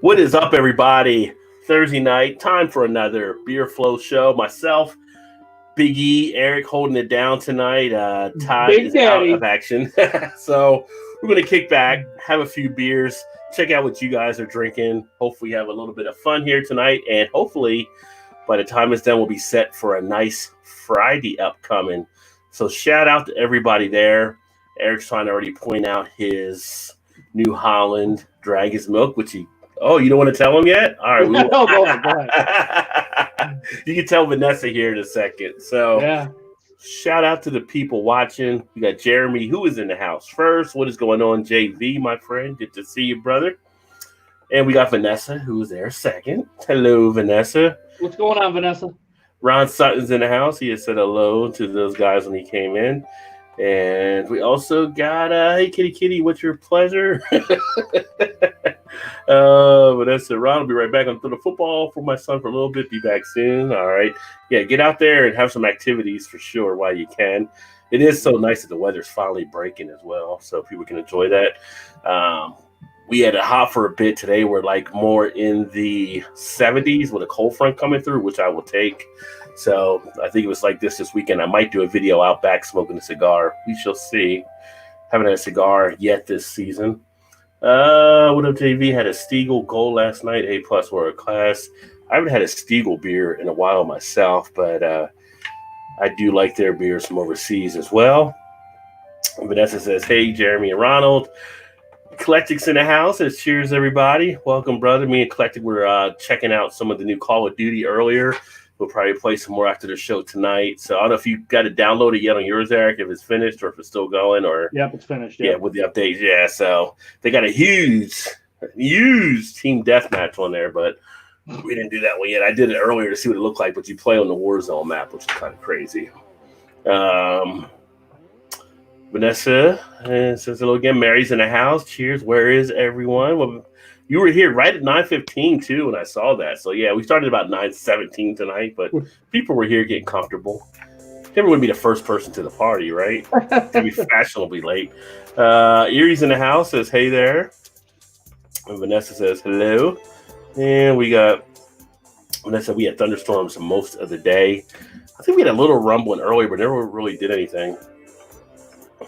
What is up, everybody? Thursday night, time for another Beer Flow show. Myself, Big E, Eric holding it down tonight. Todd Big is Daddy. out of action. So we're going to kick back, have a few beers, check out what you guys are drinking. Hopefully have a little bit of fun here tonight. And hopefully by the time it's done, we'll be set for a nice Friday upcoming. So shout out to everybody there. Eric's trying to already point out his New Holland Dragon's Milk, which he... Oh, you don't want to tell him yet? All right. No, go ahead. You can tell Vanessa here in a second. So Yeah. shout out to the people watching. We got Jeremy, who is in the house first. What is going on, JV, my friend? Good to see you, brother. And we got Vanessa, who is there second. Hello, Vanessa. What's going on, Vanessa? Ron Sutton's in the house. He has said hello to those guys when he came in. And we also got, hey, Kitty, what's your pleasure? Vanessa, Ron will be right back. I'm throwing the football for my son for a little bit. Be back soon. All right. Yeah, get out there and have some activities for sure while you can. It is so nice that the weather's finally breaking as well, so people can enjoy that. We had it hot for a bit today. We're like more in the 70s with a cold front coming through, which I will take. So I think it was like this weekend. I might do a video out back smoking a cigar. We shall see. Haven't had a cigar yet this season. What up, JV? Had a Stiegel Gold last night, A+ world class. I haven't had a Stiegel beer in a while myself, but I do like their beers from overseas as well. Vanessa says, hey, Jeremy and Ronald. Eclectic's in the house. Says, cheers, everybody. Welcome, brother. Me and Eclectic were checking out some of the new Call of Duty earlier. We'll probably play some more after the show tonight. So I don't know if you got it downloaded yet on yours, Eric, if it's finished or if it's still going. Or Yep, it's finished. Yeah, with the updates. Yeah, so they got a huge team deathmatch on there, but we didn't do that one yet. I did it earlier to see what it looked like, but you play on the Warzone map, which is kind of crazy. Vanessa says hello again. Mary's in the house. Cheers. Where is everyone? Well, you were here right at 9:15 too when I saw that. So yeah, we started about 9:17 tonight, but people were here getting comfortable. Never would be the first person to the party, right? Maybe fashionably late. Erie's in the house. Says hey there. And Vanessa says hello. And we got Vanessa. We had thunderstorms most of the day. I think we had a little rumbling earlier, but never really did anything.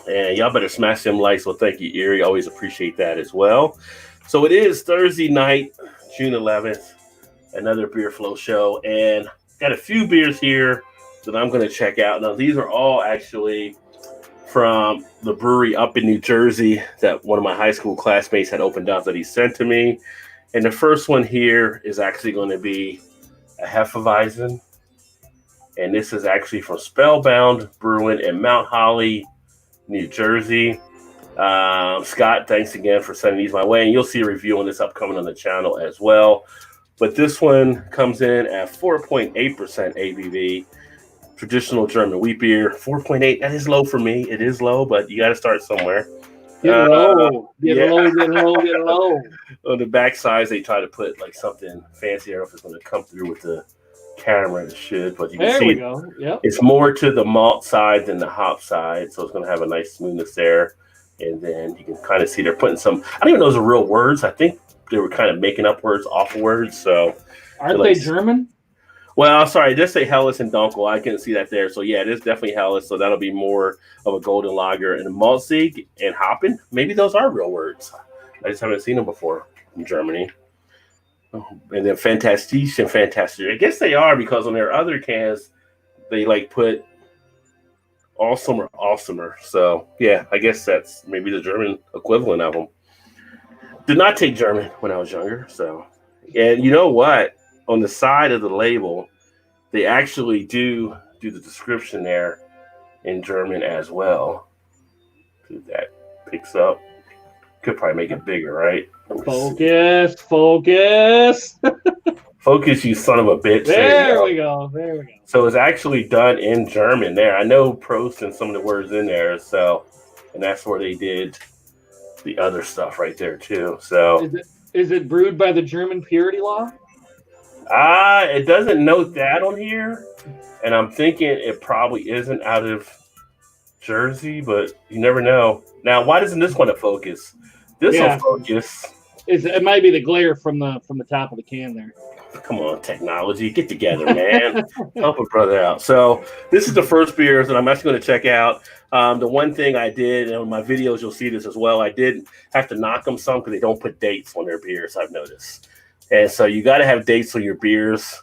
And y'all better smash them likes. Well, thank you, Erie. Always appreciate that as well. So it is Thursday night, June 11th, another Beer Flow show. And got a few beers here that I'm going to check out. Now, these are all actually from the brewery up in New Jersey that one of my high school classmates had opened up that he sent to me. And the first one here is actually going to be a Hefeweizen. And this is actually from Spellbound Brewing in Mount Holly, New Jersey. Scott, thanks again for sending these my way. And you'll see a review on this upcoming on the channel as well. But this one comes in at 4.8% ABV. Traditional German wheat beer. 4.8. That is low for me. It is low, but you got to start somewhere. Get low. Get low. On the back sides, they try to put like something fancy. I don't know if it's going to come through with the camera. It should, but you can see go. Yep. It's more to the malt side than the hop side, so it's going to have a nice smoothness there. And then you can kind of see they're putting some, I don't even know those are real words. I think they were kind of making up words off of words. So aren't they German? Well, sorry, just say Helles and Dunkel. I couldn't see that there. So yeah, it is definitely Helles. So that'll be more of a golden lager. And Malzig and Hoppen, maybe those are real words. I just haven't seen them before in Germany. And then Fantastique and Fantastic. I guess they are because on their other cans, they like put awesome or awesomer. So yeah, I guess that's maybe the German equivalent of them. Did not take German when I was younger. So, and you know what? On the side of the label, they actually do the description there in German as well. See if that picks up. Could probably make it bigger, right? Focus. Focus, you son of a bitch. There we go. So it's actually done in German there. I know Prost and some of the words in there. So, and that's where they did the other stuff right there too. So is it brewed by the German purity law? It doesn't note that on here. And I'm thinking it probably isn't out of Jersey, but you never know. Now, why doesn't this one focus? This will focus. It might be the glare from the top of the can there. Come on, technology, get together, man. Help a brother out. So this is the first beer that I'm actually going to check out. The one thing I did, and on my videos you'll see this as well, I did have to knock them some because they don't put dates on their beers, I've noticed. And so you got to have dates on your beers,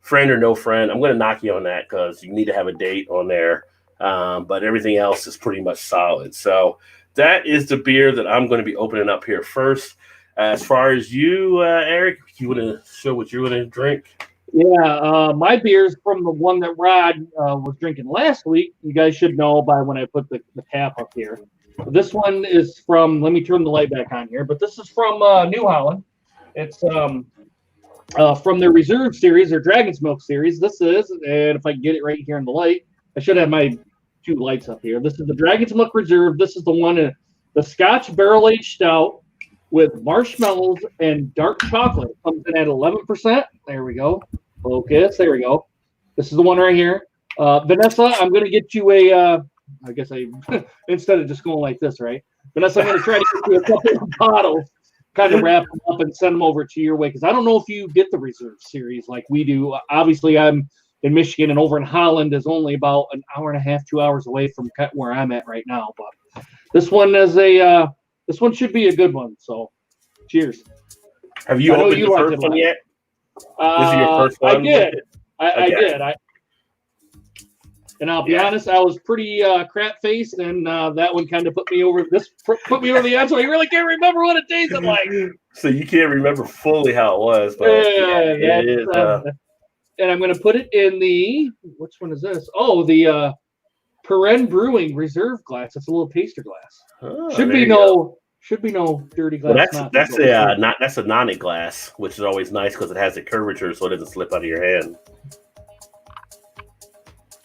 friend or no friend. I'm going to knock you on that because you need to have a date on there. But everything else is pretty much solid. So that is the beer that I'm going to be opening up here first. As far as you, Eric, you want to show what you're going to drink? Yeah, my beer's from the one that Rod was drinking last week. You guys should know by when I put the cap up here. This one is from, let me turn the light back on here, but this is from New Holland. It's from their Reserve series, their Dragon's Milk series. This is, and if I can get it right here in the light, I should have my 2 lights up here. This is the Dragon's Milk Reserve. This is the one, the Scotch Barrel Aged Stout with marshmallows and dark chocolate. Comes in at 11%. There we go. Focus. There we go. This is the one right here. Vanessa, I'm going to get you a, I guess instead of just going like this, right? Vanessa, I'm going to try to get you a couple of bottles, kind of wrap them up and send them over to your way. Because I don't know if you get the Reserve series like we do. Obviously, I'm in Michigan, and over in Holland is only about an hour and a half, 2 hours away from where I'm at right now. But this one is this one should be a good one. So, cheers. Have you opened the first one yet? This is your first one? I did. I did. And I'll be honest, I was pretty crap-faced, and that one kind of put me over the edge. So I really can't remember what it tasted like. So you can't remember fully how it was, but and I'm going to put it in the, which one is this? Oh, the Perrin Brewing Reserve glass. It's a little taster glass. Oh, should be no dirty glass. Well, that's a nonic glass, which is always nice because it has a curvature, so it doesn't slip out of your hand.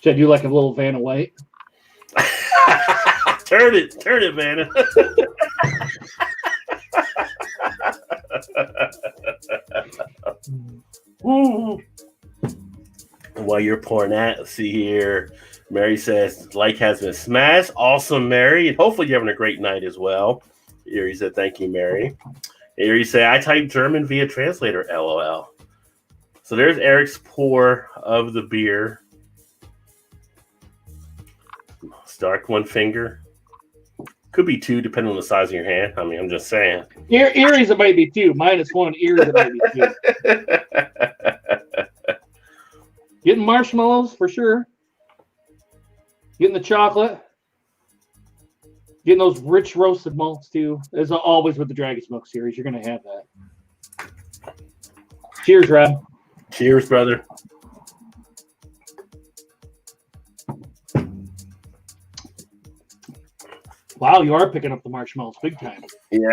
Should I do like a little Vanna White? turn it, Vanna. While you're pouring that, let's see here. Mary says, like has been smashed. Awesome, Mary. And hopefully you're having a great night as well. Erie said, thank you, Mary. Erie said, I typed German via translator, LOL. So there's Eric's pour of the beer. Start one finger. Could be 2, depending on the size of your hand. I mean, I'm just saying. Erie's it might be 2. -1. Erie's it might be 2. Getting marshmallows for sure. Getting the chocolate. Getting those rich roasted malts too. As always with the Dragon's Milk series, you're going to have that. Cheers, Rob. Cheers, brother. Wow, you are picking up the marshmallows big time. Yeah.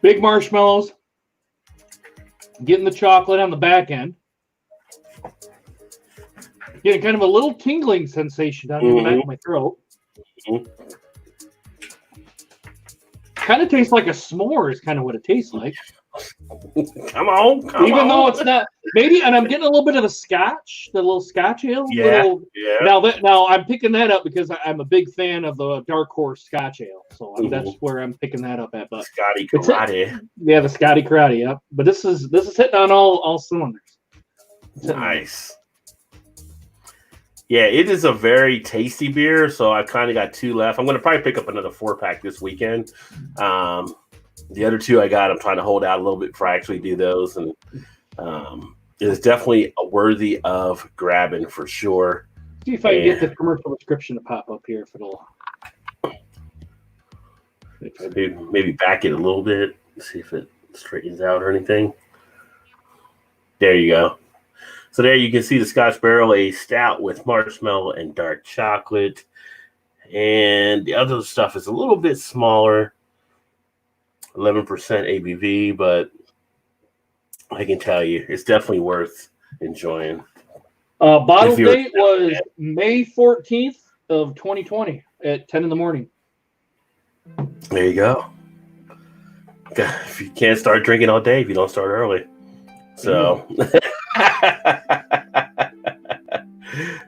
Big marshmallows. Getting the chocolate on the back end. Getting kind of a little tingling sensation down in the back of my throat. Mm-hmm. Kind of tastes like a s'more is kind of what it tastes like. Come on. Even though it's not, maybe, and I'm getting a little bit of the scotch, the little scotch ale. Yeah. Now I'm picking that up because I'm a big fan of the Dark Horse Scotch Ale. So that's where I'm picking that up at. But Scotty Karate. Yeah, the Scotty Karate, yep. But this is hitting on all cylinders. Nice. Yeah, it is a very tasty beer, so I've kind of got 2 left. I'm going to probably pick up another 4-pack this weekend. The other 2 I got, I'm trying to hold out a little bit before I actually do those. And it is definitely worthy of grabbing for sure. See if I can get the commercial description to pop up here if it'll. Maybe back it a little bit, see if it straightens out or anything. There you go. So there you can see the Scotch Barrel Aged Stout with marshmallow and dark chocolate. And the other stuff is a little bit smaller, 11% ABV, but I can tell you, it's definitely worth enjoying. Bottle date was May 14th of 2020 at 10 in the morning. There you go. If you can't start drinking all day if you don't start early. So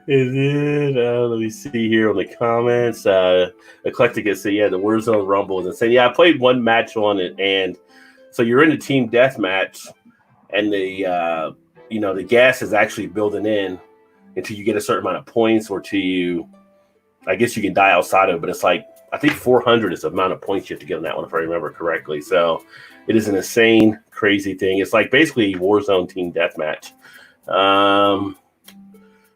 Is it? Let me see here on the comments. Eclectic has said, yeah, the Warzone Rumble is insane. Yeah, I played one match on it, and so you're in a team death match, and the gas is actually building in until you get a certain amount of points, or till you, I guess you can die outside of it, but it's like, I think 400 is the amount of points you have to get on that one, if I remember correctly. So it is an insane, crazy thing. It's like basically Warzone team deathmatch.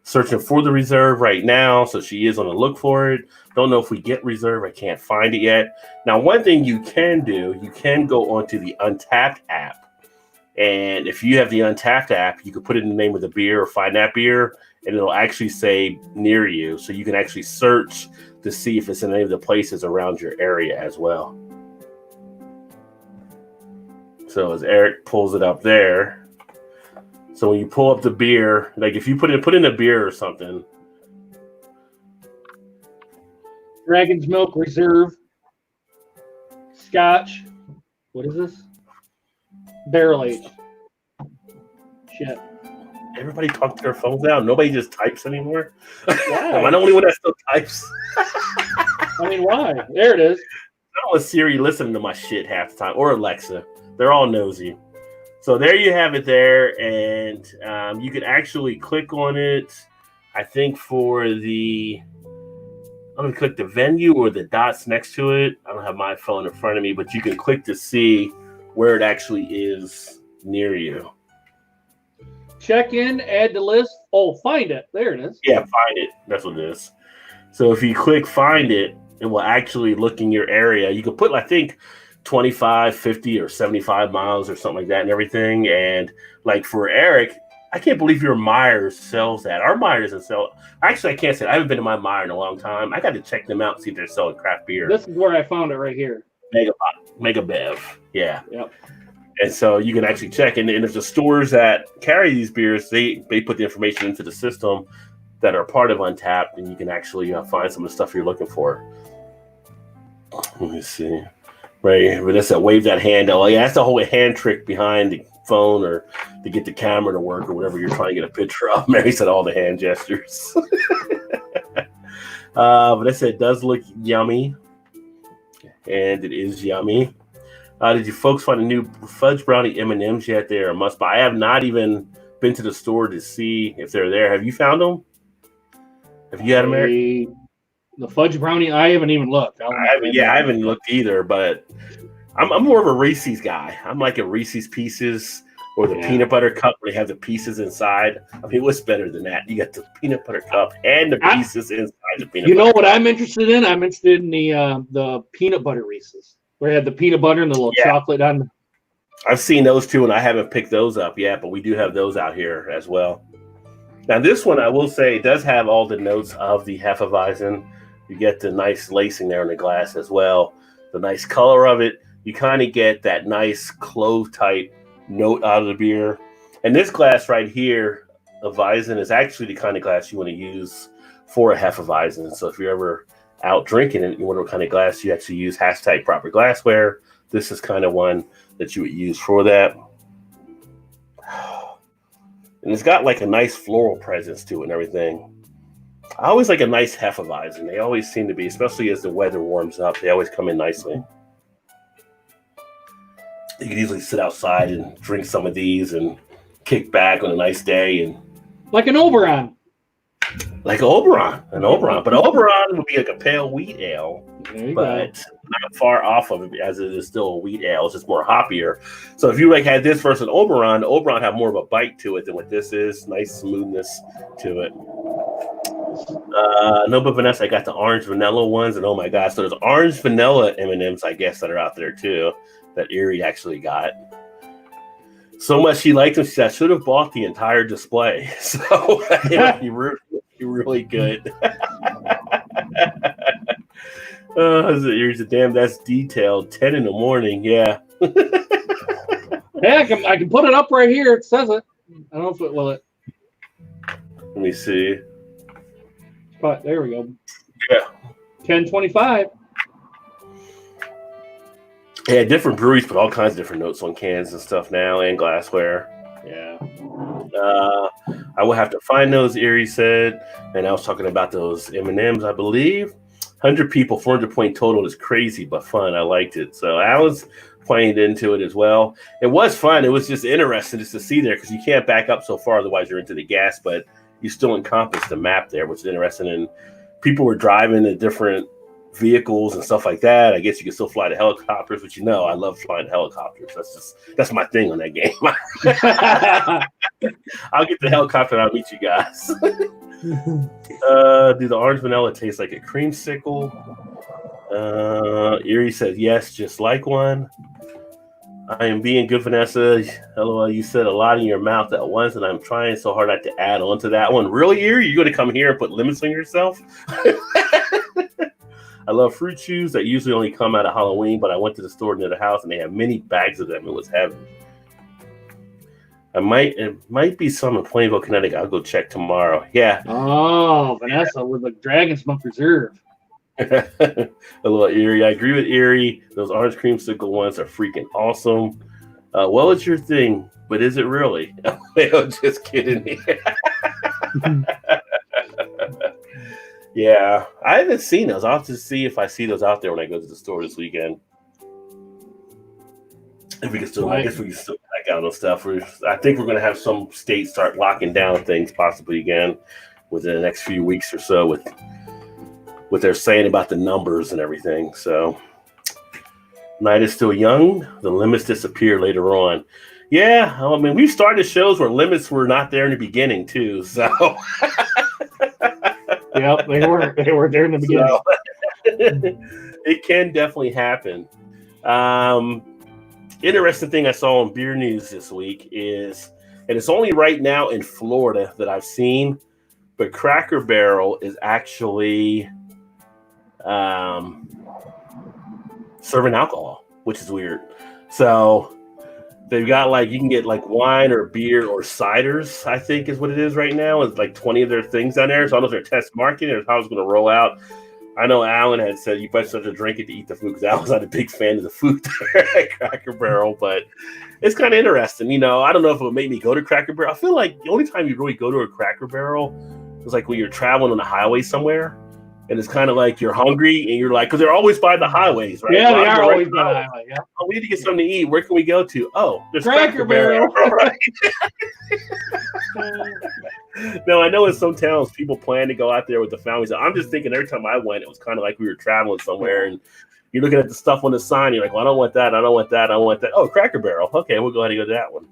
Searching for the reserve right now, so she is on the look for it. Don't know if we get reserve. I can't find it yet. Now, one thing you can do, you can go onto the Untapped app. And if you have the Untapped app, you can put in the name of the beer or find that beer, and it'll actually say near you. So you can actually search to see if it's in any of the places around your area as well. So as Eric pulls it up there. So when you pull up the beer, like if you put in a beer or something. Dragon's Milk Reserve. Scotch. What is this? Barrel aged. Shit. Everybody talk to their phones now. Nobody just types anymore. Why? Am I the only one that still types? I mean, why? There it is. I don't want Siri listening to my shit half the time, or Alexa. They're all nosy. So there you have it there, and you can actually click on it. I think for the, I'm going to click the venue or the dots next to it. I don't have my phone in front of me, but you can click to see where it actually is near you. Check in, add to list. Oh, find it. There it is. Yeah, find it. That's what it is. So if you click find it, it will actually look in your area. You can put, I think, 25, 50, or 75 miles or something like that and everything. And like for Eric, I can't believe your Myers sells that. Our Myers doesn't sell. Actually, I can't say. I haven't been to my Meyer in a long time. I got to check them out and see if they're selling craft beer. This is where I found it right here. Mega Bev. Yeah. Yep. And so you can actually check. And if the stores that carry these beers, they put the information into the system that are part of Untapped, and you can actually find some of the stuff you're looking for. Let me see. Right, Vanessa, wave that hand. Oh, yeah, that's the whole hand trick behind the phone, or to get the camera to work, or whatever you're trying to get a picture of. Mary said all the hand gestures. Vanessa, it does look yummy, and it is yummy. Did you folks find a new fudge brownie M&Ms yet? They're a must buy. I have not even been to the store to see if they're there. Have you found them? Have you had them, Eric? The fudge brownie, I haven't even looked. I haven't looked either, but I'm more of a Reese's guy. I'm like a Reese's Pieces or the peanut butter cup where they have the pieces inside. I mean, what's better than that? You got the peanut butter cup and the pieces inside the peanut butter. You know what I'm interested in? I'm interested in the peanut butter Reese's, where they had the peanut butter and the little chocolate on. I've seen those too, and I haven't picked those up yet, but we do have those out here as well. Now, this one, I will say, does have all the notes of the Hefeweizen. You get the nice lacing there in the glass as well. The nice color of it. You kind of get that nice clove type note out of the beer. And this glass right here, a Weizen, is actually the kind of glass you want to use for a Hefeweizen. So if you're ever out drinking it, you wonder what kind of glass you actually use. # proper glassware. This is kind of one that you would use for that. And it's got like a nice floral presence to it and everything. I always like a nice Hefeweizen. They always seem to be, especially as the weather warms up, they always come in nicely. You can easily sit outside and drink some of these and kick back on a nice day. And like an Oberon. Like an Oberon. But an Oberon would be like a pale wheat ale, but not far off of it, as it is still a wheat ale. It's just more hoppier. So if you like had this versus Oberon, the Oberon have more of a bite to it than what this is. Nice smoothness to it. No, but Vanessa, I got the orange vanilla ones, and oh my gosh, so there's orange vanilla M&Ms, I guess, that are out there too, that Erie actually got. So much she liked them, she said, I should have bought the entire display. So it would be really good. Here's a damn, that's detailed. 10 in the morning, yeah. Yeah, I can put it up right here. It says it. I don't know if it will. Let me see. But there we go. Yeah. 1025. Yeah, different breweries put all kinds of different notes on cans and stuff now, and glassware. Yeah. I will have to find those, Erie said. And I was talking about those M&Ms, I believe. 100 people, 400 point total is crazy, but fun. I liked it. So I was playing into it as well. It was fun. It was just interesting just to see there because you can't back up so far. Otherwise, you're into the gas, but you still encompass the map there, which is interesting. And people were driving in different vehicles and stuff like that. I guess you can still fly the helicopters, which I love flying helicopters. That's my thing on that game. I'll get the helicopter and I'll meet you guys. Do the orange vanilla taste like a creamsicle? Erie says yes, just like one. I am being good, Vanessa. LOL, you said a lot in your mouth at once, and I'm trying so hard not to add on to that one. Really, Erie? You're going to come here and put limits on yourself? I love fruit chews that usually only come out of Halloween, but I went to the store near the house and they have many bags of them. It was heavy. It might be some in Plainville, Connecticut. I'll go check tomorrow. Yeah. Oh, Vanessa with the Dragon Smoke Reserve. A little Erie. I agree with Erie. Those orange creamsicle ones are freaking awesome. Well, it's your thing, but is it really? I'm just kidding. Yeah, I haven't seen those. I'll have to see if I see those out there when I go to the store this weekend. If we can still, I guess we can still back out on stuff. I think we're going to have some states start locking down things possibly again within the next few weeks or so with what they're saying about the numbers and everything. So, night is still young. The limits disappear later on. Yeah, I mean, we've started shows where limits were not there in the beginning too. So, yep, they were there in the beginning. So, it can definitely happen. Interesting thing I saw on Beer News this week is, and it's only right now in Florida that I've seen, but Cracker Barrel is actually serving alcohol, which is weird. So they've got you can get wine or beer or ciders, I think is what it is right now. It's 20 of their things on there. So I don't know if they're test marketing or how it's going to roll out. I know Alan had said you better have to drink it to eat the food because Alan's not a big fan of the food there at Cracker Barrel, but it's kind of interesting. I don't know if it would make me go to Cracker Barrel. I feel like the only time you really go to a Cracker Barrel is when you're traveling on the highway somewhere. And it's kind of you're hungry and you're because they're always by the highways, right? Yeah, they are always by the highway. Yeah. Oh, we need to get something to eat. Where can we go to? Oh, there's Cracker Barrel. Right? No, I know in some towns people plan to go out there with the families. I'm just thinking every time I went, it was kind of like we were traveling somewhere and you're looking at the stuff on the sign. You're like, well, I don't want that. I don't want that. I don't want that. Oh, Cracker Barrel. Okay, we'll go ahead and go to that one.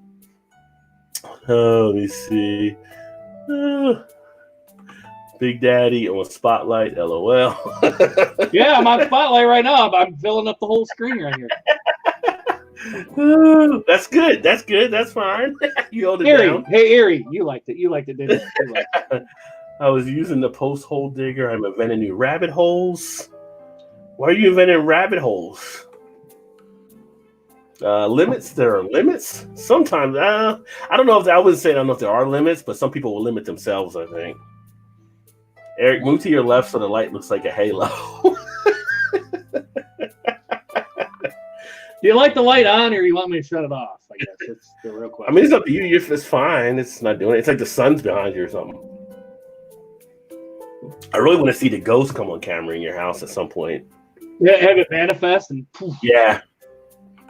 Oh, let me see. Big Daddy on Spotlight, LOL. Yeah, I'm on Spotlight right now. I'm filling up the whole screen right here. That's good. That's good. That's fine. You hold it Erie. down. Hey, Erie, you liked it. You liked it, didn't you? I was using the post hole digger. I'm inventing new rabbit holes. Why are you inventing rabbit holes? Limits. There are limits. Sometimes, I don't know if I wouldn't say I don't know if there are limits, but some people will limit themselves, I think. Eric, move to your left so the light looks like a halo. Do you like the light on, or you want me to shut it off? I guess it's the real question. I mean, it's up to you. If it's fine, it's not doing it. It's like the sun's behind you or something. I really want to see the ghost come on camera in your house at some point. Yeah, have it manifest and poof. Yeah.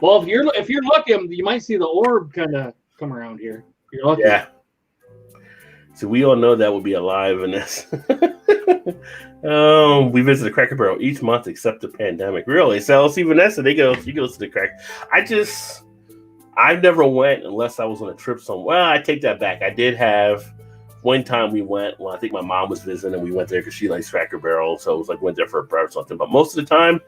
Well, if you're lucky, you might see the orb kind of come around here. If you're lucky. Yeah. So we all know that will be alive in this. We visit the Cracker Barrel each month except the pandemic. Really? So see Vanessa, she goes to the Cracker. I never went unless I was on a trip somewhere. Well, I take that back. I did have one time we went. Well, I think my mom was visiting and we went there because she likes Cracker Barrel. So it was went there for a break or something. But most of the time,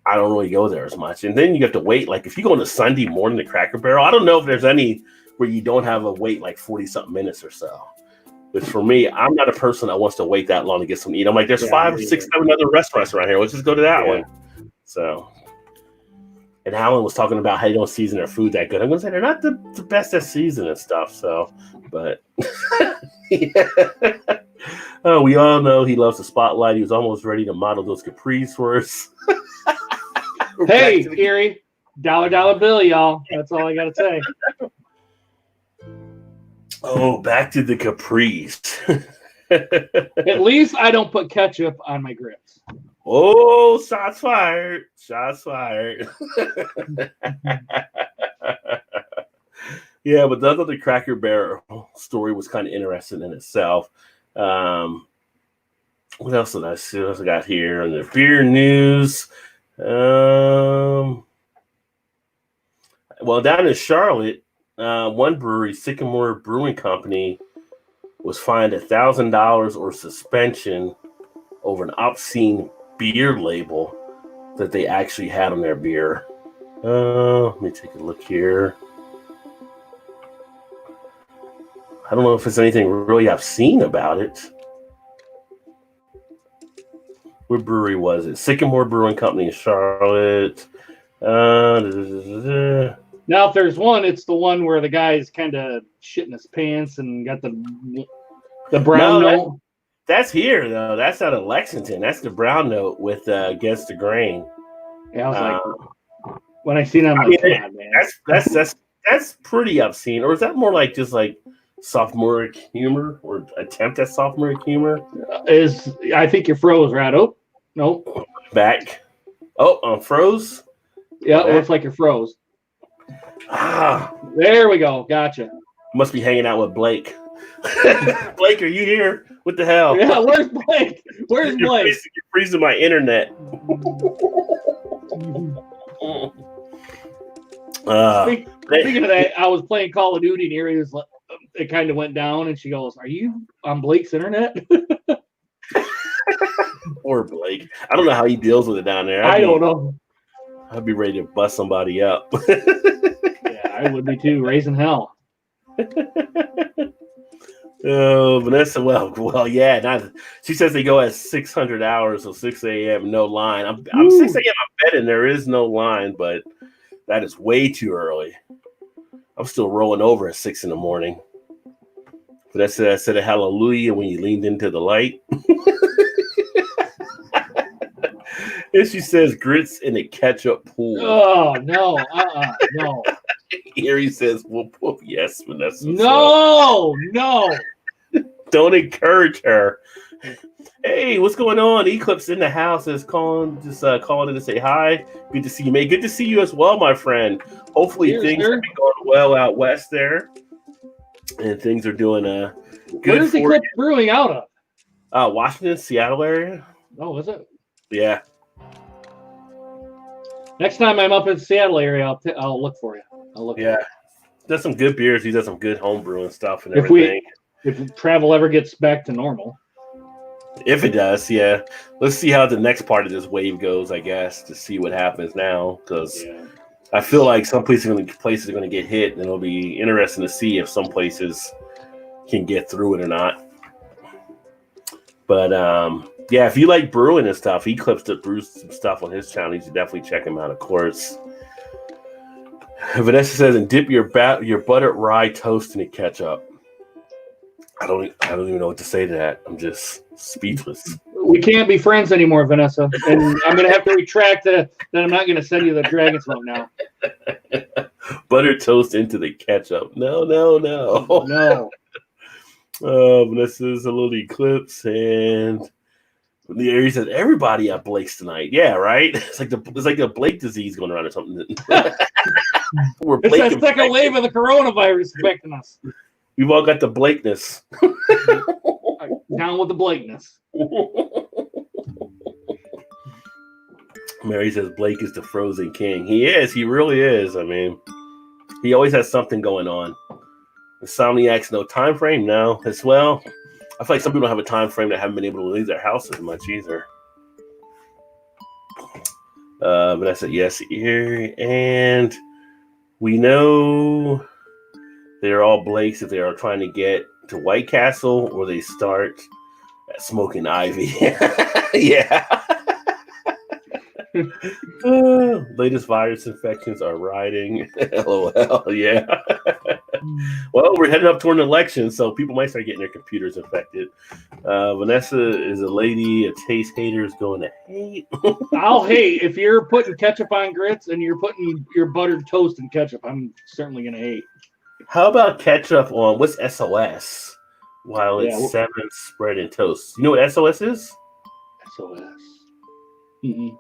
I don't really go there as much. And then you have to wait. If you go on a Sunday morning to Cracker Barrel, I don't know if there's any where you don't have a wait 40-something minutes or so. But for me, I'm not a person that wants to wait that long to get something to eat. I'm there's 5 or 6, 7 other restaurants around here. Let's just go to that one. So, and Alan was talking about how you don't season their food that good. I'm going to say they're not the best at seasoning stuff. So, but yeah. Oh, we all know he loves the spotlight. He was almost ready to model those capris for us. Hey, Erie, dollar bill, y'all. That's all I got to say. Oh, back to the Caprice. At least I don't put ketchup on my grits. Oh, shots fired. Shots fired. Yeah, but the Cracker Barrel story was kind of interesting in itself. What else did I see? What else I got here? In the beer news. Well, down in Charlotte, one brewery, Sycamore Brewing Company, was fined $1,000 or suspension over an obscene beer label that they actually had on their beer. Let me take a look here. I don't know if there's anything really obscene about it. What brewery was it? Sycamore Brewing Company in Charlotte. Now, if there's one, it's the one where the guy's kind of shitting his pants and got the brown note. That's here though. That's out of Lexington. That's the brown note with Against the Grain. Yeah, I was like, when I seen that, I'm like, yeah, man. That's pretty obscene. Or is that more like just like sophomoric humor or attempt at sophomoric humor? I think you're froze, right? Oh, no. Back. Oh, froze? Yeah, it looks like you're froze. There we go. Gotcha. Must be hanging out with Blake. Blake, are you here? What the hell? Yeah, where's Blake? Where's Blake? You're freezing my internet. Speaking of that, I was playing Call of Duty and Erie was like, it kind of went down, and she goes, "Are you on Blake's internet?" Poor Blake. I don't know how he deals with it down there. I don't know. I'd be ready to bust somebody up. Yeah, I would be too. Raising hell. Oh, Vanessa. Well, yeah. She says they go at 600 hours, so 6 a.m. no line. I'm 6 a.m. I'm betting there is no line, but that is way too early. I'm still rolling over at 6 in the morning. Vanessa said a hallelujah when you leaned into the light. And she says grits in a ketchup pool. Oh no! No. Erie says whoop whoop. Yes, Vanessa. No. Don't encourage her. Hey, what's going on? Eclipse in the house is calling in to say hi. Good to see you, mate. Good to see you as well, my friend. Hopefully things are going well out west there, and things are doing good. Where's Eclipse brewing out of? Washington, Seattle area. Oh, is it? Yeah. Next time I'm up in the Seattle area, I'll look for you. Yeah. Does some good beers. He does some good home brewing stuff and everything. If travel ever gets back to normal. If it does, yeah. Let's see how the next part of this wave goes, I guess, to see what happens now. Because I feel like some places are going to get hit, and it'll be interesting to see if some places can get through it or not. But yeah, if you like brewing and stuff, Eclipse brews some stuff on his channel. You should definitely check him out, of course. Vanessa says, and dip your buttered rye toast in the ketchup. I don't even know what to say to that. I'm just speechless. We can't be friends anymore, Vanessa. And I'm going to have to retract that I'm not going to send you the Dragon Smoke now. Buttered toast into the ketchup. No. Vanessa's a little Eclipse, and the Erie says everybody at Blake's tonight. Yeah, right. It's like the Blake disease going around or something. It's that second wave of the coronavirus affecting us. We've all got the Blakeness. Down with the Blakeness. Mary says Blake is the frozen king. He is. He really is. I mean, he always has something going on. Insomniac's no time frame now as well. I feel like some people don't have a time frame that haven't been able to leave their house as much either. But I said yes, Erie, and we know they're all Blakes if they are trying to get to White Castle or they start at Smoking Ivy. Yeah. Latest virus infections are riding. LOL. Yeah. Well, we're heading up toward an election, so people might start getting their computers infected. Vanessa is a lady. A taste hater is going to hate. I'll hate if you're putting ketchup on grits and you're putting your buttered toast in ketchup. I'm certainly going to hate. How about ketchup on what's SOS? While Yeah, it's 7 spread and toast. You know what SOS is? SOS. Mm-mm.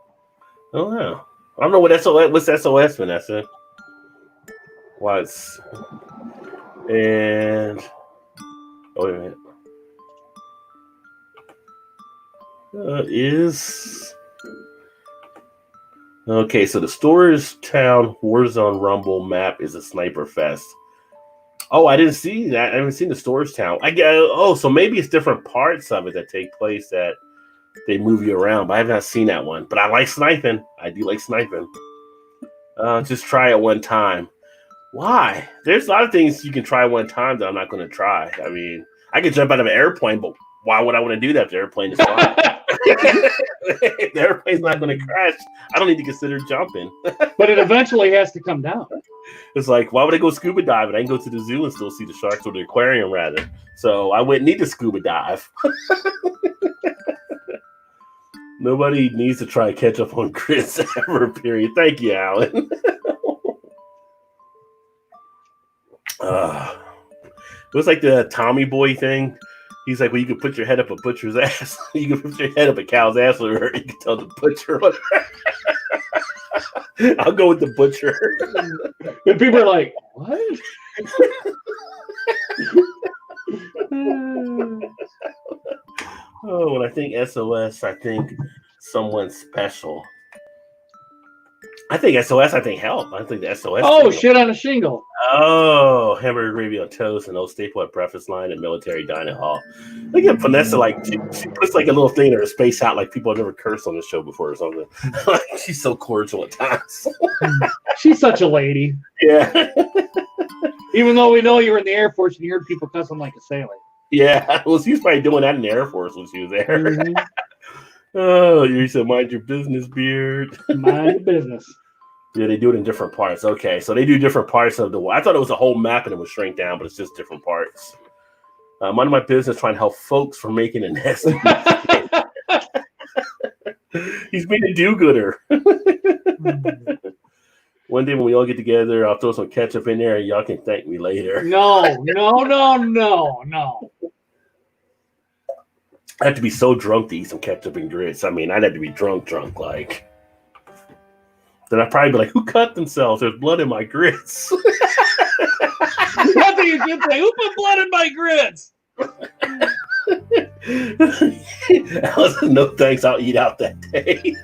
Oh no. I don't know what SOS. What's SOS, Vanessa? Why it's and oh wait a minute. Is okay. So the Stores Town Warzone Rumble map is a sniper fest. Oh, I didn't see that. I haven't seen the Stores Town. I get. Oh, so maybe it's different parts of it that take place that they move you around. But I have not seen that one. But I like sniping. I do like sniping. Just try it one time. Why? There's a lot of things you can try one time that I'm not going to try. I mean, I could jump out of an airplane, but why would I want to do that if the airplane is flying? If the airplane's not going to crash, I don't need to consider jumping. But it eventually has to come down. It's like, why would I go scuba diving? I can go to the zoo and still see the sharks, or the aquarium rather. So I wouldn't need to scuba dive. Nobody needs to try ketchup on grits ever, period. Thank you, Alan. It was like the Tommy Boy thing. He's like, well, you can put your head up a butcher's ass. You can put your head up a cow's ass, or you can tell the butcher. I'll go with the butcher. And people are like, what? Oh, when I think SOS, I think someone special. I think SOS, I think help. I think the SOS. Oh, shit on a shingle. Oh, hamburger gravy on toast and old staple at breakfast line at military dining hall. Look at Vanessa, like she puts like a little thing in her space out, like people have never cursed on the show before or something. She's so cordial at times. She's such a lady. Yeah. Even though we know you were in the Air Force and you heard people cussing like a sailor. Yeah. Well, she was probably doing that in the Air Force when she was there. Mm-hmm. Oh, you said mind your business, Beard. Mind your business. Yeah, they do it in different parts. Okay, so they do different parts of the. I thought it was a whole map and it would shrink down, but it's just different parts. Mind my business, trying to help folks from making a nest. He's being a do-gooder. One day when we all get together, I'll throw some ketchup in there and y'all can thank me later. No. I have to be so drunk to eat some ketchup and grits. I mean, I'd have to be drunk, like. Then I'd probably be like, who cut themselves? There's blood in my grits. That's what you should say. Who put blood in my grits? Allison, no thanks. I'll eat out that day.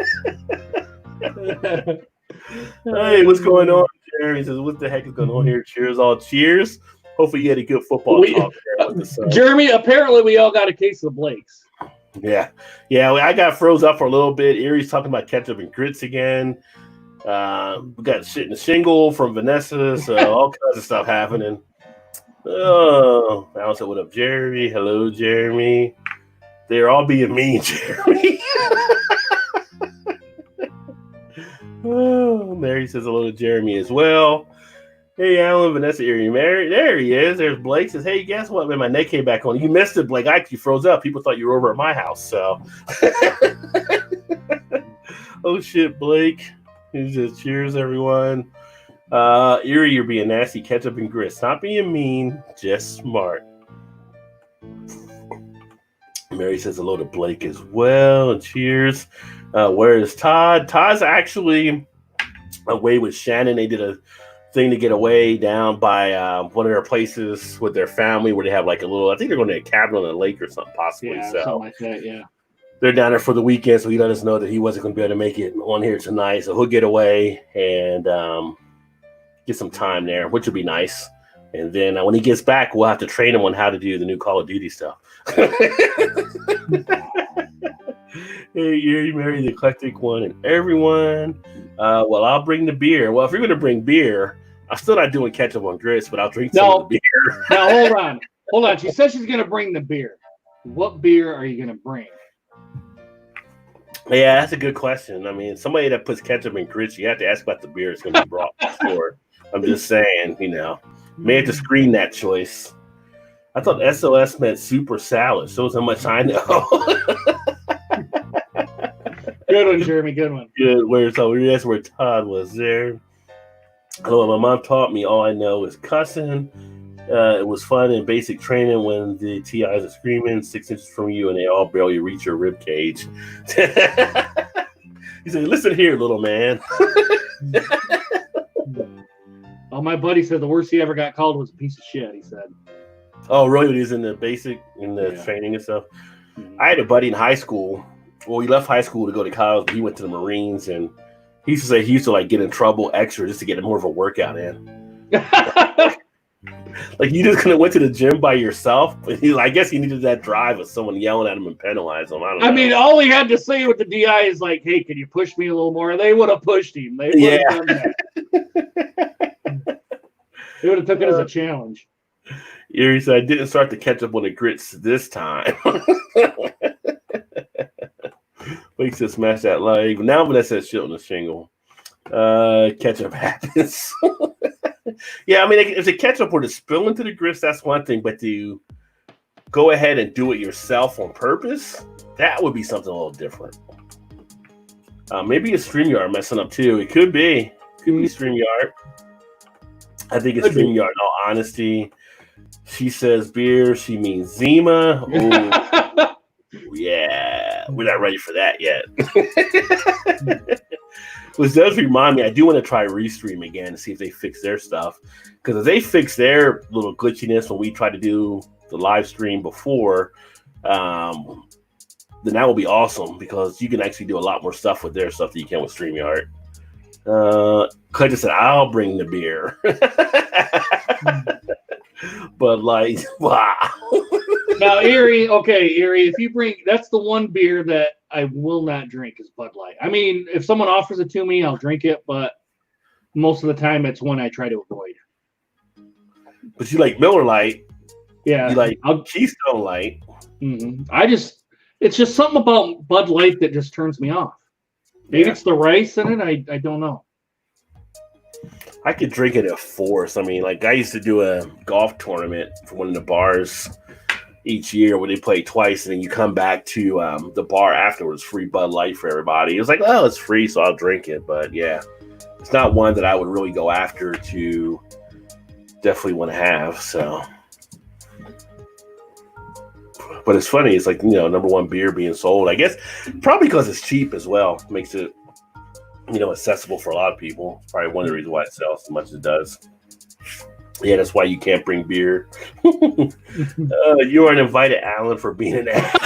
Hey, what's going on, Jeremy? Says, what the heck is going on here? Cheers, all cheers. Hopefully you had a good football talk there with the sun. Jeremy, apparently we all got a case of the Blakes. Yeah. I got froze up for a little bit. Erie's talking about ketchup and grits again. We got shit in the shingle from Vanessa, so all kinds of stuff happening. Oh, I said, what up, Jeremy? Hello, Jeremy. They're all being mean, Jeremy. Oh, Mary says hello to Jeremy as well. Hey, Alan, Vanessa, Erie, Mary. There he is. There's Blake. Says, hey, guess what? Man, my neck came back on. You missed it, Blake. I actually froze up. People thought you were over at my house, so. Oh, shit, Blake. He says, cheers, everyone. Erie, you're being nasty. Ketchup and grits. Not being mean, just smart. Mary says hello to Blake as well, and cheers. Where is Todd? Todd's actually away with Shannon. They did a thing to get away down by one of their places with their family where they have like a little, I think they're going to a cabin on a lake or something, possibly. Yeah, so something like that, yeah. They're down there for the weekend, so he let us know that he wasn't going to be able to make it on here tonight. So he'll get away and get some time there, which would be nice. And then when he gets back, we'll have to train him on how to do the new Call of Duty stuff. Hey, you married the eclectic one and everyone. Well, I'll bring the beer. Well, if you're going to bring beer, I'm still not doing ketchup on grits, but I'll drink some of the beer. Now, hold on. She says she's going to bring the beer. What beer are you going to bring? Yeah, that's a good question. I mean, somebody that puts ketchup in grits, you have to ask about the beer it's going to be brought before. I'm just saying, may have to screen that choice. I thought SOS meant super salad. Shows how much I know. Good one, Jeremy. Good one. Good. That's where Todd was there. I know what my mom taught me. All I know is cussing. It was fun in basic training when the TIs are screaming 6 inches from you and they all barely reach your rib cage. He said, "Listen here, little man." Oh, my buddy said the worst he ever got called was a piece of shit. He said. Oh, really? When he was in the training and stuff. I had a buddy in high school. Well, he left high school to go to college. But he went to the Marines, and he used to say he used to like get in trouble extra just to get more of a workout in. Like you just kind of went to the gym by yourself. But I guess he needed that drive of someone yelling at him and penalizing him. I mean, all he had to say with the DI is like, "Hey, can you push me a little more?" They would have pushed him. They would have done that. They would have took it as a challenge. Erie said, "I didn't start the ketchup on the grits this time." But he said, "Smash that like." Now Vanessa says shit on the shingle. Ketchup happens. Yeah, I mean, if the ketchup were to spill into the grits, that's one thing. But to go ahead and do it yourself on purpose, that would be something a little different. Maybe it's StreamYard messing up too. It could be. Could be StreamYard. I think it's StreamYard, in all honesty. She says beer. She means Zima. Oh, yeah. We're not ready for that yet. Which does remind me, I do want to try Restream again to see if they fix their stuff. Because if they fix their little glitchiness when we tried to do the live stream before, then that will be awesome. Because you can actually do a lot more stuff with their stuff that you can with StreamYard. Clay just said, "I'll bring the beer." But like, wow. Now, Erie, if you bring, that's the one beer that I will not drink is Bud Light. I mean, if someone offers it to me, I'll drink it, but most of the time it's one I try to avoid. But you like Miller Lite. Yeah. You like Keystone Light. Mm-hmm. It's just something about Bud Light that just turns me off. Maybe it's the rice in it. I don't know. I could drink it at force. I mean, like I used to do a golf tournament for one of the bars each year where they play twice, and then you come back to the bar afterwards, free Bud Light for everybody. It was like, oh, it's free, so I'll drink it. But yeah, it's not one that I would really go after to definitely want to have. So, but it's funny. It's like, number one beer being sold. I guess probably because it's cheap as well. Makes it accessible for a lot of people. Probably one of the reasons why it sells as much as it does. Yeah, that's why you can't bring beer. You aren't invited, Alan, for being an ass.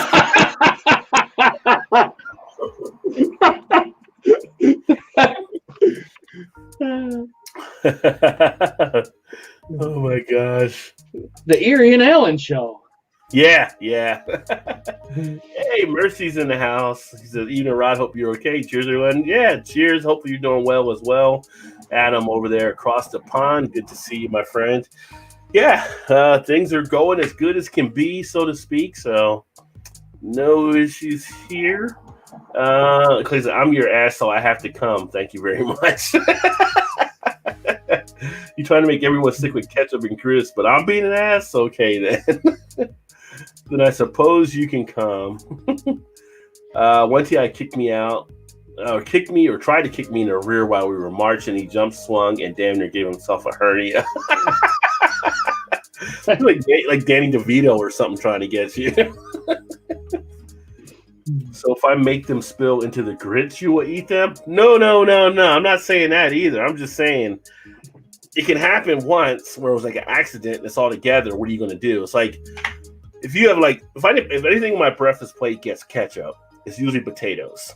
Oh my gosh. The Erie and Allen show. Yeah. Hey, Mercy's in the house. He says, "Even Rod, hope you're okay." Cheers, everyone. Yeah, cheers. Hopefully you're doing well as well. Adam over there across the pond. Good to see you, my friend. Yeah, things are going as good as can be, so to speak. So no issues here. Because I'm your ass, so I have to come. Thank you very much. You're trying to make everyone stick with ketchup and Chris, but I'm being an ass? Okay, then. Then I suppose you can come. One TI kicked me out, or tried to kick me in the rear while we were marching. He jump swung and damn near gave himself a hernia. like Danny DeVito or something trying to get you. So if I make them spill into the grits, you will eat them? No. I'm not saying that either. I'm just saying it can happen once where it was like an accident and it's all together. What are you going to do? It's like if you have if anything on my breakfast plate gets ketchup, it's usually potatoes.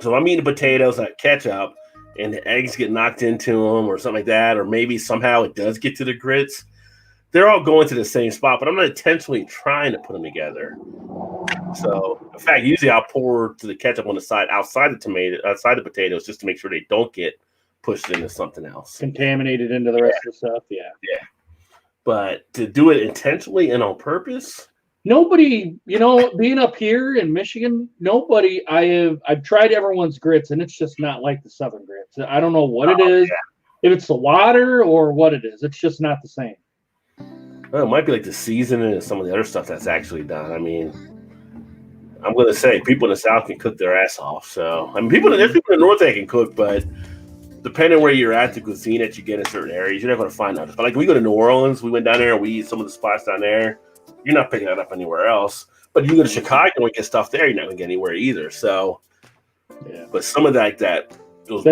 So if I'm eating potatoes and ketchup and the eggs get knocked into them or something like that, or maybe somehow it does get to the grits, they're all going to the same spot, but I'm not intentionally trying to put them together. So, in fact, usually I'll pour the ketchup on the side outside the potatoes, just to make sure they don't get pushed into something else. Contaminated into the rest of the stuff, yeah. But to do it intentionally and on purpose? Nobody, being up here in Michigan, I've tried everyone's grits, and it's just not like the Southern grits. I don't know what it is, if it's the water or what it is. It's just not the same. Well, it might be like the seasoning and some of the other stuff that's actually done. I mean, I'm going to say people in the South can cook their ass off. So, I mean, there's people in the North that can cook, but depending where you're at, the cuisine that you get in certain areas, you're not going to find that. But like we go to New Orleans, we went down there and we eat some of the spots down there. You're not picking that up anywhere else. But you go to Chicago and get stuff there, you're not going to get anywhere either. So, yeah. But some of those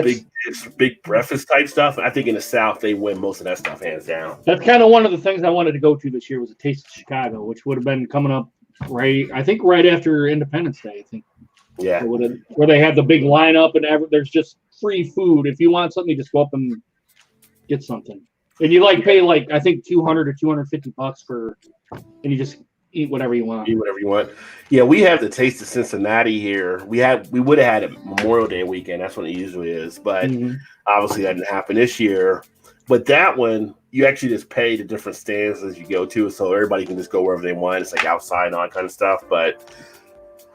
big breakfast type stuff, I think in the South they win most of that stuff hands down. That's kind of one of the things I wanted to go to this year was a Taste of Chicago, which would have been coming up right after Independence Day. I think. Yeah. Where they have the big lineup and there's just free food. If you want something, you just go up and get something. And you pay I think $200 or $250 and you just eat whatever you want. Eat whatever you want. Yeah, we have the Taste of Cincinnati here. We would have had it Memorial Day weekend. That's when it usually is. But obviously that didn't happen this year. But that one, you actually just pay the different stands as you go to, so everybody can just go wherever they want. It's like outside and all that kind of stuff. But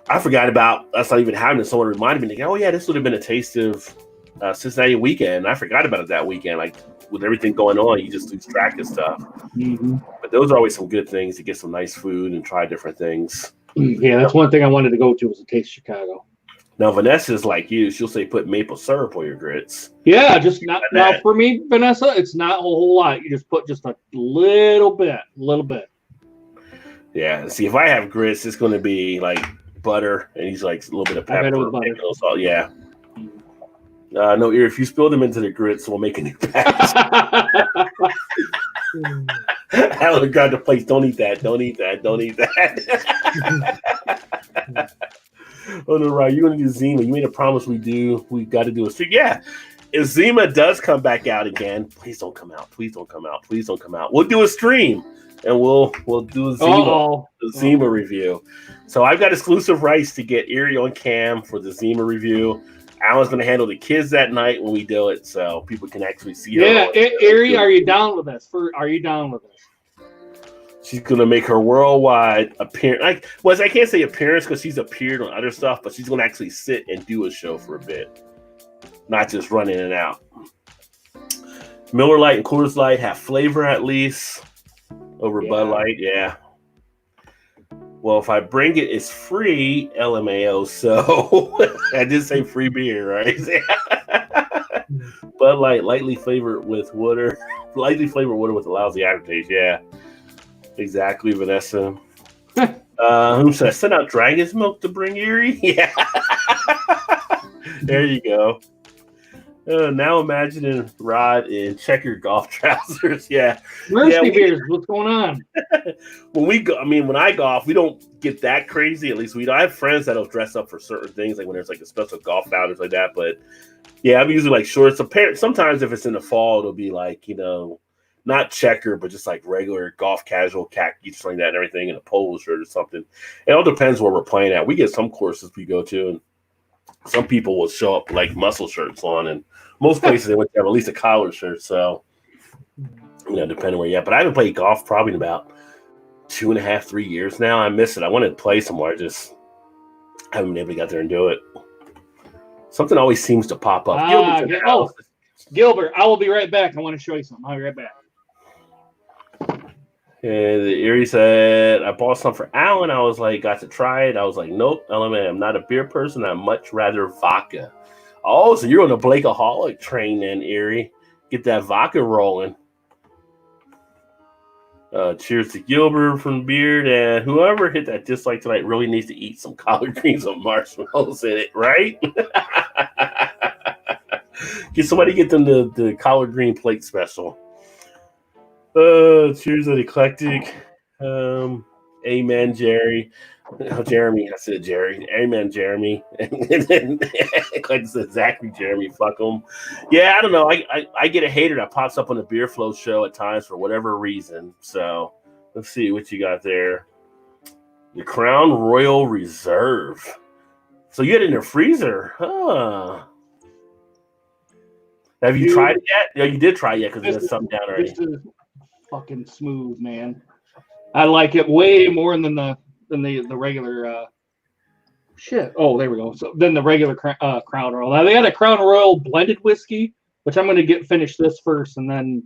I forgot about that's not even happening. Someone reminded me, oh yeah, this would have been a Taste of Cincinnati weekend. I forgot about it that weekend. Like with everything going on, you just lose track of stuff. But those are always some good things to get some nice food and try different things. Yeah, that's one thing I wanted to go to was a Taste Chicago. Now Vanessa's like you; she'll say put maple syrup on your grits. Yeah, just not now for me, Vanessa. It's not a whole lot. You just put just a little bit. Yeah. See, if I have grits, it's going to be like butter and he's like a little bit of pepper, salt. Yeah. No, Erie, if you spill them into the grits, we'll make a new batch. Alan got the place. Don't eat that. Oh no, right. You're gonna do Zima. You made a promise we got to do a stream. Yeah. If Zima does come back out again, please don't come out. We'll do a stream. And we'll do a Zima review. So I've got exclusive rights to get Erie on cam for the Zima review. Alan's going to handle the kids that night when we do it, so people can actually see her. Yeah, Erie, are you down with this? She's going to make her worldwide appearance. I can't say appearance because she's appeared on other stuff, but she's going to actually sit and do a show for a bit, not just run in and out. Miller Lite and Coors Light have flavor at least. Over Bud Light, yeah. Well, if I bring it, it's free, LMAO. So I did say free beer, right? Bud Light, lightly flavored with water with a lousy aftertaste. Yeah, exactly, Vanessa. Who should I send out Dragon's Milk to bring Erie? Yeah, there you go. Now imagining Rod in checkered golf trousers. Yeah. Mercy beers. What's going on? When I golf, we don't get that crazy. At least we don't. I have friends that'll dress up for certain things, like when there's like a special golf outing like that. But yeah, I'm usually like shorts. Sometimes if it's in the fall, it'll be like, not checker, but just like regular golf casual khaki, something like that and everything, and a polo shirt or something. It all depends where we're playing at. We get some courses we go to, and some people will show up like muscle shirts on, and most places they would have at least a collar shirt. So, depending where you're at. But I haven't played golf probably in about 2.5, 3 years now. I miss it. I wanted to play somewhere. I just haven't been able to get there and do it. Something always seems to pop up. Gilbert, I will be right back. I want to show you something. I'll be right back. And Erie said, I bought some for Alan. I was like, got to try it. I was like, nope, LMA, I'm not a beer person. I'd much rather vodka. Oh, so you're on the Blakeaholic train then, Erie. Get that vodka rolling. Cheers to Gilbert from Beard. And whoever hit that dislike tonight really needs to eat some collard greens with marshmallows in it, right? Get them the collard green plate special. Cheers at Eclectic. Amen, Jerry. Jeremy, I said Jerry. Amen, Jeremy. And then Eclectic said Zachary, Jeremy. Fuck them. Yeah, I don't know. I get a hater that pops up on the Beer Flow show at times for whatever reason. So let's see what you got there. The Crown Royal Reserve. So you had it in the freezer, huh? Have you tried it yet? Yeah, you did try it yet because there's something down already. This is fucking smooth, man. I like it way more than the regular shit. Oh, there we go. So then the regular Crown Royal. Now they had a Crown Royal blended whiskey, which I'm going to finish this first, and then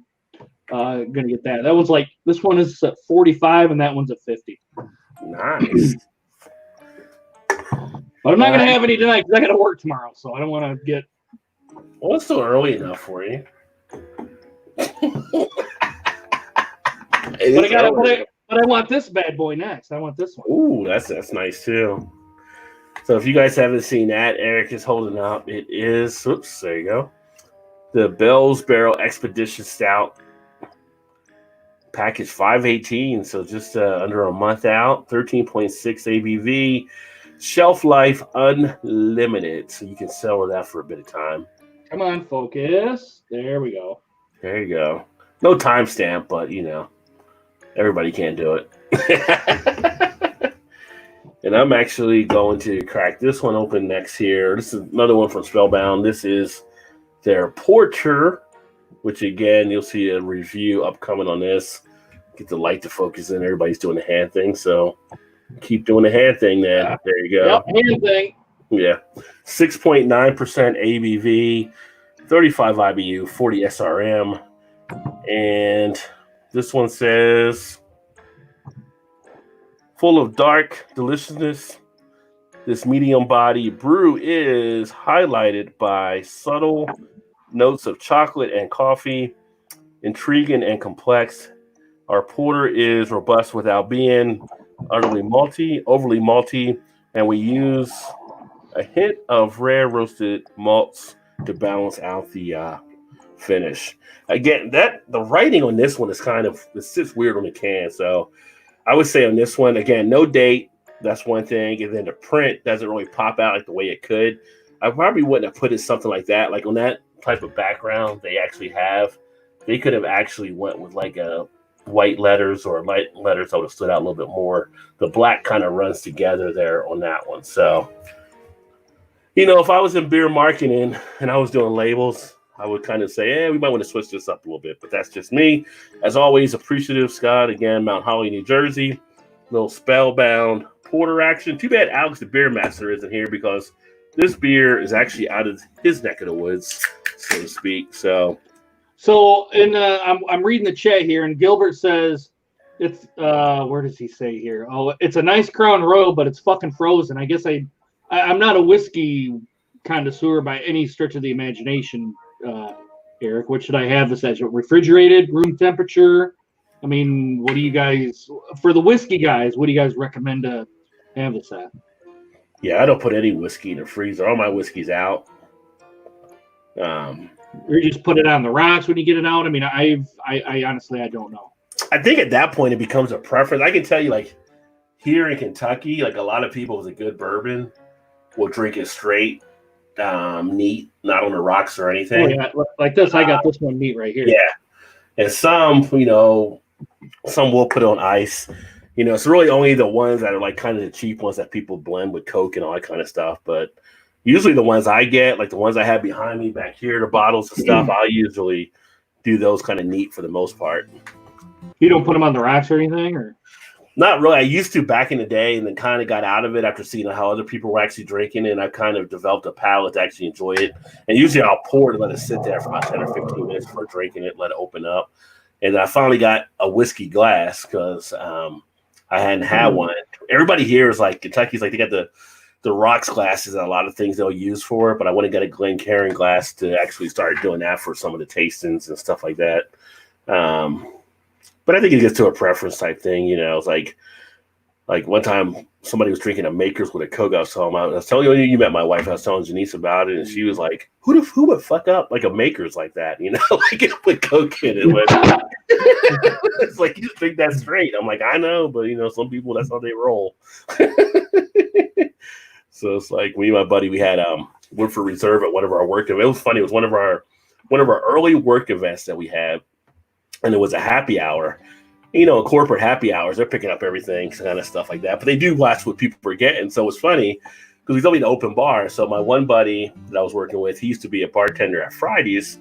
going to get that. That one's like, this one is at 45, and that one's at 50. Nice. But I'm not going to have any tonight because I got to work tomorrow, so I don't want to get Well, it's still early enough for you. But I want this bad boy next. I want this one. Ooh, that's nice too. So if you guys haven't seen that, Eric is holding up. It is, oops, there you go. The Bell's Barrel Expedition Stout, package 518, so just under a month out, 13.6 ABV, shelf life unlimited, so you can sell that for a bit of time. Come on, focus. There we go. There you go. No timestamp, but everybody can't do it. And I'm actually going to crack this one open next here. This is another one from Spellbound. This is their Porter, which again, you'll see a review upcoming on this. Get the light to focus in. Everybody's doing the hand thing, so keep doing the hand thing then. Yeah. There you go. Yep, hand thing. Yeah. 6.9% ABV, 35 IBU, 40 SRM. And this one says, full of dark deliciousness, this medium body brew is highlighted by subtle notes of chocolate and coffee, intriguing and complex. Our porter is robust without being overly malty, and we use a hint of rare roasted malts to balance out the finish. Again, the writing on this one is it's just weird on the can, so I would say on this one, again, no date. That's one thing. And then the print doesn't really pop out like the way it could. I probably wouldn't have put it something like that. Like on that type of background they could have actually went with like a white letters or light letters that would have stood out a little bit more. The black kind of runs together there on that one. So, if I was in beer marketing and I was doing labels, I would kind of say, we might want to switch this up a little bit, but that's just me. As always, appreciative, Scott. Again, Mount Holly, New Jersey. Little Spellbound Porter action. Too bad Alex the Beer Master isn't here because this beer is actually out of his neck of the woods, so to speak. So I'm reading the chat here, and Gilbert says it's where does he say here? Oh, it's a nice Crown Royal, but it's fucking frozen. I guess I'm not a whiskey connoisseur by any stretch of the imagination. Eric, what should I have this as? Refrigerated, room temperature? I mean, what do you guys, for the whiskey guys, what do you guys recommend to have this at? Yeah, I don't put any whiskey in the freezer. All my whiskey's out. Or you just put it on the rocks when you get it out? I mean, I honestly, I don't know. I think at that point it becomes a preference. I can tell you, like, here in Kentucky, like a lot of people with a good bourbon will drink it straight. Neat, not on the rocks or anything. Oh, yeah. Like this, I got this one neat right here. Yeah, and some will put it on ice. It's really only the ones that are like kind of the cheap ones that people blend with Coke and all that kind of stuff. But usually the ones I get, like the ones I have behind me back here, the bottles and stuff, I'll usually do those kind of neat for the most part. You don't put them on the rocks or anything, or? Not really. I used to back in the day, and then kind of got out of it after seeing how other people were actually drinking it, and I kind of developed a palate to actually enjoy it. And usually I'll pour it and let it sit there for about 10 or 15 minutes before drinking it, let it open up. And I finally got a whiskey glass because I hadn't had one. Everybody here is like, Kentucky's like, they got the rocks glasses and a lot of things they'll use for it, but I went and got a Glencairn glass to actually start doing that for some of the tastings and stuff like that. But I think it gets to a preference type thing, It's like one time somebody was drinking a Maker's with a Coke. I was telling you met my wife. I was telling Janice about it, and she was like, "Who would fuck up like a Maker's like that? Like put Coke in it." But it's like you just drink that straight. I'm like, I know, but some people that's how they roll. So it's like me and my buddy, we had Woodford Reserve at one of our work events. It was funny. It was one of our early work events that we had. And it was a happy hour. Corporate happy hours, they're picking up everything, kind of stuff like that. But they do watch what people are getting. So it's funny because we told me an open bar. So my one buddy that I was working with, he used to be a bartender at Fridays.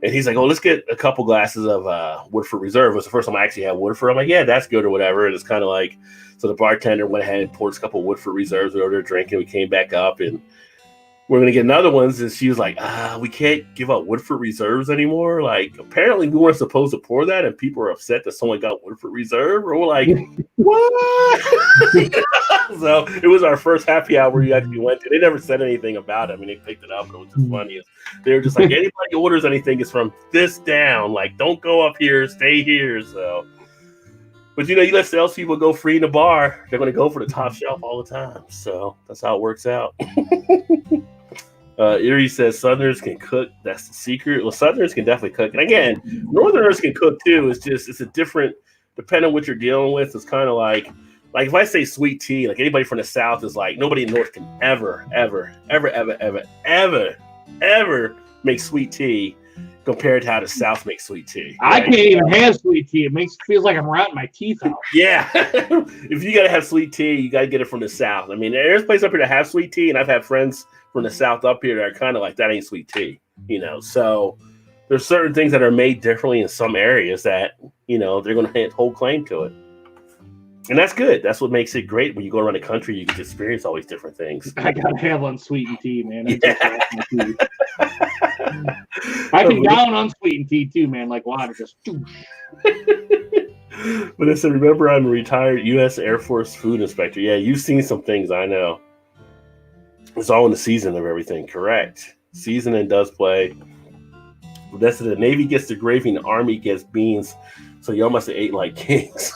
And he's like, let's get a couple glasses of Woodford Reserve. It was the first time I actually had Woodford. I'm like, yeah, that's good or whatever. And it's kind of like, so the bartender went ahead and poured a couple Woodford Reserves. We ordered a drink and we came back up and we're gonna get another ones, and she was like, we can't give out Woodford Reserves anymore. Like, apparently we weren't supposed to pour that, and people are upset that someone got Woodford Reserve. Or we're like, what? So it was our first happy hour we actually went to. They never said anything about it. I mean, they picked it up, and it was just funny. They were just like, anybody orders anything is from this down. Like, don't go up here, stay here. So, but you let salespeople go free in the bar, they're going to go for the top shelf all the time. So that's how it works out. Erie says Southerners can cook. That's the secret. Well, Southerners can definitely cook. And again, Northerners can cook too. It's a different, depending on what you're dealing with. It's kind of like if I say sweet tea, like anybody from the South is like, nobody in the North can ever make sweet tea compared to how the South makes sweet tea. Right? I can't even have sweet tea. It feels like I'm rotting my teeth out. Yeah. If you got to have sweet tea, you got to get it from the South. I mean, there's a place up here that have sweet tea, and I've had friends from the South up here that are kind of like, that ain't sweet tea, So there's certain things that are made differently in some areas that, they're going to hold claim to it. And that's good. That's what makes it great. When you go around the country, you can experience all these different things. I got to have unsweeted tea, man. I can down unsweetened tea too, man, like water. Just But I said, remember, I'm a retired U.S. Air Force food inspector. Yeah, you've seen some things, I know. It's all in the season of everything, correct. Seasoning does play. That's the Navy gets the gravy and the Army gets beans. So y'all must have ate like kings.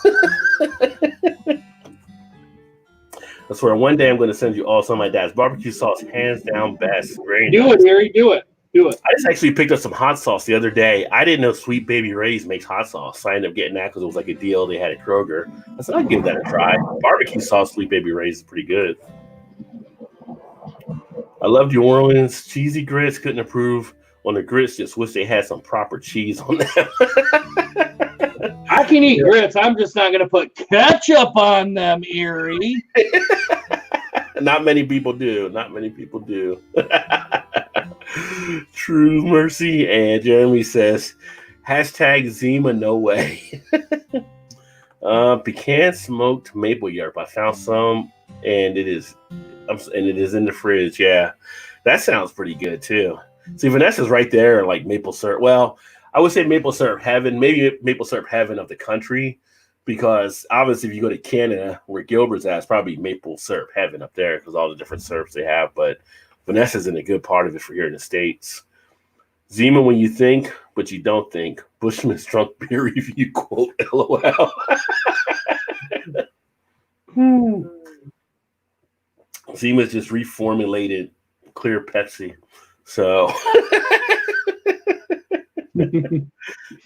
I swear, one day I'm going to send you all some of my dad's barbecue sauce, hands down best. Do it, Harry. Do it. I just actually picked up some hot sauce the other day. I didn't know Sweet Baby Ray's makes hot sauce. So I ended up getting that because it was like a deal they had at Kroger. I said, I'd give that a try. Barbecue sauce, Sweet Baby Ray's is pretty good. I love New Orleans. Cheesy grits, couldn't improve on the grits. Just wish they had some proper cheese on them. I can eat grits. I'm just not going to put ketchup on them, Erie. Not many people do. True mercy. And Jeremy says, hashtag Zima no way. Pecan smoked maple syrup. I found some, and it is in the fridge. Yeah, that sounds pretty good too. See, Vanessa's right there, like maple syrup. Well, I would say maple syrup heaven, maybe maple syrup heaven of the country, because obviously if you go to Canada, where Gilbert's at, it's probably maple syrup heaven up there because all the different syrups they have. But Vanessa's in a good part of it for here in the States. Zima, when you think, but you don't think. Bushman's drunk beer review quote, LOL. Zima's just reformulated clear Pepsi. So,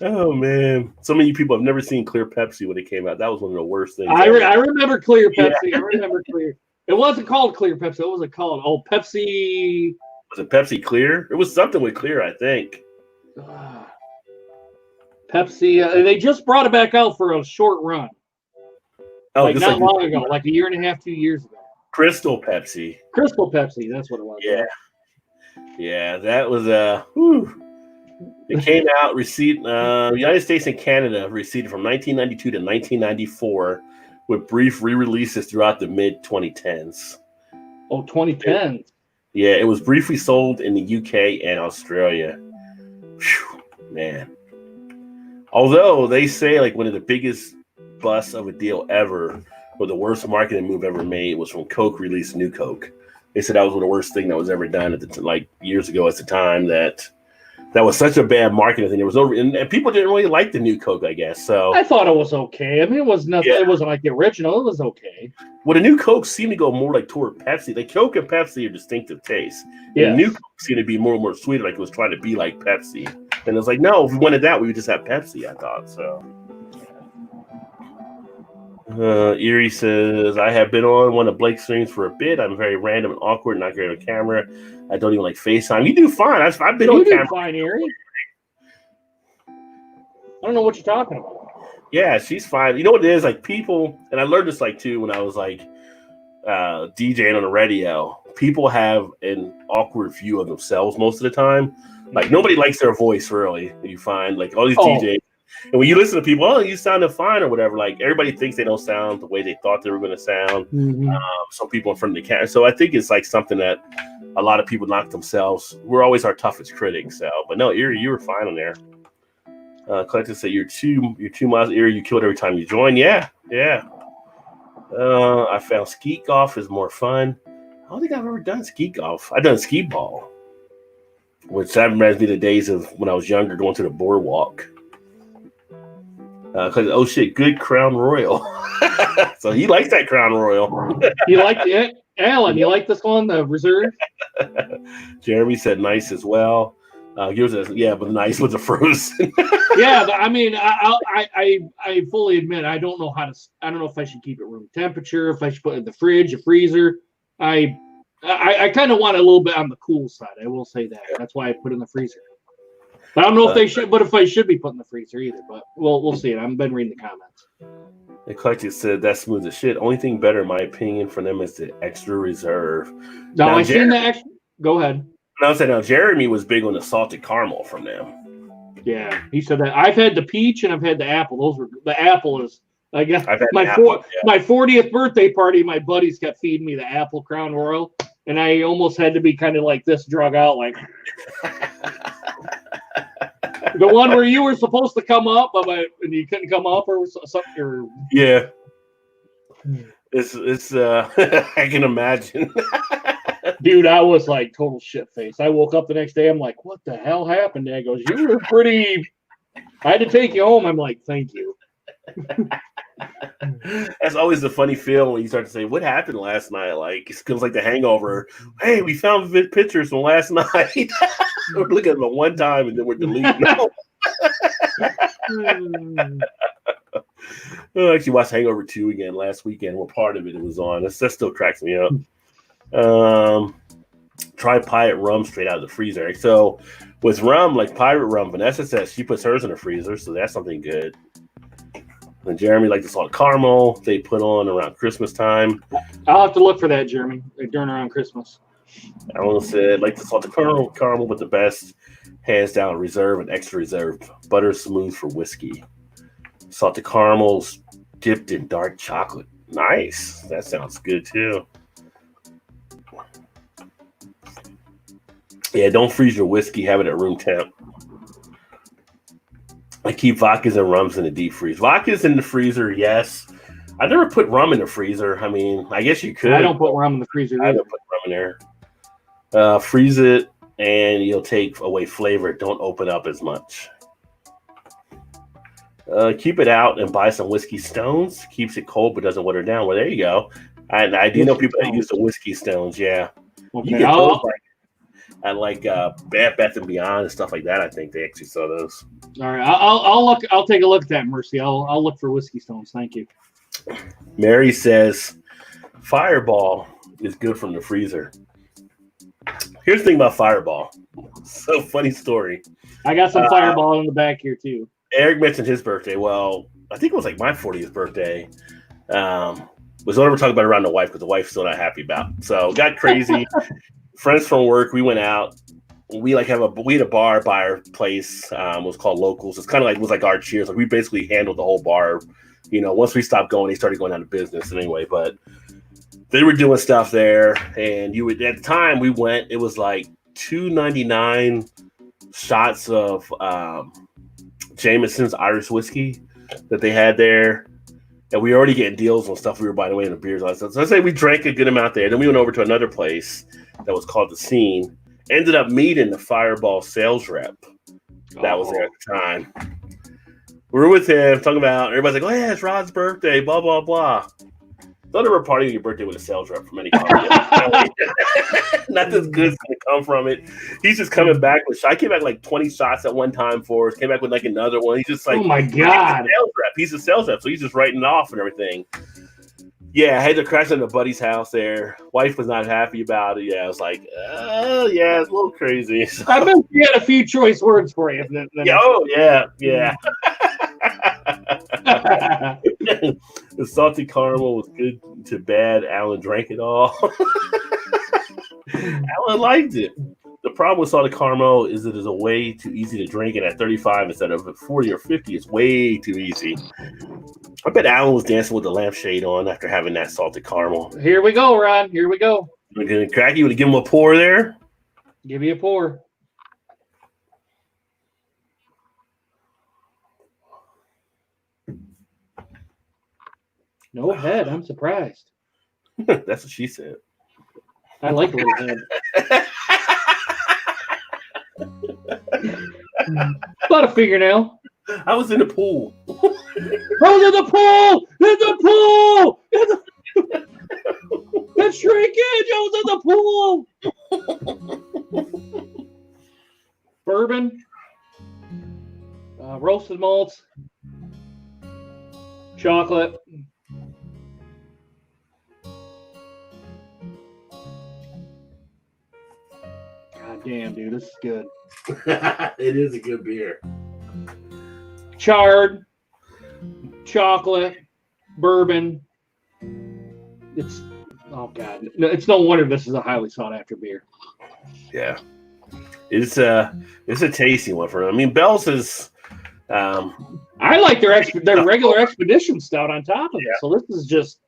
oh man, so many people have never seen clear Pepsi when it came out. That was one of the worst things. I remember clear Pepsi. Yeah. I remember clear. It wasn't called clear Pepsi. What was it called? Pepsi. Was it Pepsi Clear? It was something with clear, I think. Pepsi. They just brought it back out for a short run. Oh, like not long ago, like a year and a half, 2 years ago. Crystal Pepsi. Crystal Pepsi. That's what it was. Yeah. Yeah, that was it came out, United States and Canada receded from 1992 to 1994 with brief re-releases throughout the mid-2010s. Oh, 2010s. Yeah, it was briefly sold in the UK and Australia. Whew, man. Although they say like one of the biggest busts of a deal ever, or the worst marketing move ever made, was when Coke released New Coke. They said that was the worst thing that was ever done at the years ago at the time. That was such a bad marketing thing. There was and people didn't really like the New Coke, I guess. So I thought it was okay. I mean, it was nothing. Yeah. It wasn't like the original. It was okay. Well, the New Coke seemed to go more like toward Pepsi. Like Coke and Pepsi are distinctive tastes. Yeah. The New Coke seemed to be more and more sweeter, like it was trying to be like Pepsi. And it's like, no, if we wanted that, we would just have Pepsi. I thought so. Erie says, I have been on one of Blake's streams for a bit. I'm very random and awkward, not great on camera. I don't even like FaceTime. You do fine. I've been on camera. You do fine, Erie. I don't know what you're talking about. Yeah, she's fine. You know what it is? Like people, and I learned this too when I was DJing on the radio. People have an awkward view of themselves most of the time. Like nobody likes their voice really. You find like all these DJs. And when you listen to people, oh, you sounded fine or whatever, like everybody thinks they don't sound the way they thought they were going to sound. Mm-hmm. Some people in front of the camera. So I think it's like something that a lot of people knock themselves. We're always our toughest critics. So, but no, Erie, you were fine on there. Collector said you're 2 miles Erie. You killed every time you join. Yeah. I found skeet golf is more fun. I don't think I've ever done skeet golf. I've done skee ball, which that reminds me of the days of when I was younger, going to the boardwalk. Because oh shit, good Crown Royal. So he likes that Crown Royal. You liked it, Alan? You like this one, the reserve? Jeremy said nice as well. But nice with the frozen. Yeah, I mean, I fully admit I don't know if I should keep it room temperature, if I should put it in the fridge, a freezer. I kind of want it a little bit on the cool side. I will say that. That's why I put it in the freezer. But I don't know if I should be put in the freezer either. But we'll see. I've been reading the comments. Eclectic said that's smooth as shit. Only thing better, in my opinion, for them is the extra reserve. Now I seen the extra. Go ahead. Now Jeremy was big on the salted caramel from them. Yeah, he said that. I've had the peach and I've had the apple. The apple is. I guess my 40th birthday party, my buddies kept feeding me the apple Crown Royal, and I almost had to be kind of like this, drug out, like the one where you were supposed to come up, and you couldn't come up, or something. Or... Yeah, it's I can imagine. Dude, I was like total shit face. I woke up the next day. I'm like, what the hell happened? Dad goes, you were pretty. I had to take you home. I'm like, thank you. That's always the funny feeling when you start to say, what happened last night? Like, it feels like the hangover. Hey, we found pictures from last night. We're looking at them one time and then we're deleting them. I actually watched Hangover 2 again last weekend. What part of it was on. That still cracks me up. Try Pyatt Rum straight out of the freezer. So with rum, like Pyatt Rum, Vanessa says she puts hers in the freezer, so that's something good. And Jeremy liked the salt caramel they put on around Christmas time. I'll have to look for that, Jeremy, during around Christmas. Alan said like the salted caramel, but the best hands down reserve and extra reserve. Butter smooth for whiskey. Salted caramels dipped in dark chocolate. Nice. That sounds good too. Yeah, don't freeze your whiskey. Have it at room temp. I keep vodkas and rums in the deep freeze. Vodkas in the freezer, yes. I never put rum in the freezer. I mean, I guess you could. I don't put rum in the freezer. I don't put rum in there. Freeze it, and you'll take away flavor. Don't open up as much. Keep it out and buy some whiskey stones. Keeps it cold but doesn't water down. Well, there you go. I do know people that use the whiskey stones. Yeah, okay. You get those at like Bed Bath and Beyond and stuff like that. I think they actually sell those. All right, I'll look. I'll take a look at that, Mercy. I'll look for whiskey stones. Thank you. Mary says Fireball is good from the freezer. Here's the thing about Fireball. So funny story. I got some Fireball in the back here too. Eric mentioned his birthday. Well, I think it was like my 40th birthday. Was whatever we're talking about around the wife because the wife's still not happy about. So got crazy. Friends from work, we went out. We had a bar by our place. It was called Locals. It's kind of like it was like our Cheers. Like we basically handled the whole bar. You know, once we stopped going, they started going out of business anyway. But they were doing stuff there, and at the time we went. It was like $2.99 shots of Jameson's Irish whiskey that they had there. And we were already getting deals on stuff we were buying away in the beers. So I say we drank a good amount there. Then we went over to another place that was called The Scene. Ended up meeting the Fireball sales rep that was there at the time. We were with him talking about, everybody's like, oh yeah, it's Rod's birthday, blah, blah, blah. Don't ever party your birthday with a sales rep from any company. Nothing's good's going to come from it. He's just coming back with, I came back like 20 shots at one time for us, came back with like another one. He's just like, oh my God. He's a sales rep, so he's just writing off and everything. Yeah, I had to crash into a buddy's house there. Wife was not happy about it. Yeah, I was like, yeah, it's a little crazy. So, I bet you had a few choice words for you. Yeah. The salty caramel was good to bad. Alan drank it all. Alan liked it. The problem with salted caramel is it is a way too easy to drink, and at 35 instead of 40 or 50, it's way too easy. I bet Alan was dancing with the lampshade on after having that salted caramel. Here we go, Ron. Here we go. Craggy, would you give him a pour there? Give you a pour. No head. I'm surprised. That's what she said. I like a little head. About a fingernail. I was in the pool. I was in the pool! In the pool! That's shrinkage! I was in the pool! Bourbon. Roasted malts. Chocolate. God damn, dude, this is good. It is a good beer. Charred, chocolate, bourbon. It's it's no wonder this is a highly sought after beer. Yeah, it's a tasty one for them. I mean, Bell's is. I like their regular expedition stout on top of it. So this is just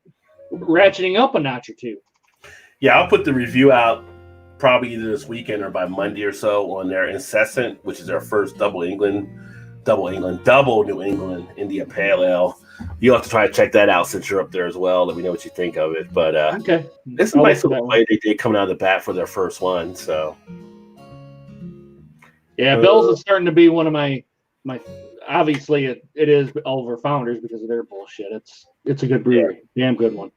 ratcheting up a notch or two. Yeah, I'll put the review out probably either this weekend or by Monday or so on their Incessant, which is their first double New England India Pale Ale. You'll have to try to check that out since you're up there as well. Let me know what you think of it. But okay, it's a nice little way they did coming out of the bat for their first one. So yeah, Bell's is starting to be one of my. Obviously, it is all of our founders because of their bullshit. It's a good brewery, damn good one.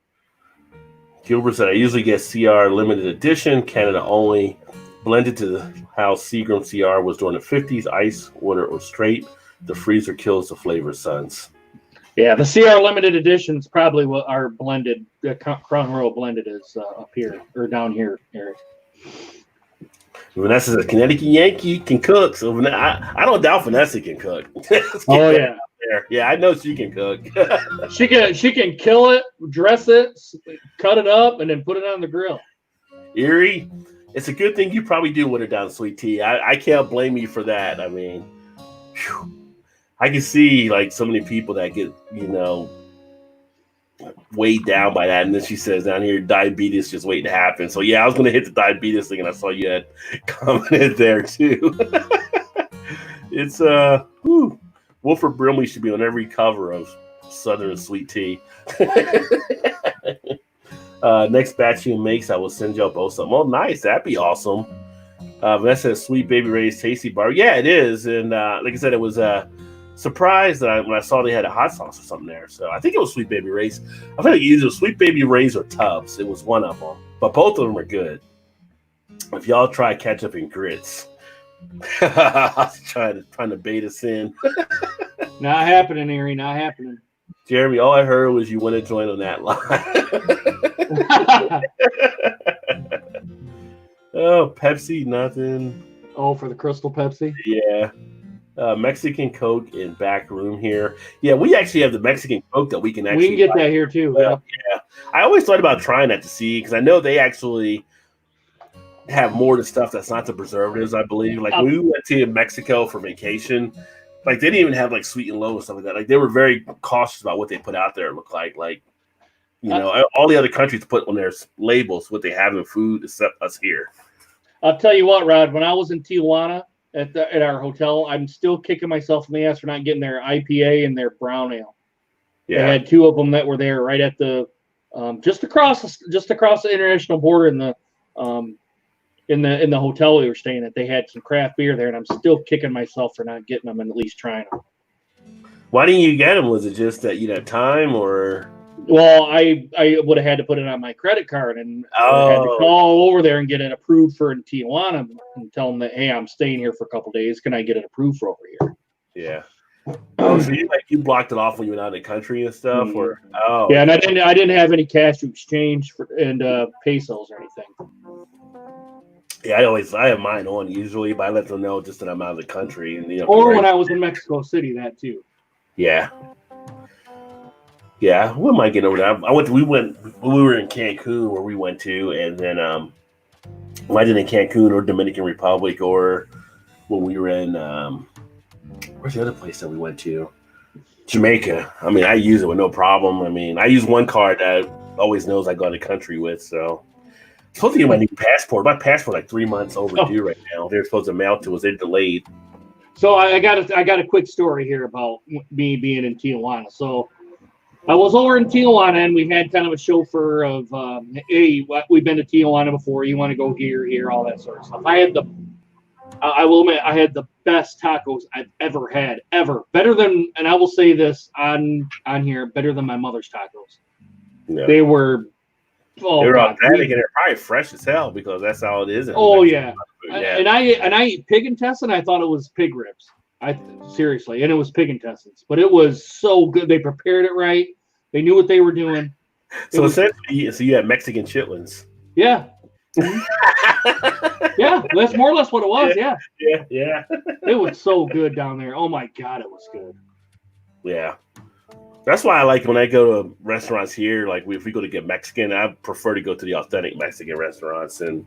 Gilbert said, I usually get CR limited edition, Canada only, blended to how Seagram CR was during the 50s, ice, water, or straight. The freezer kills the flavor, sons. Yeah, the CR limited edition is probably what our blended, Crown Royal blended is up here, or down here, Eric. Vanessa's a Connecticut Yankee, can cook. So I don't doubt Vanessa can cook. Oh, yeah. Yeah, I know she can cook. She can kill it, dress it, cut it up, and then put it on the grill. Erie, it's a good thing you probably do water down sweet tea. I can't blame you for that. I mean, whew, I can see like so many people that get, weighed down by that. And then she says down here, diabetes just waiting to happen. So yeah, I was going to hit the diabetes thing, and I saw you had commented there too. It's Wilford Brimley should be on every cover of Southern Sweet Tea. Next batch he makes, I will send y'all both some. Oh, nice. That'd be awesome. Vanessa says Sweet Baby Ray's Tasty Bar. Yeah, it is. And like I said, it was surprised that when I saw they had a hot sauce or something there. So I think it was Sweet Baby Ray's. I think either Sweet Baby Ray's or Tubbs. It was one of them. But both of them are good. If y'all try Ketchup and Grits. I was trying to bait us in. Not happening, Erie. Not happening. Jeremy, all I heard was you want to join on that line. Oh, Pepsi, nothing. Oh, for the Crystal Pepsi? Yeah. Mexican Coke in back room here. Yeah, we actually have the Mexican Coke that we can actually. We can get that here too. Yeah. I always thought about trying that to see, because I know they actually have more of the stuff that's not the preservatives, I believe. Like when we went to Mexico for vacation, like they didn't even have like sweet and low and stuff like that. Like they were very cautious about what they put out there. It looked like all the other countries put on their labels what they have in food except us here. I'll tell you what, Rod. When I was in Tijuana at our hotel, I'm still kicking myself in the ass for not getting their IPA and their brown ale. Yeah, they had two of them that were there right at the just across the international border in the hotel we were staying at. They had some craft beer there, and I'm still kicking myself for not getting them and at least trying them. Why didn't you get them? Was it just that you didn't have time, or? Well, I would have had to put it on my credit card, and I had to call over there and get it approved for in Tijuana and tell them that, hey, I'm staying here for a couple of days. Can I get it approved for over here? Yeah. Oh, so you blocked it off when you went out of the country and stuff, or yeah, and I didn't have any cash to exchange and pesos or anything. Yeah, I have mine on usually, but I let them know just that I'm out of the country, and or when I was in Mexico City, that too. Yeah. Yeah, what am I getting over there? We were in Cancun where we went to, and then when I did in Cancun or Dominican Republic, or when we were in where's the other place that we went to? Jamaica. I mean, I use it with no problem. I mean, I use one card that always knows I go to the country with. So, I'm supposed to get my new passport. My passport like 3 months overdue right now. They're supposed to mail to us. They're delayed. So I got a quick story here about me being in Tijuana. So I was over in Tijuana, and we had kind of a chauffeur of, hey, we've been to Tijuana before. You want to go here, all that sort of stuff. I will admit, I had the best tacos I've ever had, ever. Better than, and I will say this on here, better than my mother's tacos. Yeah. They were, they were authentic, and they're probably fresh as hell because that's how it is. Oh yeah. And I eat pig intestine. I thought it was pig ribs. Seriously, and it was pig intestines, but it was so good. They prepared it right. They knew what they were doing. Essentially, so you had Mexican chitlins. Yeah. Yeah, that's more or less what it was. Yeah. It was so good down there. Oh my God, it was good. Yeah. That's why I like when I go to restaurants here, like if we go to get Mexican, I prefer to go to the authentic Mexican restaurants and,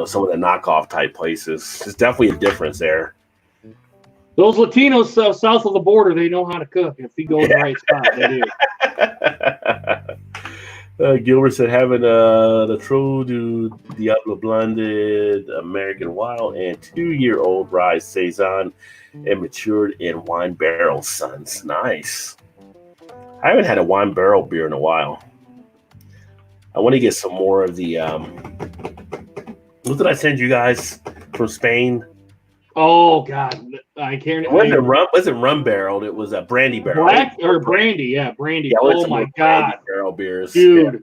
some of the knockoff type places. There's definitely a difference there. Those Latinos south of the border, they know how to cook. If you go to the right spot, they do. Gilbert said having the True du Diablo blended American Wild and 2-year-old rye Saison and matured in wine barrel sons. Nice. I haven't had a wine barrel beer in a while. I want to get some more of the. What did I send you guys from Spain? Oh God, I can't. It wasn't rum barreled. It was a brandy barrel. Brandy. Yeah, brandy. Yeah, oh my God, barrel beers, dude.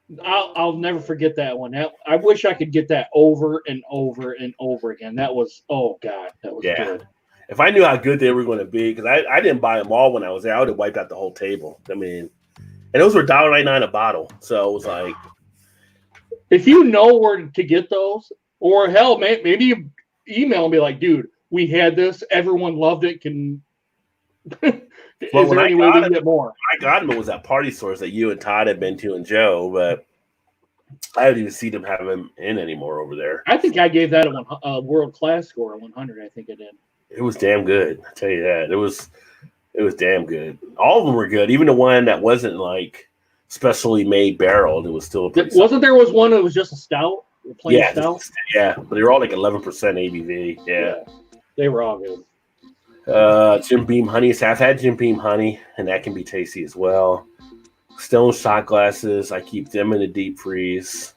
Yeah. I'll never forget that one. I wish I could get that over and over and over again. That was good. If I knew how good they were going to be, because I didn't buy them all when I was there, I would have wiped out the whole table. I mean, and those were $1.99 a bottle, so it was like. If you know where to get those, or hell, maybe you email and be like, dude, we had this. Everyone loved it. Is there any way we can get more? I got them. It was at party stores that you and Todd had been to and Joe, but I haven't even seen them have them in anymore over there. I think I gave that a world-class score, 100. I think I did. It was damn good. I tell you that. It was damn good. All of them were good. Even the one that wasn't like specially made barreled, it was still there was one that was just a stout? Stout? Yeah, but they were all like 11% ABV. Yeah. They were all good. Jim Beam honey. I've had Jim Beam honey, and that can be tasty as well. Stone shot glasses. I keep them in the deep freeze.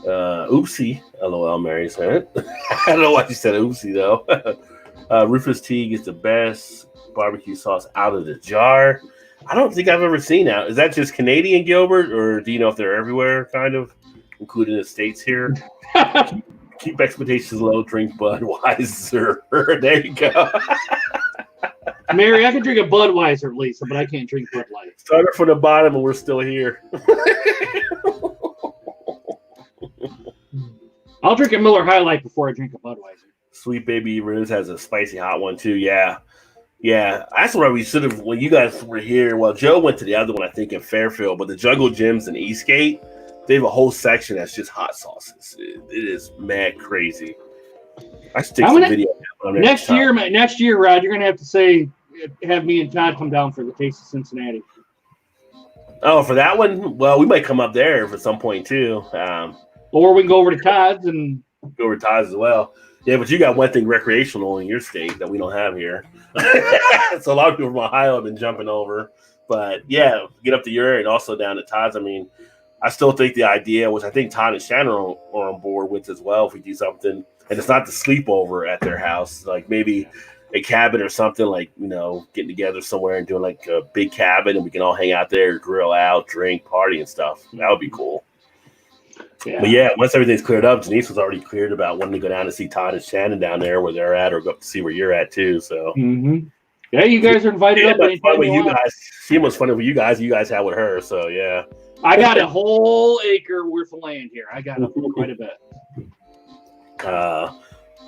Oopsie. LOL, Mary said. I don't know why she said oopsie, though. Rufus Teague is the best barbecue sauce out of the jar. I don't think I've ever seen that. Is that just Canadian, Gilbert, or do you know if they're everywhere, kind of, including the States here? Keep expectations low, drink Budweiser. There you go. Mary, I can drink a Budweiser, Lisa, but I can't drink Bud Light. Started from the bottom, and we're still here. I'll drink a Miller High Life before I drink a Budweiser. Sweet Baby Riz has a spicy hot one, too. Yeah. That's why we should have, when you guys were here, well, Joe went to the other one, I think, in Fairfield, but the Jungle Gyms in Eastgate, they have a whole section that's just hot sauces. It is mad crazy. I should take some video. Next year, Rod, you're going to have to have me and Todd come down for the Taste of Cincinnati. Oh, for that one? Well, we might come up there for some point, too. Or we can go over to Todd's and go over to Todd's as well. Yeah, but you got one thing recreational in your state that we don't have here. So a lot of people from Ohio have been jumping over. But yeah, get up to your area and also down to Todd's. I mean, I still think the idea, which I think Todd and Shannon are on board with as well, if we do something, and it's not the sleepover at their house, like maybe a cabin or something, like, getting together somewhere and doing like a big cabin and we can all hang out there, grill out, drink, party and stuff. That would be cool. Yeah. But yeah, once everything's cleared up, Denise was already cleared about wanting to go down to see Todd and Shannon down there where they're at, or go up to see where you're at too. So yeah, you guys are invited up. See what's funny with you guys had with her. So yeah, I got a whole acre worth of land here. I got quite a bit.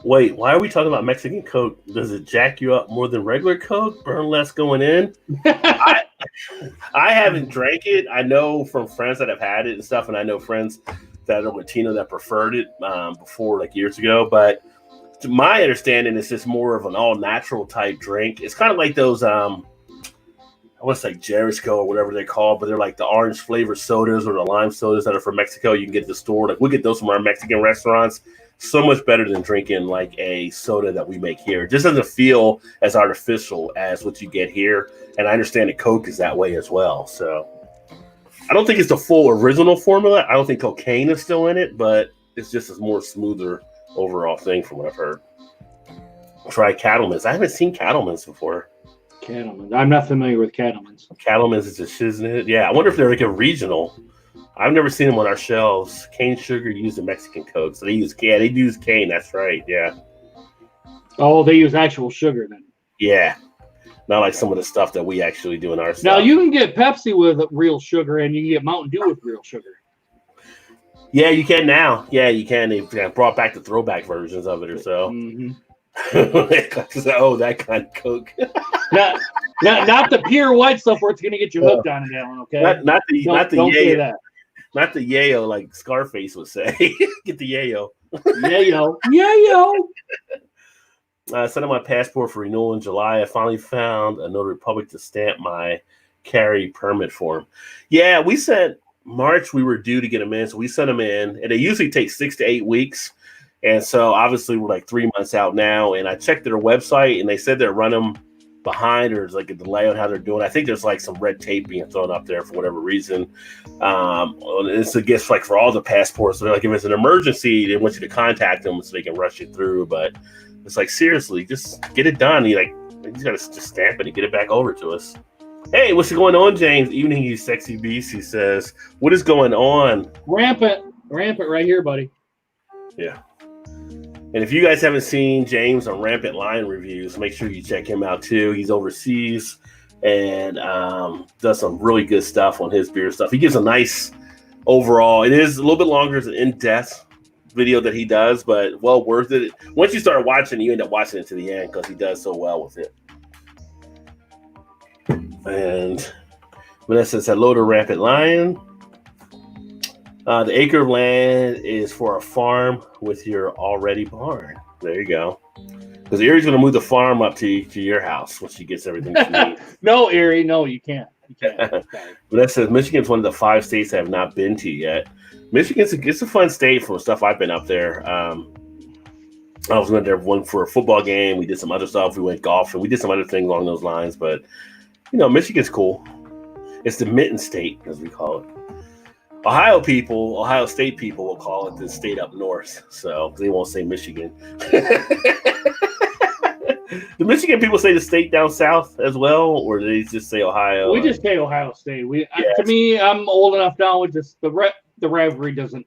Wait, why are we talking about Mexican Coke? Does it jack you up more than regular Coke? Burn less going in? I haven't drank it. I know from friends that have had it and stuff, and I know friends that are Latino that preferred it before, like years ago. But to my understanding, it's just more of an all natural type drink. It's kind of like those I want to say Jericho or whatever they're called, but they're like the orange flavored sodas or the lime sodas that are from Mexico. You can get at the store. Like we get those from our Mexican restaurants. So much better than drinking like a soda that we make here. It just doesn't feel as artificial as what you get here. And I understand that Coke is that way as well. So I don't think it's the full original formula. I don't think cocaine is still in it, but it's just a more smoother overall thing from what I've heard. Try Cattleman's. I haven't seen Cattleman's before. Cattleman's. I'm not familiar with Cattleman's. Cattleman's is a shiznit. Yeah, I wonder if they're like a regional. I've never seen them on our shelves. Cane sugar used in Mexican Coke. So they use cane. They use cane. That's right. Yeah. Oh, they use actual sugar then. Yeah. Not like some of the stuff that we actually do in our stuff. Now, you can get Pepsi with real sugar, and you can get Mountain Dew with real sugar. Yeah, you can now. Yeah, you can. They brought back the throwback versions of it or so. Mm-hmm. Oh, that kind of Coke. not the pure white stuff where it's going to get you hooked on it, Alan, okay? Not the don't say that. Not the yayo like Scarface would say. Get the yayo. Yayo. Yayo. I sent in my passport for renewal in July. I finally found a Notary Public to stamp my carry permit form. Yeah, we sent March. We were due to get them in, so we sent them in, and they usually take 6 to 8 weeks. And so obviously we're like 3 months out now. And I checked their website, and they said they're running behind, or it's like a delay on how they're doing. I think there's like some red tape being thrown up there for whatever reason. It's a guess like for all the passports. So they're like, if it's an emergency, they want you to contact them so they can rush it through. But it's like, seriously, just get it done. You just gotta just stamp it and get it back over to us. Hey, what's going on, James? Evening, you sexy beast. He says, what is going on? Rampant right here, buddy. Yeah. And if you guys haven't seen James on Rampant Lion Reviews, make sure you check him out too. He's overseas and does some really good stuff on his beer stuff. He gives a nice overall. It is a little bit longer. It's an in-depth video that he does, but well worth it. Once you start watching, you end up watching it to the end because he does so well with it. And Vanessa says, hello to Rampant Lion. The acre of land is for a farm with your already barn. There you go. Because Erie's going to move the farm up to your house when she gets everything she needs. No, Erie, no, you can't. You can't. But that says Michigan's one of the 5 states I have not been to yet. Michigan's a fun state for stuff. I've been up there. I was went there one for a football game. We did some other stuff. We went golfing. We did some other things along those lines. But Michigan's cool. It's the Mitten State, as we call it. Ohio State people will call it the state up north, so they won't say Michigan. The Michigan people say the state down south as well, or do they just say Ohio? We just say Ohio State. To me, I'm old enough now. Just the rivalry doesn't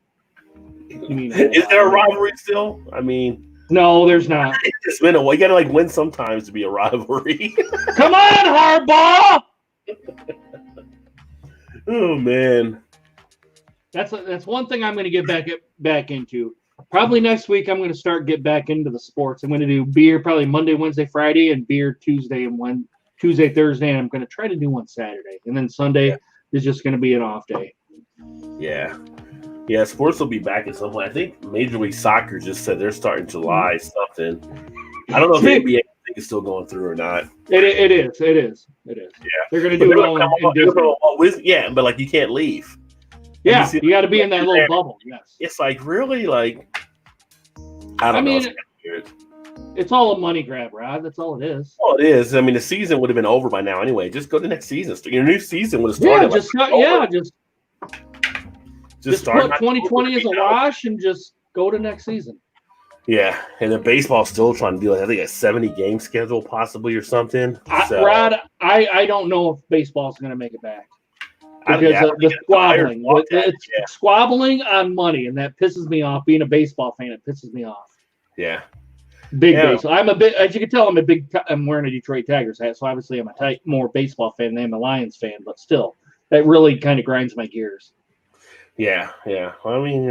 mean. Is there a rivalry still? I mean, no, there's not. It's been a while. You got to win sometimes to be a rivalry. Come on, Harbaugh! Oh man. That's one thing I'm going to get back into. Probably next week I'm going to get back into the sports. I'm going to do beer probably Monday, Wednesday, Friday, and beer Tuesday, Thursday, and I'm going to try to do one Saturday. And then Sunday is just going to be an off day. Yeah. Yeah, sports will be back at some point. I think Major League Soccer just said they're starting July something. I don't know if the NBA is still going through or not. It is. Yeah. They're going to do it all in Disney. Yeah, but like you can't leave. Yeah, you got to be in that little bubble. Yes. It's like really like I don't know. It's all a money grab, Rod. That's all it is. Well, it is. I mean, the season would have been over by now anyway. Just go to next season. Your new season would have started. Just put 2020 as a wash and just go to next season. Yeah, and the baseball's still trying to deal with, I think, a 70-game schedule possibly or something. Rod, I don't know if baseball's going to make it back. Because the squabbling. It's squabbling on money, and that pisses me off. Being a baseball fan, it pisses me off. Yeah. Baseball. As you can tell, I'm wearing a Detroit Tigers hat, so obviously I'm more baseball fan than I'm a Lions fan, but still, that really kind of grinds my gears. Yeah. Well, I mean,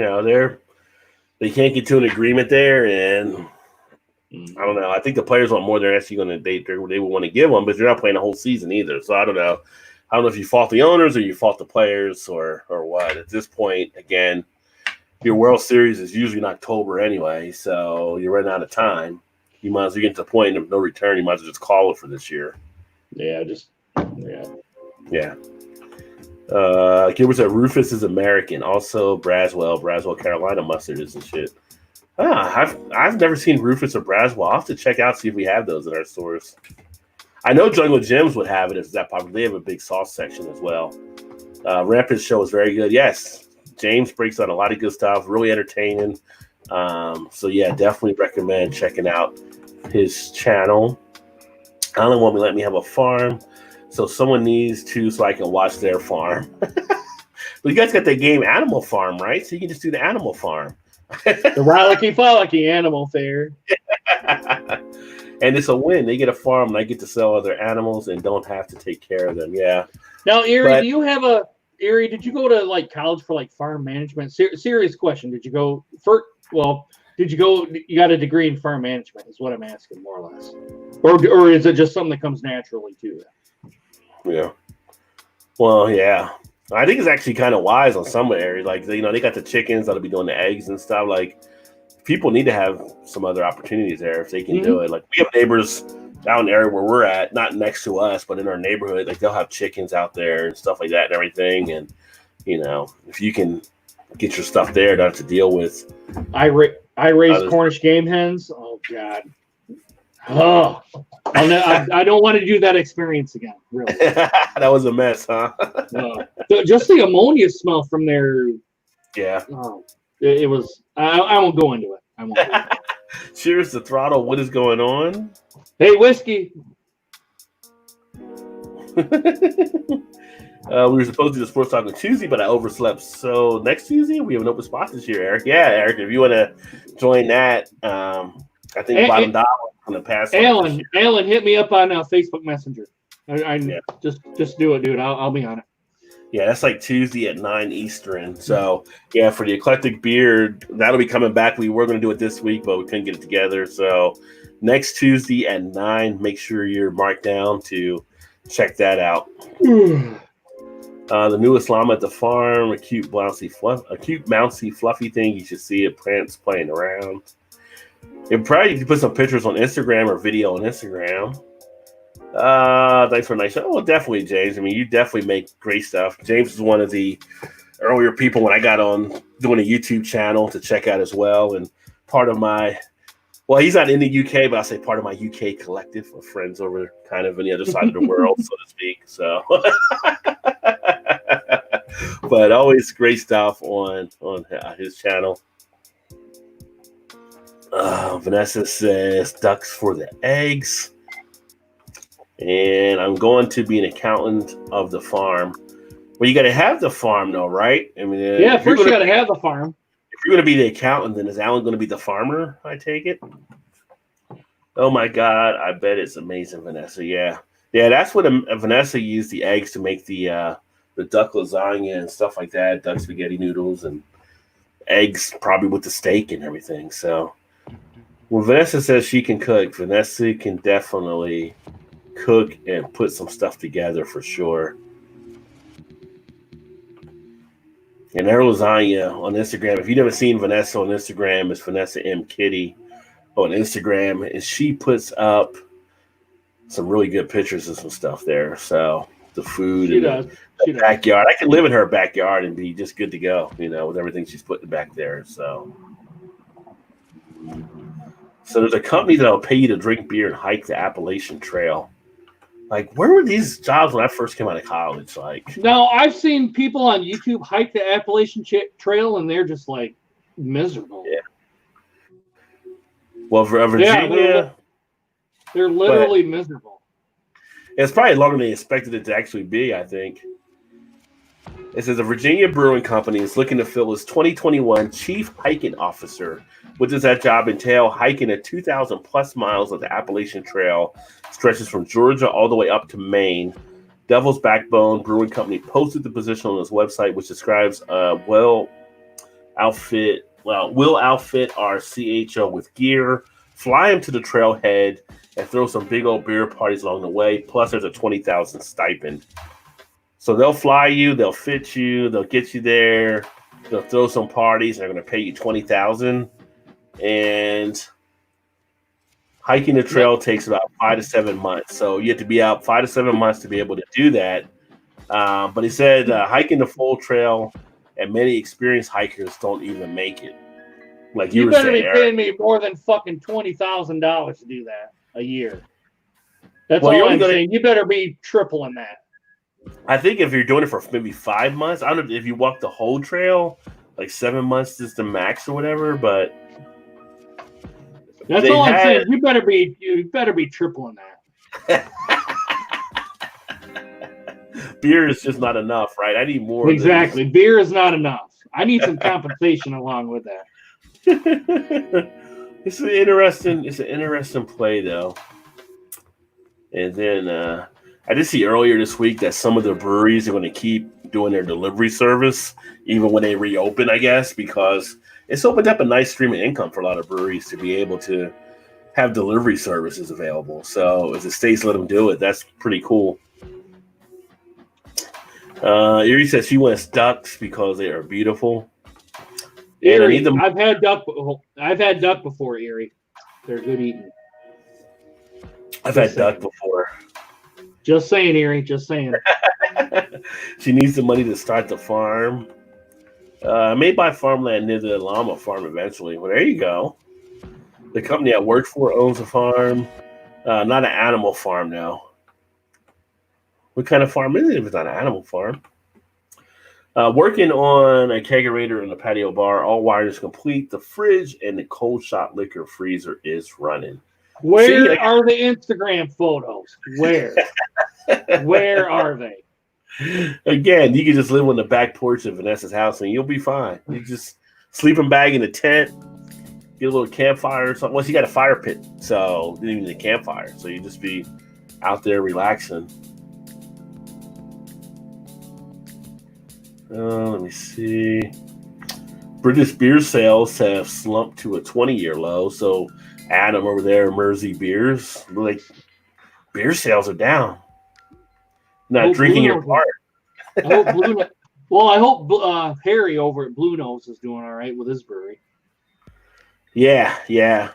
they can't get to an agreement there, and I don't know. I think the players want more than they're actually going to they would want to give them, but they're not playing the whole season either. So I don't know. I don't know if you fault the owners or you fault the players or what. At this point, again, your World Series is usually in October anyway, so you're running out of time. You might as well get to the point of no return. You might as well just call it for this year. Yeah. Yeah. Gilbert said Rufus is American. Also, Braswell, Carolina mustard is the shit. I've never seen Rufus or Braswell. I'll have to check out, see if we have those in our stores. I know Jungle Gyms would have it. It's that popular. They have a big sauce section as well. Rampant's show is very good. Yes, James breaks down a lot of good stuff. Really entertaining. So yeah, definitely recommend checking out his channel. I only want me let me have a farm, so someone needs to so I can watch their farm. But you guys got that game Animal Farm, right? So you can just do the Animal Farm. The Rollicky Follicky Animal Fair. And it's a win. They get a farm and I get to sell other animals and don't have to take care of them. Yeah. Now, Erie, do you have Erie, did you go to like college for like farm management? Serious question. Did you go you got a degree in farm management is what I'm asking more or less. Or is it just something that comes naturally to you? Yeah. Well, yeah. I think it's actually kind of wise on some areas. Like, they got the chickens that'll be doing the eggs and stuff. Like, people need to have some other opportunities there if they can do it. Like, we have neighbors out in the area where we're at, not next to us, but in our neighborhood. Like, they'll have chickens out there and stuff like that and everything. And, if you can get your stuff there, don't have to deal with. I raise Cornish game hens. Oh, God. Oh, I don't want to do that experience again. Really, that was a mess, huh? Just the ammonia smell from there. Yeah, it was. I won't go into it. Cheers to Throttle. What is going on? Hey, whiskey. We were supposed to do the sports talk on Tuesday, but I overslept. So next Tuesday we have an open spot this year, Eric. Yeah, Eric, if you want to join that, I think bottom dollar. Alan, hit me up on Facebook Messenger. Just do it, dude. I'll be on it. Yeah, that's like Tuesday at 9 Eastern. So yeah, for the Eclectic Beer, that'll be coming back. We were going to do it this week, but we couldn't get it together. So next Tuesday at 9, make sure you're marked down to check that out. The newest llama at the farm, a cute bouncy fluffy thing. You should see it. Prance playing around. It probably you put some pictures on Instagram or video on Instagram. Thanks for a nice show. Oh, definitely, James. I mean, you definitely make great stuff. James is one of the earlier people when I got on doing a YouTube channel to check out as well. And part of my, well, he's not in the UK, but I'll say part of my UK collective of friends over kind of on the other side of the world, so to speak. So, but always great stuff on his channel. Vanessa says ducks for the eggs. And I'm going to be an accountant of the farm. Well, you got to have the farm, though, right? I mean, yeah, first you got to have the farm. If you're going to be the accountant, then is Alan going to be the farmer? I take it. Oh my God, I bet it's amazing, Vanessa. Yeah, that's what Vanessa used the eggs to make the duck lasagna and stuff like that, duck spaghetti noodles and eggs, probably with the steak and everything. So, when Vanessa says she can cook, Vanessa can definitely cook and put some stuff together for sure. And her lasagna on Instagram, if you've never seen Vanessa on Instagram, it's Vanessa M. Kitty on Instagram. And she puts up some really good pictures of some stuff there. So the food the backyard. I could live in her backyard and be just good to go, with everything she's putting back there. So there's a company that'll pay you to drink beer and hike the Appalachian Trail. Like, where were these jobs when I first came out of college? Like, no, I've seen people on YouTube hike the Appalachian Trail, and they're just like miserable. Yeah. Well, for Virginia, they're literally miserable. It's probably longer than they expected it to actually be. I think it says the Virginia Brewing Company is looking to fill its 2021 chief hiking officer. What does that job entail? Hiking a 2,000 plus miles of the Appalachian Trail, stretches from Georgia all the way up to Maine. Devil's Backbone Brewing Company posted the position on its website, which describes will outfit our CHO with gear, fly him to the trailhead, and throw some big old beer parties along the way. Plus, there's a $20,000 stipend. So they'll fly you, they'll fit you, they'll get you there. They'll throw some parties. And they're going to pay you $20,000, and hiking the trail takes about 5 to 7 months. So you have to be out 5 to 7 months to be able to do that. But he said hiking the full trail, and many experienced hikers don't even make it. Like you were better saying, be paying me more than fucking $20,000 to do that a year. That's all I'm saying. You better be tripling that. I think if you're doing it for maybe 5 months, I don't know if you walk the whole trail, like 7 months is the max or whatever. But that's all I'm saying. You better be tripling that. Beer is just not enough, right? I need more. Exactly. Beer is not enough. I need some compensation along with that. It's an interesting play though. And then I did see earlier this week that some of the breweries are going to keep doing their delivery service even when they reopen, I guess, because it's opened up a nice stream of income for a lot of breweries to be able to have delivery services available. So if the states let them do it, that's pretty cool. Erie says she wants ducks because they are beautiful. Erie, I've had duck before, Erie. They're good eating. I've had duck before. Just saying, Erie. Just saying. She needs the money to start the farm. I may buy farmland near the llama farm eventually. Well, there you go. The company I work for owns a farm. Not an animal farm, now. What kind of farm is it if it's not an animal farm? Working on a kegerator in a patio bar. All wires complete. The fridge and the cold shot liquor freezer is running. Where are the Instagram photos? Where? Where are they? Again, you can just live on the back porch of Vanessa's house and you'll be fine. You just sleeping bag in a tent, get a little campfire or something. Once you got a fire pit, so you don't need a campfire. So you just be out there relaxing. Let me see. British beer sales have slumped to a 20-year low. So Adam over there, Mersey Beers, like beer sales are down. Not drinking your part. I hope Harry over at Blue Nose is doing all right with his brewery. Yeah.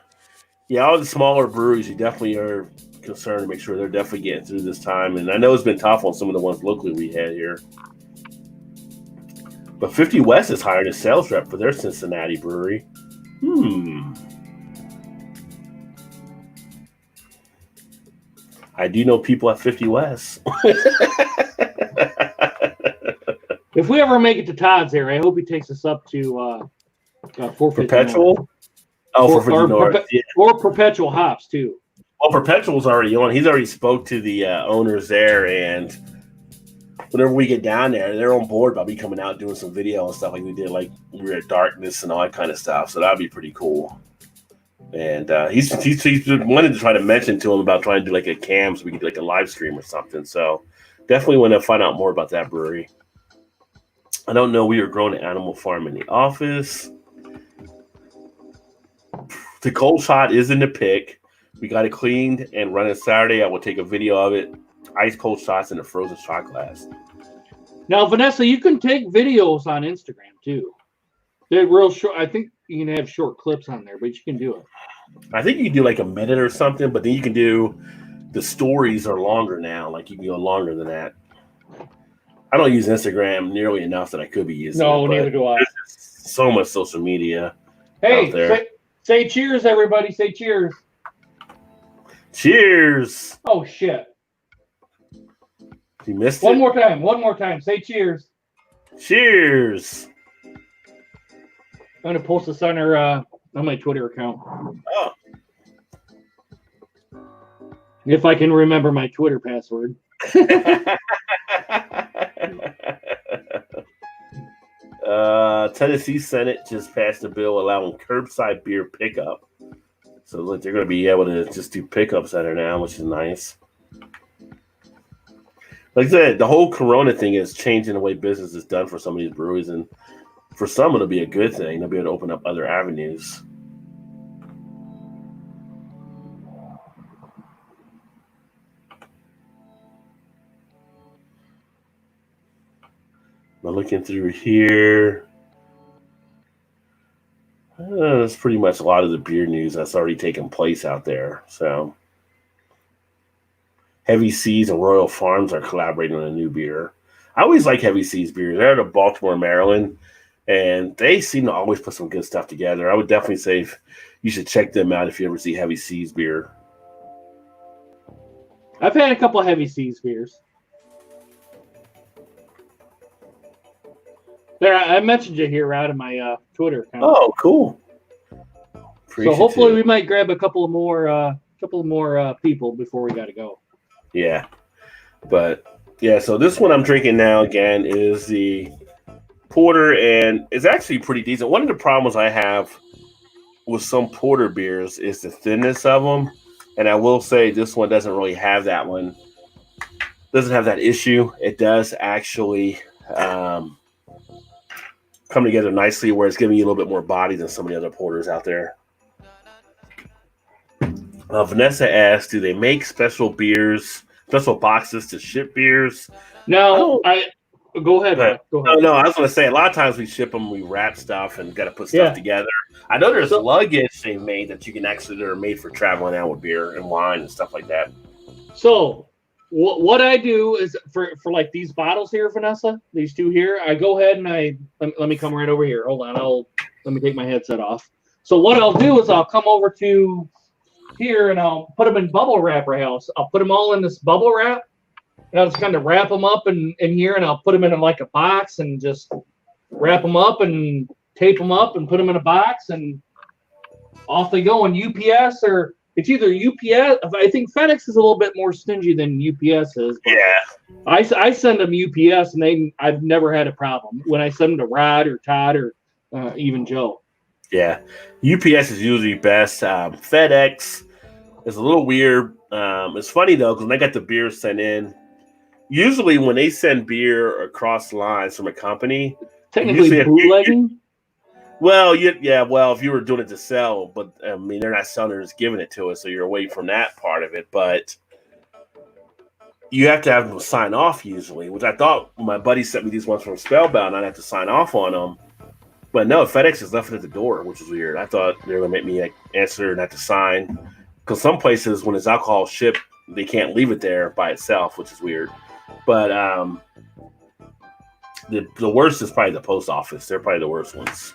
All the smaller breweries, you definitely are concerned to make sure they're definitely getting through this time. And I know it's been tough on some of the ones locally we had here. But 50 West has hired a sales rep for their Cincinnati brewery. I do know people at 50 West. If we ever make it to Todd's area, I hope he takes us up to 450 Perpetual? North. Oh, 450 North. Or Perpetual Hops, too. Well, Perpetual's already on. He's already spoke to the owners there, and whenever we get down there, they're on board about me coming out doing some video and stuff like we did, like we were at Darkness and all that kind of stuff. So that'd be pretty cool. And he's wanted to try to mention to him about trying to do like a cam so we could do like a live stream or something. So definitely want to find out more about that brewery. I don't know. We are growing an animal farm in the office. The cold shot is in the pick. We got it cleaned and running Saturday. I will take a video of it. Ice cold shots in a frozen shot glass. Now, Vanessa, you can take videos on Instagram too. They're real short. I think you can have short clips on there, but you can do it. I think you can do like a minute or something, but then you can do the stories are longer now. Like you can go longer than that. I don't use Instagram nearly enough that I could be using. No, neither do I. There's so much social media. Hey, out there. Say cheers, everybody. Say cheers. Cheers. Oh, shit. You missed One it? more time. Say cheers. Cheers. I'm going to post this on my Twitter account. Oh. If I can remember my Twitter password. Tennessee Senate just passed a bill allowing curbside beer pickup. So look, they're going to be able to just do pickups at her now, which is nice. Like I said, the whole Corona thing is changing the way business is done for some of these breweries, and for some it'll be a good thing. They'll be able to open up other avenues. I'm looking through here. That's pretty much a lot of the beer news that's already taken place out there. So, Heavy Seas and Royal Farms are collaborating on a new beer. I always like Heavy Seas beer. They're out of Baltimore, Maryland, and they seem to always put some good stuff together. I would definitely say you should check them out if you ever see Heavy Seas beer. I've had a couple of Heavy Seas beers. There, I mentioned you here out of my Twitter account. Oh, cool. So hopefully we might grab a couple of more people before we got to go. Yeah, but yeah. So this one I'm drinking now again is the porter, and it's actually pretty decent. One of the problems I have with some porter beers is the thinness of them, and I will say this one doesn't really have that one. Doesn't have that issue. It does actually come together nicely, where it's giving you a little bit more body than some of the other porters out there. Vanessa asked, do they make special boxes to ship beers? No, go ahead. Go ahead. No, I was going to say, a lot of times we ship them, we wrap stuff and got to put stuff together. I know there's luggage they made that you can actually, that are made for traveling out with beer and wine and stuff like that. So what I do is for like these bottles here, Vanessa, these two here, I go ahead and let me come right over here. Hold on. Let me take my headset off. So what I'll do is I'll come over to here and I'll put them in bubble wrapper house. I'll put them all in this bubble wrap and I'll just kind of wrap them up in here and I'll put them in like a box and just wrap them up and tape them up and put them in a box and off they go. And UPS, or it's either UPS. I think FedEx is a little bit more stingy than UPS is. Yeah. I send them UPS and I've never had a problem when I send them to Rod or Todd or even Joe. Yeah, UPS is usually best. FedEx is a little weird. It's funny though, because when I got the beer sent in, usually when they send beer across lines from a company, technically bootlegging. Well, well, if you were doing it to sell, but I mean they're not selling; they're just giving it to us, so you're away from that part of it. But you have to have them sign off usually, which I thought my buddy sent me these ones from Spellbound. I'd have to sign off on them. But no, FedEx has left it at the door, which is weird. I thought they were going to make me answer and have to sign. Because some places, when it's alcohol shipped, they can't leave it there by itself, which is weird. But the worst is probably the post office. They're probably the worst ones.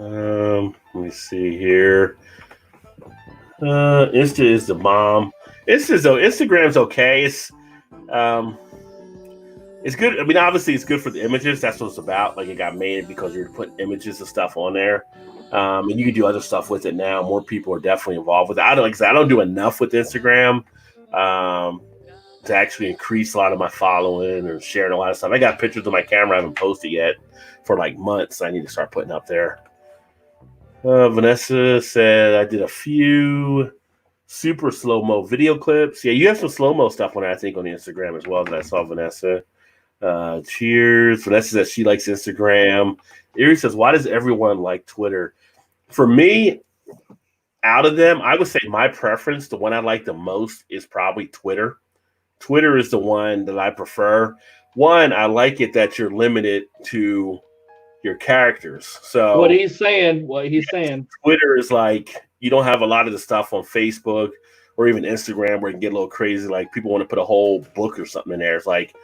Let me see here. Insta is the bomb. Instagram's okay. It's good. I mean, obviously, it's good for the images. That's what it's about. Like, it got made because you're putting images and stuff on there, and you can do other stuff with it now. More people are definitely involved with it. I don't do enough with Instagram to actually increase a lot of my following or sharing a lot of stuff. I got pictures of my camera I haven't posted yet for like months. I need to start putting up there. Vanessa said I did a few super slow-mo video clips. Yeah, you have some slow-mo stuff on there, I think, on the Instagram as well that I saw, Vanessa. Cheers. Vanessa says she likes Instagram. Erie says, why does everyone like Twitter? For me, out of them, I would say my preference, the one I like the most, is probably Twitter. Twitter is the one that I prefer. One, I like it that you're limited to your characters. So what he's saying, Twitter is like, you don't have a lot of the stuff on Facebook or even Instagram where it can get a little crazy. Like, people want to put a whole book or something in there. It's like,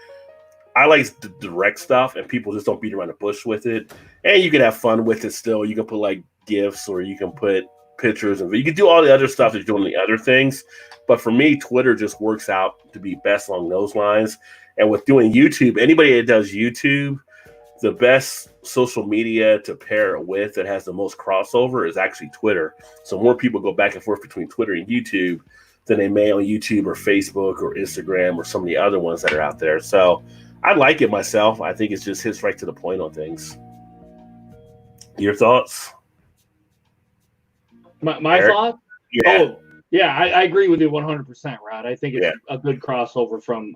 I like the direct stuff, and people just don't beat around the bush with it. And you can have fun with it still. You can put like GIFs, or you can put pictures, and you can do all the other stuff that you're doing, the other things. But for me, Twitter just works out to be best along those lines. And with doing YouTube, anybody that does YouTube, the best social media to pair it with that has the most crossover is actually Twitter. So more people go back and forth between Twitter and YouTube than they may on YouTube or Facebook or Instagram or some of the other ones that are out there. So I like it myself. I think it's just hits right to the point on things. Your thoughts? My thought? Yeah. Oh, yeah, I agree with you 100%, Rod. I think it's a good crossover from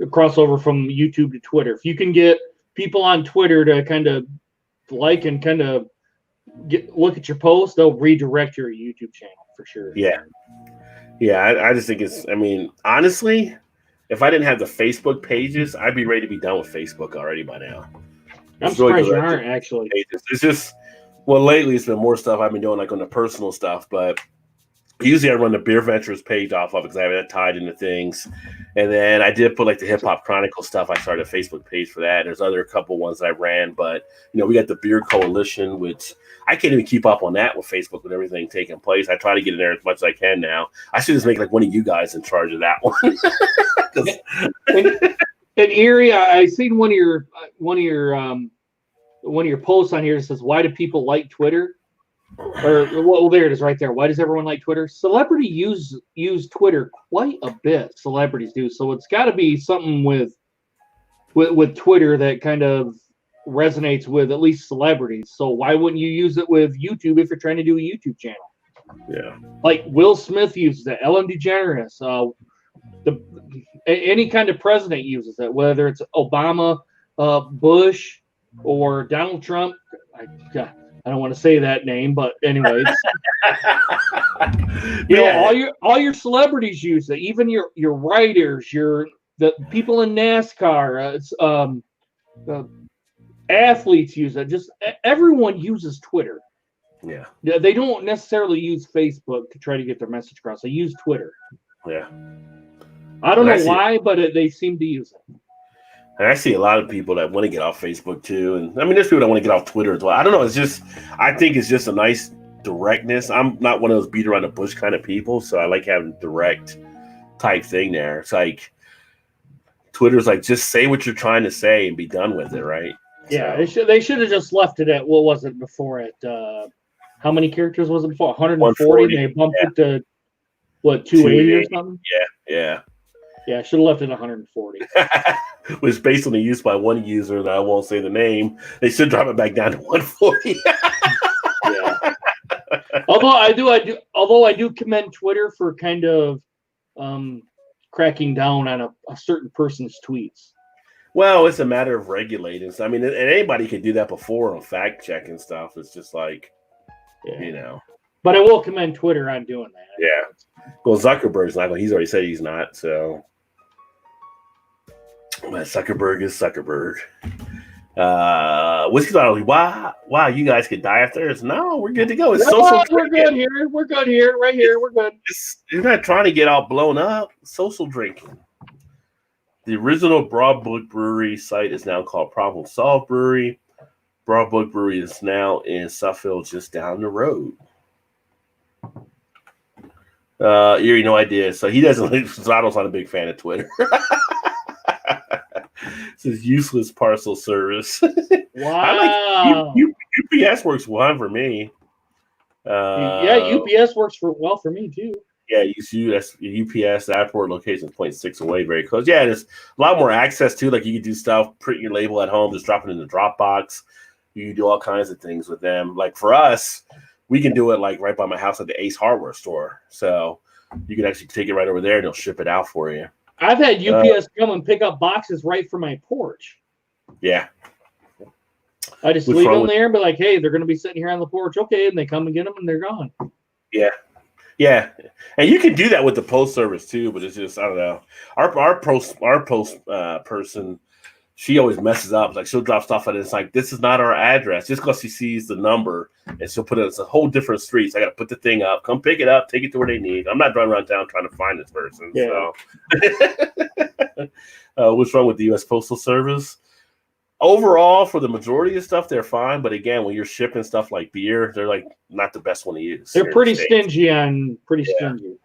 YouTube to Twitter. If you can get people on Twitter to kind of like and kind of look at your post, they'll redirect your YouTube channel for sure. Yeah. I just think it's, I mean, honestly, if I didn't have the Facebook pages, I'd be ready to be done with Facebook already by now. I'm surprised you aren't, actually. It's just, well, lately it's been more stuff I've been doing, like on the personal stuff, but usually I run the BeerVentures page off of it because I have that tied into things. And then I did put like the Hip Hop Chronicle stuff. I started a Facebook page for that. There's a couple ones that I ran, but we got the Beer Coalition, which I can't even keep up on that with Facebook with everything taking place. I try to get in there as much as I can now. I should just make like one of you guys in charge of that one. In Erie, I seen one of your posts on here that says, "Why do people like Twitter?" Or well, there it is, right there. Why does everyone like Twitter? Celebrities use Twitter quite a bit. Celebrities do, so it's got to be something with Twitter that kind of resonates with at least celebrities. So why wouldn't you use it with YouTube if you're trying to do a YouTube channel? Yeah, like Will Smith uses it. Ellen DeGeneres, any kind of president uses it, whether it's Obama, Bush, or Donald Trump. I don't want to say that name, but anyways, all your celebrities use it. Even your writers, the people in NASCAR, athletes use it. Just everyone uses Twitter. Yeah, they don't necessarily use Facebook to try to get their message across. They use Twitter. Yeah, I don't know why, but they seem to use it. And I see a lot of people that want to get off Facebook too. And I mean, there's people that want to get off Twitter as well. I don't know. I think it's just a nice directness. I'm not one of those beat around the bush kind of people. So I like having direct type thing there. It's like Twitter's like, just say what you're trying to say and be done with it. Right. Yeah. So. They should have just left it at, what was it before it? How many characters was it before? 140. They bumped it to what, 280 or something? Yeah. Yeah, I should have left it 140. Was based on the use by one user, and I won't say the name. They should drop it back down to 140. Yeah. Although I do commend Twitter for kind of cracking down on a certain person's tweets. Well, it's a matter of regulating. So, I mean, and anybody could do that before on fact check and stuff. It's just like, But I will commend Twitter on doing that. Yeah. Well, Zuckerberg's not. He's already said he's not. So, but Zuckerberg is Zuckerberg. Whiskey Bottle. Wow, you guys could die after this. No, we're good to go. It's social. We're good here. We're good here. Right here. We're good. You're not trying to get all blown up. Social drinking. The original Broad Brook Brewery site is now called Problem Solve Brewery. Broad Brook Brewery is now in Suffield, just down the road. Erie, no idea. So he doesn't. Zotto's not a big fan of Twitter. It's his useless parcel service. Wow. UPS works fine for me. UPS works well for me too. Yeah, UPS airport location is 0.6 away, very close. Yeah, there's a lot more access to. Like you can do stuff, print your label at home, just drop it in the Dropbox. You can do all kinds of things with them. Like for us, we can do it like right by my house at the Ace Hardware store. So you can actually take it right over there and they'll ship it out for you. I've had UPS come and pick up boxes right from my porch. Yeah. I just leave them there and be like, hey, they're going to be sitting here on the porch. Okay. And they come and get them and they're gone. Yeah. Yeah. And you can do that with the post service too, but it's just, I don't know. Our post person, she always messes up. Like she'll drop stuff and it's like, this is not our address. Just because she sees the number and she'll put it in a whole different street. So I got to put the thing up, come pick it up, take it to where they need. I'm not driving around town trying to find this person. Yeah. So what's wrong with the U.S. Postal Service? Overall, for the majority of stuff, they're fine. But again, when you're shipping stuff like beer, they're like not the best one to use. They're pretty stingy. Stingy.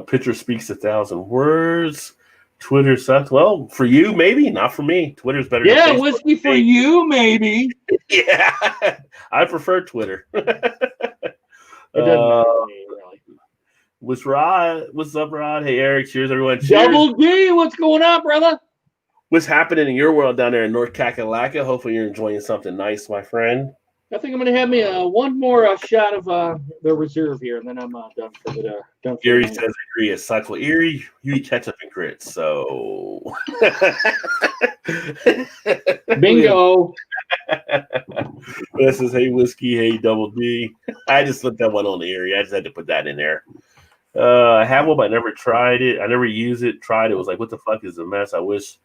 Picture speaks 1,000 words. Twitter sucks. Well, for you, maybe. Not for me. Twitter's better. Yeah, whiskey for you, maybe. Yeah, I prefer Twitter. It doesn't matter to me, really. What's Rod? What's up, Rod? Hey, Eric. Cheers, everyone. Cheers. Double D. What's going on, brother? What's happening in your world down there in North Kakalaka? Hopefully, you're enjoying something nice, my friend. I think I'm going to have me one more shot of the reserve here, and then I'm done for the done. Erie says agree. It sucks. Well, Erie, you eat ketchup and grits, so bingo. This is hey whiskey, hey double D. I just slipped that one on the Erie. I just had to put that in there. I have one, but I never tried it. I never used it. Tried it. Was like, what the fuck is a mess? I wish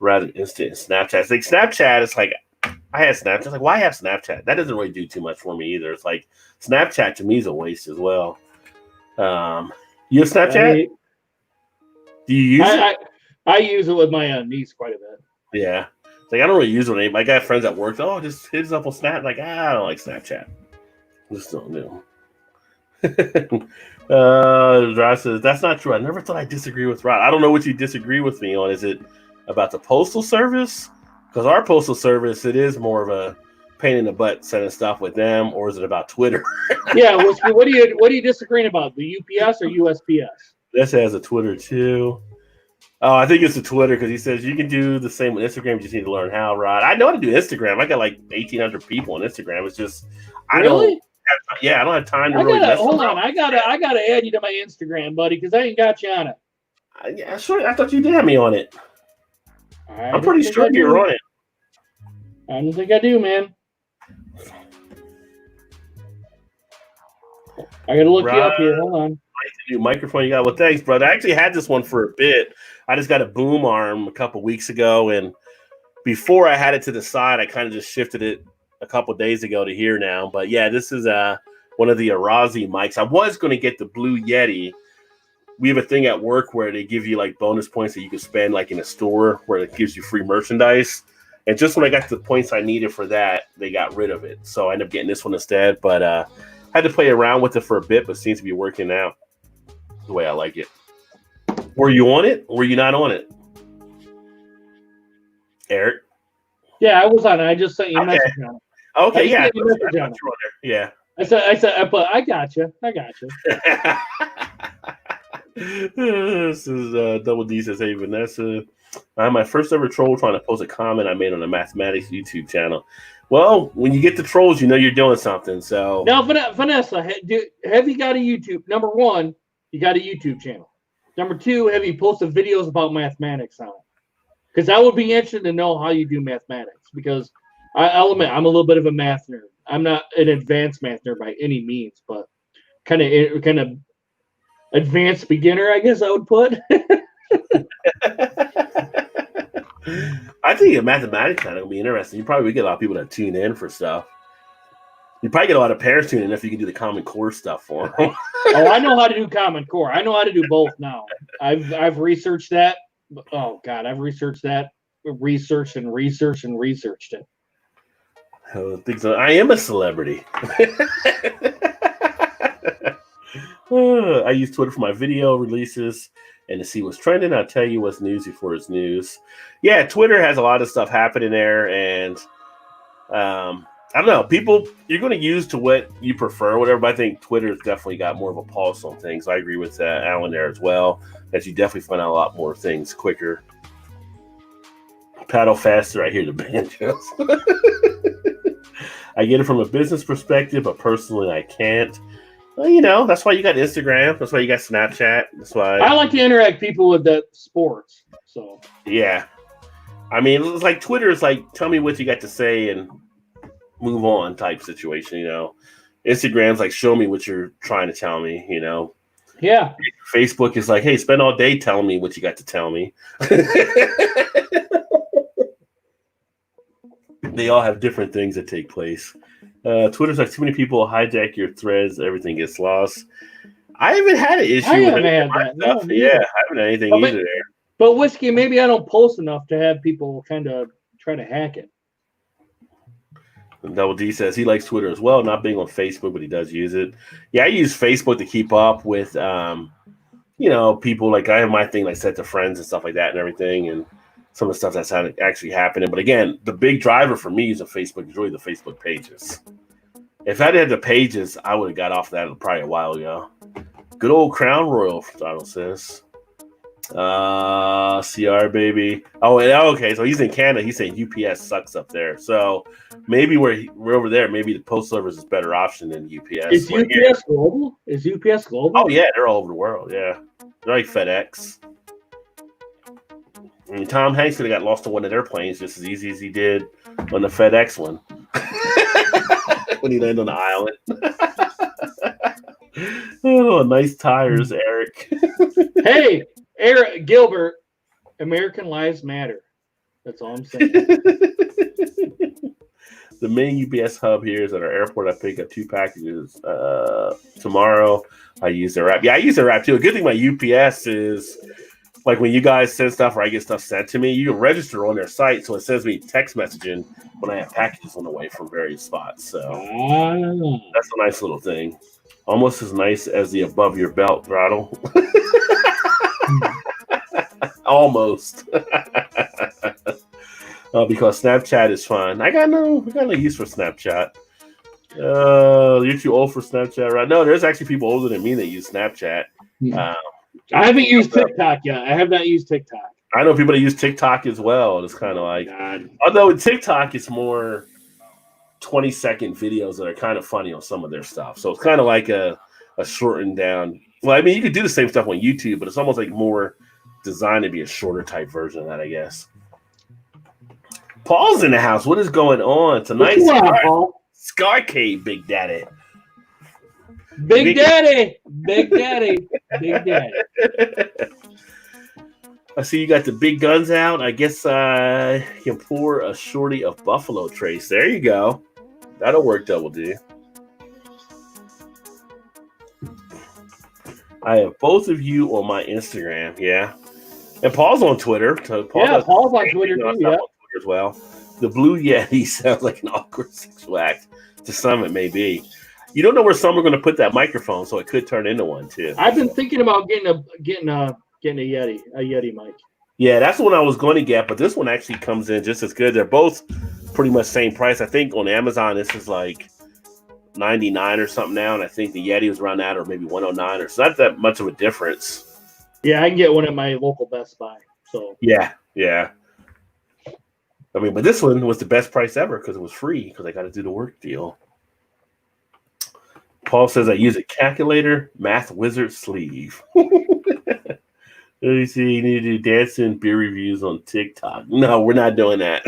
rather than instant Snapchat. It's like Snapchat is like, I had Snapchat. It's like, why have Snapchat? That doesn't really do too much for me either. It's like Snapchat to me is a waste as well. You have Snapchat? Do you use it? I use it with my niece quite a bit. Yeah. It's like I don't really use it. I got friends at work. Oh, just hit us up on Snap. Like, I don't like Snapchat. Just don't do. Rod says that's not true. I never thought I disagree with Rod. I don't know what you disagree with me on. Is it about the postal service? Because our postal service, it is more of a pain in the butt sending stuff with them, or is it about Twitter? Yeah, what are you disagreeing about? The UPS or USPS? This has a Twitter too. Oh, I think it's a Twitter because he says you can do the same with Instagram. You just need to learn how, Rod. I know how to do Instagram. I got like 1,800 people on Instagram. It's just I don't have time to really. Hold on, I gotta add you to my Instagram, buddy, because I ain't got you on it. Yeah, sure. I thought you did have me on it. I'm pretty sure you're on it. I don't think I do, man. I gotta look you up here. Hold on. New microphone you got. Well, thanks, brother. I actually had this one for a bit. I just got a boom arm a couple weeks ago, and before I had it to the side, I kind of just shifted it a couple days ago to here now. But yeah, this is one of the Arazi mics. I was going to get the Blue Yeti. We have a thing at work where they give you like bonus points that you can spend like in a store where it gives you free merchandise. And just when I got the points I needed for that, they got rid of it. So I ended up getting this one instead. But had to play around with it for a bit, but seems to be working out the way I like it. Were you on it or were you not on it? Eric? Yeah, I was on it. I just sent you a message on it. Okay, yeah. Yeah. I said, but I got you. This is Double D says, hey, Vanessa. I'm my first ever troll trying to post a comment I made on the mathematics YouTube channel. Well, when you get the trolls, you know you're doing something. So now, Vanessa, have you got a YouTube? Number one, you got a YouTube channel. Number two, have you posted videos about mathematics on it? Because that would be interesting to know how you do mathematics. Because I'll admit, I'm a little bit of a math nerd. I'm not an advanced math nerd by any means, but kind of advanced beginner, I guess I would put. I think the mathematics kind of will be interesting. You probably get a lot of people that tune in for stuff. You probably get a lot of parents tuning in if you can do the Common Core stuff for them. Oh, I know how to do Common Core. I know how to do both now. I've researched that. Oh God, I've researched that. Researched it. I am a celebrity. I use Twitter for my video releases and to see what's trending. I'll tell you what's news before it's news. Yeah, Twitter has a lot of stuff happening there, and I don't know. People, you're going to use to what you prefer, whatever. But I think Twitter's definitely got more of a pulse on things. I agree with Alan there as well. That you definitely find out a lot more things quicker. Paddle faster. I hear the banjos. I get it from a business perspective, but personally, I can't. Well, you know, that's why you got Instagram. That's why you got Snapchat. That's why I like to interact people with the sports. So yeah, I mean, it's like Twitter is like, tell me what you got to say and move on type situation. You know, Instagram's like, show me what you're trying to tell me. You know, yeah. Facebook is like, hey, spend all day telling me what you got to tell me. They all have different things that take place. Twitter's like too many people hijack your threads, everything gets lost. I haven't had an issue with that. No, yeah, I haven't had anything either there. But Whiskey, maybe I don't post enough to have people kind of try to hack it. And Double D says he likes Twitter as well, not being on Facebook, but he does use it. Yeah, I use Facebook to keep up with, you know, people. Like I have my thing like set to friends and stuff like that and everything, and some of the stuff that's actually happening. But again, the big driver for me using Facebook is really the Facebook pages. If I had the pages, I would have got off that probably a while ago. Good old Crown Royal, Donald says. CR baby. Oh, okay. So he's in Canada. He's saying UPS sucks up there. So maybe we're over there. Maybe the post service is a better option than UPS. Is UPS global? Is UPS global? Oh yeah, they're all over the world. Yeah, they're like FedEx. I mean, Tom Hanks could have got lost on one of their planes just as easy as he did on the FedEx one when he landed on the island. Oh, nice tires, Eric. Hey, Eric Gilbert, American Lives Matter. That's all I'm saying. The main UPS hub here is at our airport. I pick up 2 packages tomorrow. I use their app. Yeah, I use their app too. A good thing about UPS is like when you guys send stuff or I get stuff sent to me, you can register on their site, so it sends me text messaging when I have packages on the way from various spots. So that's a nice little thing. Almost as nice as the above your belt throttle. Almost. Because Snapchat is fun. I got no use for Snapchat. You're too old for Snapchat, right? No, there's actually people older than me that use Snapchat. I haven't used TikTok yet. I have not used TikTok. I know people that use TikTok as well. It's kind of like, although with TikTok, it's more 20-second videos that are kind of funny on some of their stuff. So it's kind of like a shortened down. Well, I mean, you could do the same stuff on YouTube, but it's almost like more designed to be a shorter type version of that, I guess. Paul's in the house. What is going on tonight? Scarcade, Big Daddy. Big Daddy. Big Daddy. Big Daddy. I see you got the big guns out. I guess I can pour a shorty of Buffalo Trace. There you go. That'll work double D. I have both of you on my Instagram. Yeah. And Paul's on Twitter. So Paul's on Twitter too. Yeah. As well. The Blue Yeti sounds like an awkward sexual act. To some, it may be. You don't know where some are going to put that microphone, so it could turn into one too. I've been thinking about getting a Yeti mic. Yeah, that's the one I was going to get, but this one actually comes in just as good. They're both pretty much same price. I think on Amazon this is like $99 or something now, and I think the Yeti was around that or maybe $109, or so not that much of a difference. Yeah, I can get one at my local Best Buy. So yeah. I mean, but this one was the best price ever because it was free because I got to do the work deal. Paul says I use a calculator, math wizard sleeve. Let me see. You need to do dancing beer reviews on TikTok. No, we're not doing that.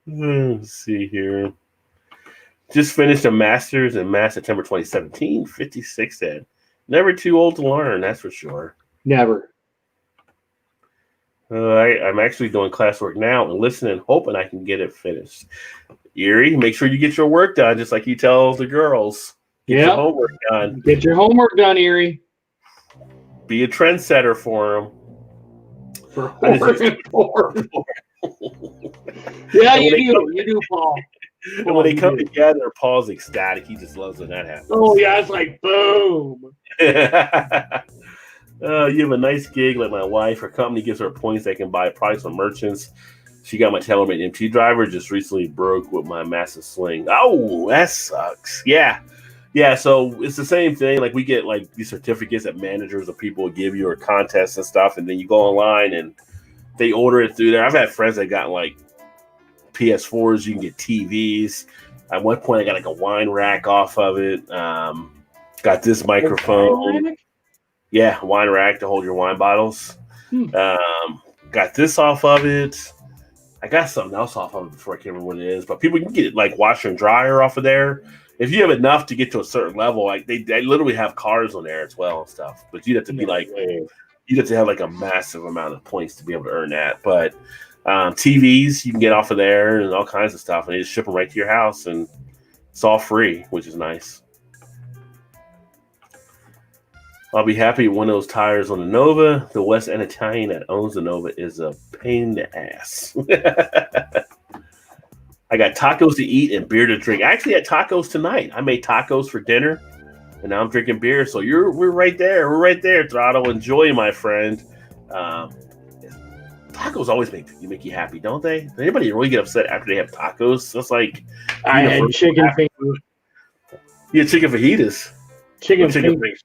Let's see here. Just finished a master's in math September 2017. 56 said. Never too old to learn, that's for sure. Never. I'm actually doing classwork now and listening, hoping I can get it finished. Erie, make sure you get your work done, just like you tell the girls. Get your homework done. Get your homework done, Erie. Be a trendsetter for them. Yeah, you do, Paul. And when they come together, Paul's ecstatic. He just loves when that happens. Oh, yeah, it's like, boom. You have a nice gig like my wife. Her company gives her points they can buy products from merchants. She got my TaylorMade MT driver. Just recently broke with my massive sling. Oh, that sucks. Yeah. So it's the same thing. Like we get like these certificates that managers or people will give you or contests and stuff, and then you go online and they order it through there. I've had friends that got like PS4s. You can get TVs. At one point, I got like a wine rack off of it. Got this microphone. Yeah, wine rack to hold your wine bottles. Got this off of it. I got something else off of it before I can't remember what it is. But people can get like washer and dryer off of there. If you have enough to get to a certain level, like they literally have cars on there as well and stuff. But you'd have to be like, you'd have to have like a massive amount of points to be able to earn that. But TVs you can get off of there and all kinds of stuff, and they just ship them right to your house, and it's all free, which is nice. I'll be happy with one of those tires on the Nova. The West End Italian that owns the Nova is a pain in the ass. I got tacos to eat and beer to drink. I actually had tacos tonight. I made tacos for dinner, and now I'm drinking beer. So we're right there. We're right there, Throttle. Enjoy, my friend. Tacos always make you happy, don't they? Does anybody really get upset after they have tacos? It's like I had chicken fingers. You had chicken fajitas. Chicken fingers.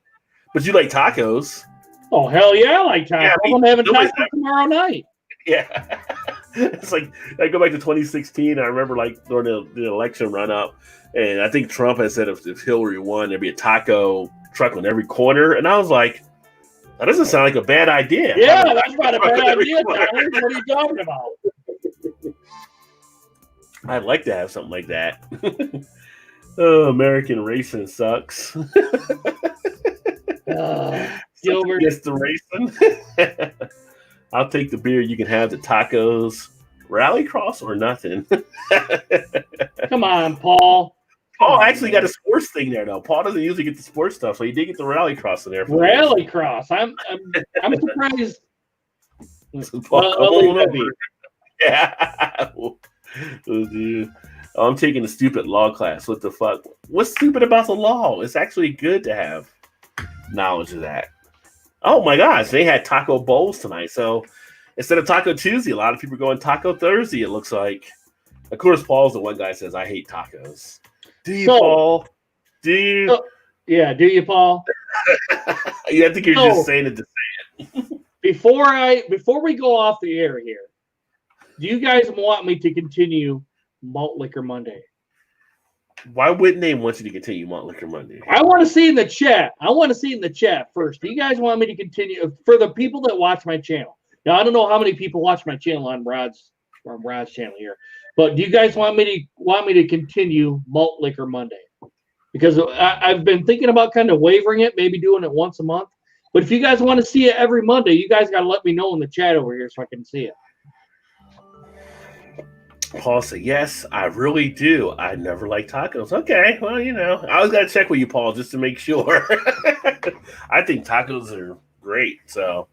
But you like tacos. Oh, hell yeah, I like tacos. Yeah, I'm having tacos tomorrow night. Yeah. It's like, I go back to 2016. I remember like during the election run up, and I think Trump had said if Hillary won, there'd be a taco truck on every corner. And I was like, that doesn't sound like a bad idea. Yeah, that's not a bad idea, Tyler. What are you talking about? I'd like to have something like that. Oh, American racing sucks. Gilbert Gets the racing. I'll take the beer. You can have the tacos, Rallycross, or nothing. Come on, Paul. Paul actually got a sports thing there, though. Paul doesn't usually get the sports stuff, so he did get the Rallycross in there. Rallycross. I'm surprised. So Paul, I'll leave that be. Yeah. Oh, dude. Oh, I'm taking the stupid law class. What the fuck? What's stupid about the law? It's actually good to have knowledge of that. Oh my gosh, they had taco bowls tonight. So instead of Taco Tuesday, a lot of people are going Taco Thursday, it looks like. Of course, Paul's the one guy that says, I hate tacos. Do you, Paul? Do you? Yeah, do you, Paul? Yeah, I think you're just saying it to say it. Before we go off the air here, do you guys want me to continue Malt Liquor Monday? Why wouldn't they want you to continue Malt Liquor Monday? I want to see in the chat. First. Do you guys want me to continue for the people that watch my channel? Now I don't know how many people watch my channel on Rod's channel here, but do you guys want me to continue Malt Liquor Monday? Because I've been thinking about kind of wavering it, maybe doing it once a month. But if you guys want to see it every Monday, you guys got to let me know in the chat over here so I can see it. Paul said, yes, I really do. I never like tacos. Okay, well, I always got to check with you, Paul, just to make sure. I think tacos are great. So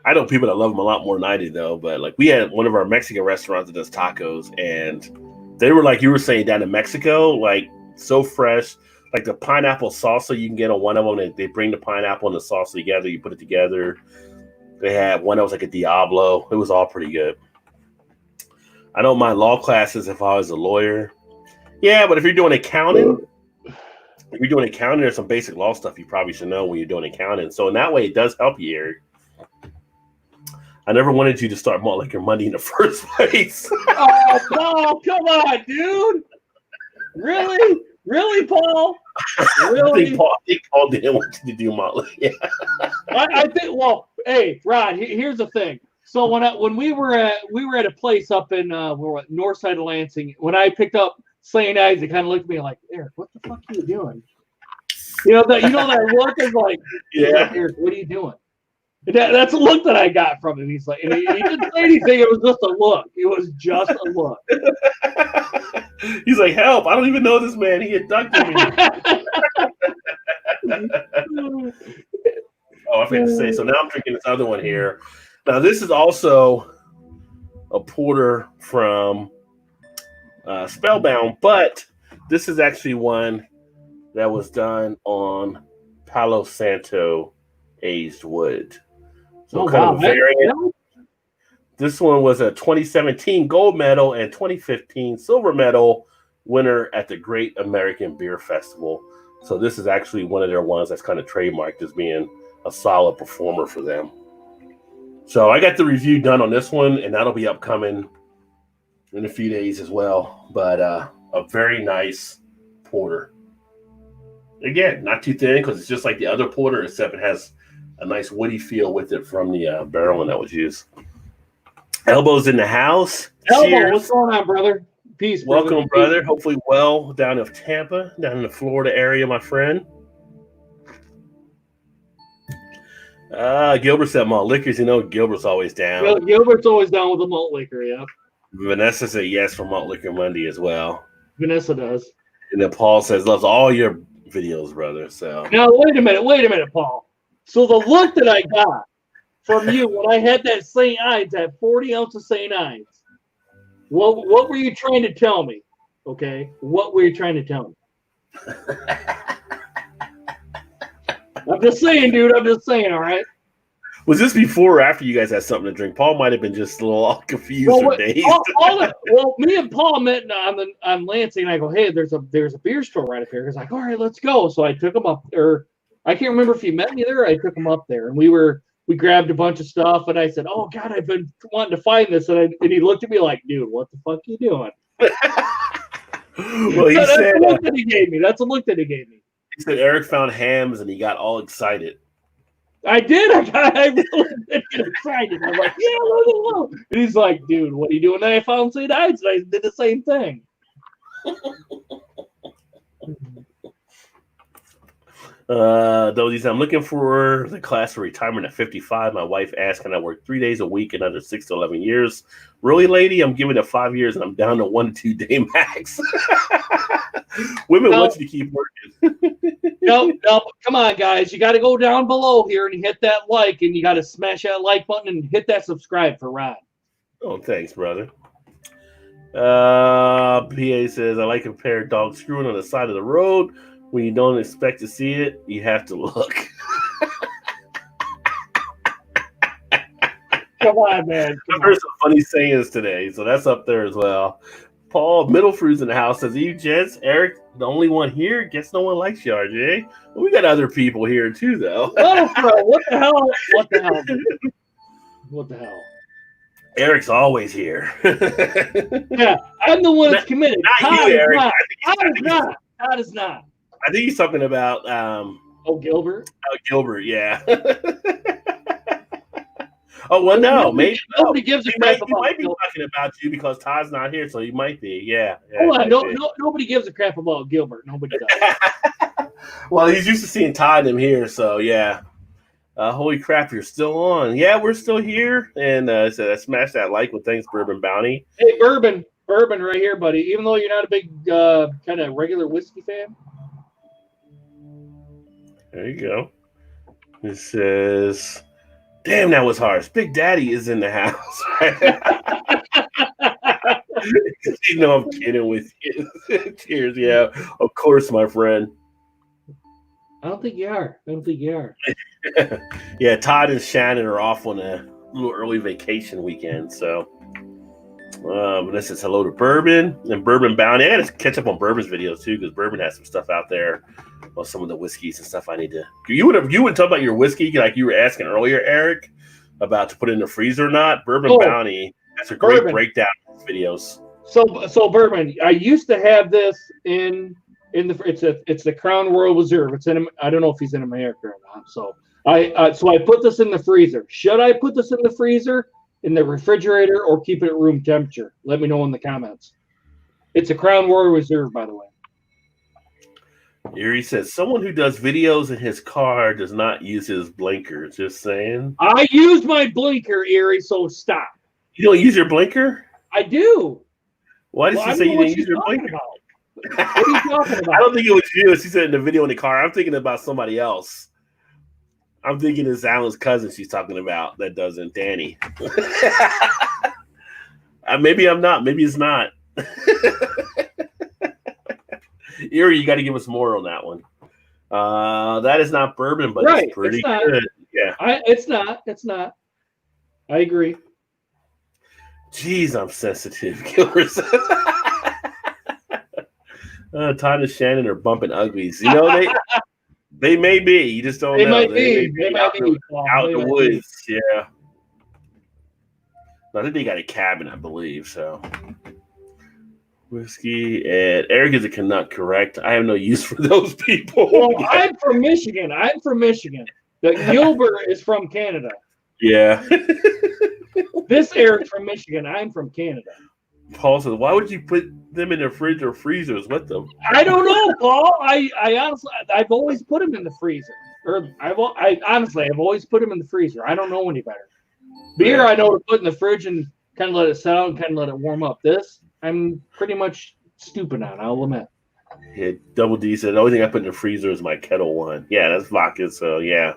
I know people that love them a lot more than I do, though. But like we had one of our Mexican restaurants that does tacos, and they were like you were saying down in Mexico, like so fresh. Like the pineapple salsa you can get on one of them. They bring the pineapple and the salsa together. You put it together. They had one that was like a Diablo. It was all pretty good. I don't mind law classes if I was a lawyer. Yeah, but if you're doing accounting, there's some basic law stuff you probably should know when you're doing accounting. So in that way, it does help you, Eric. I never wanted you to start Malt Liquor Monday in the first place. Oh, Paul, come on, dude. Really? Really, Paul? Really? I think Paul didn't want you to do Malt Liquor. Yeah. I think. Well, hey, Rod. Here's the thing. So when we were at a place up in north side of Lansing, when I picked up St. Aizen, it kind of looked at me like, Eric, what the fuck are you doing? That look is like, yeah, Eric, what are you doing? That's a look that I got from him. He's like, and he didn't say anything. It was just a look. It was just a look. He's like, help! I don't even know this man. He abducted me. Oh, I forgot to say. So now I'm drinking this other one here. Now this is also a porter from Spellbound, but this is actually one that was done on Palo Santo aged wood. So kind of variant. This one was a 2017 gold medal and 2015 silver medal winner at the Great American Beer Festival. So this is actually one of their ones that's kind of trademarked as being a solid performer for them. So I got the review done on this one, and that'll be upcoming in a few days as well. But a very nice porter. Again, not too thin because it's just like the other porter, except it has a nice woody feel with it from the barreling that was used. Elbows in the house. Elbow, cheers. what's going on, brother? Peace. Welcome, brother. Hopefully well down in Tampa, down in the Florida area, my friend. Gilbert said malt liquors. Gilbert's always down. Well, Gilbert's always down with the malt liquor, yeah. Vanessa said yes for Malt Liquor Monday as well. Vanessa does. And then Paul says loves all your videos, brother. So now wait a minute, Paul. So the look that I got from you when I had that St. Ides, that 40 ounce of St. Ides, what were you trying to tell me? Okay, what were you trying to tell me? I'm just saying, dude. I'm just saying. All right. Was this before or after you guys had something to drink? Paul might have been just a little all confused or dazed. Well, me and Paul met on Lansing, and I go, hey, there's a beer store right up here. He's like, all right, let's go. So I took him up, or I can't remember if he met me there. Or I took him up there, and we grabbed a bunch of stuff, and I said, oh God, I've been wanting to find this, and he looked at me like, dude, what the fuck are you doing? Well, that's the look that he gave me. That's the look that he gave me. He said Eric found hams, and he got all excited. I did. I really did get excited. I'm like, yeah, look. And he's like, dude, what are you doing? And I found St. Ides, and I did the same thing. Though I'm looking for the class for retirement at 55. My wife asked, can I work 3 days a week in under 6 to 11 years? Really, lady? I'm giving it 5 years and I'm down to 1 to 2 day max. Women want you to keep working. No, come on, guys. You got to go down below here and hit that like, and you got to smash that like button and hit that subscribe for Ron. Oh, thanks, brother. PA says, I like a pair of dogs screwing on the side of the road. When you don't expect to see it, you have to look. Come on, man. I've heard some funny sayings today, so that's up there as well. Paul Middlefrew's in the house says, you gents, Eric, the only one here? Guess no one likes you, RJ. Well, we got other people here too, though. Oh, bro, what the hell? What the hell? What the hell? Eric's always here. Yeah, I'm the one that's committed. Not you, Eric. Todd is not. I think he's talking about Gilbert. Gilbert, yeah. Oh well, no, maybe nobody gives a crap. He might be talking about you because Todd's not here, so he might be. Yeah. Hold on, nobody gives a crap about Gilbert. Nobody does. Well, he's used to seeing Todd and him here, so yeah. Holy crap, you're still on. Yeah, we're still here. And so smash that like with thanks, Bourbon Bounty. Hey, Bourbon right here, buddy. Even though you're not a big kind of regular whiskey fan. There you go. It says, damn, that was harsh. Big Daddy is in the house. You know I'm kidding with you. Cheers, yeah. Of course, my friend. I don't think you are. Yeah, Todd and Shannon are off on a little early vacation weekend, so this is hello to Bourbon and Bourbon Bounty. I gotta catch up on Bourbon's videos too, because Bourbon has some stuff out there on some of the whiskeys and stuff I need to. You would talk about your whiskey like you were asking earlier, Eric, about to put it in the freezer or not. Bourbon Bounty has a great breakdown of videos. So Bourbon, I used to have this in the it's the Crown Royal Reserve. It's in, I don't know if he's in America or not. So I put this in the freezer. Should I put this in the freezer, in the refrigerator, or keep it at room temperature? Let me know in the comments. It's a Crown Royal Reserve, by the way. Erie says someone who does videos in his car does not use his blinker. Just saying. I used my blinker, Erie. So stop. You don't use your blinker? I do. Why did she say you didn't use your blinker? What are you talking about? I don't think it was you. She said in the video in the car. I'm thinking about somebody else. I'm thinking it's Alan's cousin she's talking about that doesn't, Danny. Maybe I'm not. Maybe it's not. Erie, you got to give us more on that one. That is not bourbon, but it's pretty good. Yeah, it's not. I agree. Jeez, I'm sensitive. Killer says. Todd and Shannon are bumping uglies. You know, they may be. You just don't know. They might be out in the woods. Yeah. I think they got a cabin, I believe. So whiskey and Eric is a Canuck, correct? I have no use for those people. Well, I'm from Michigan. The Gilbert is from Canada. Yeah. This Eric's from Michigan. I'm from Canada. Paul says, "Why would you put them in the fridge or freezers with them?" I don't know, Paul. I honestly, I've always put them in the freezer. I've always put them in the freezer. I don't know any better. Beer, I know to put in the fridge and kind of let it set out and kind of let it warm up. This, I'm pretty much stupid on. I'll admit. Yeah, Double D said, "The only thing I put in the freezer is my Kettle One." Yeah, that's vodka. So yeah.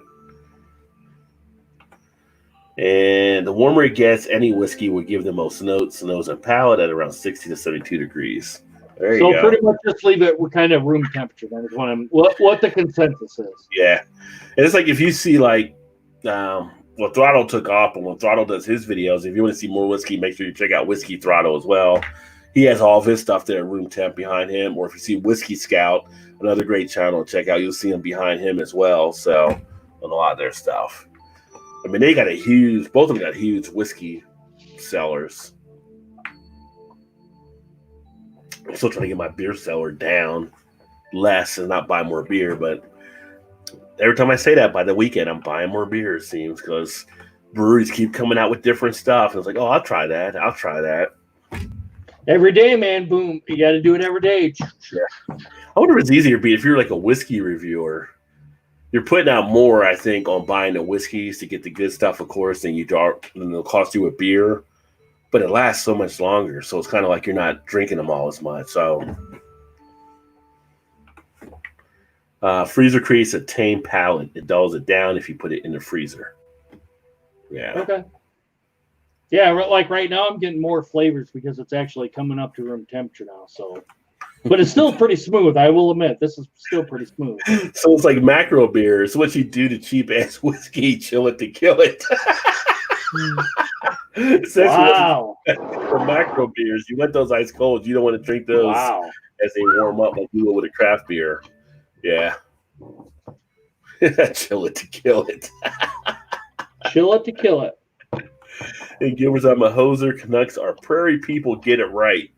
And the warmer it gets, any whiskey would give the most notes, nose, and palate at around 60 to 72 degrees. There you go. So pretty much just leave it with kind of room temperature. That is what the consensus is. Yeah. And it's like if you see like Throttle took off, and when Throttle does his videos, if you want to see more whiskey, make sure you check out Whiskey Throttle as well. He has all of his stuff there at room temp behind him. Or if you see Whiskey Scout, another great channel to check out, you'll see him behind him as well. So on a lot of their stuff. I mean, both of them got huge whiskey cellars. I'm still trying to get my beer cellar down less and not buy more beer, but every time I say that, by the weekend, I'm buying more beer, it seems, because breweries keep coming out with different stuff. And it's like, oh, I'll try that. Every day, man, boom. You got to do it every day. Yeah. I wonder if it's easier if you're like a whiskey reviewer. you're putting out more, I think, on buying the whiskeys to get the good stuff, of course, than it'll cost you with beer. But it lasts so much longer, so it's kind of like you're not drinking them all as much. So, freezer creates a tame palate. It dulls it down if you put it in the freezer. Yeah. Okay. Yeah, like right now, I'm getting more flavors because it's actually coming up to room temperature now. So, but it's still pretty smooth. I will admit, this is still pretty smooth. So it's like macro beer. It's what you do to cheap ass whiskey, chill it to kill it. Wow. For macro beers, you want those ice cold. You don't want to drink those as they warm up like you would with a craft beer. Yeah. Chill it to kill it. Chill it to kill it. And Gilbert's, I'm a hoser. Canucks are prairie people. Get it right.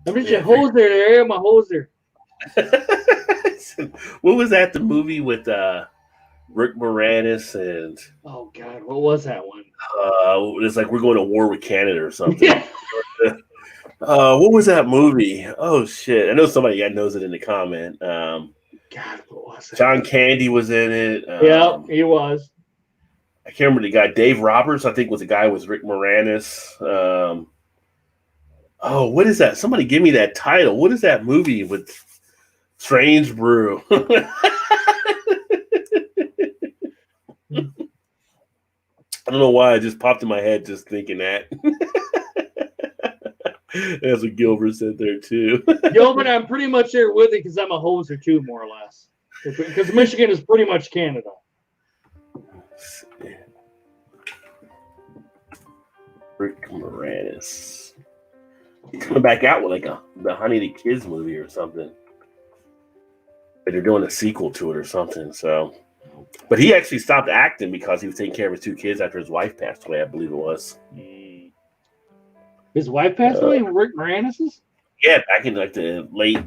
I'm just a hoser there. I'm a hoser. What was that? The movie with Rick Moranis and oh god, what was that one? It's like we're going to war with Canada or something. Yeah. What was that movie? Oh shit! I know somebody knows it in the comment. God, what was it? John Candy was in it. Yeah, he was. I can't remember the guy. Dave Roberts, I think, was the guy with Rick Moranis. Oh, what is that? Somebody give me that title. What is that movie with Strange Brew? I don't know why it just popped in my head just thinking that. That's what Gilbert said there too. Gilbert, I'm pretty much there with it because I'm a hoser too, more or less. Because Michigan is pretty much Canada. Rick Moranis. He's coming back out with like the Honey the Kids movie or something. But they're doing a sequel to it or something. So, but he actually stopped acting because he was taking care of his two kids after his wife passed away. I believe it was. His wife passed away. Rick Moranis's? Yeah, back in like the late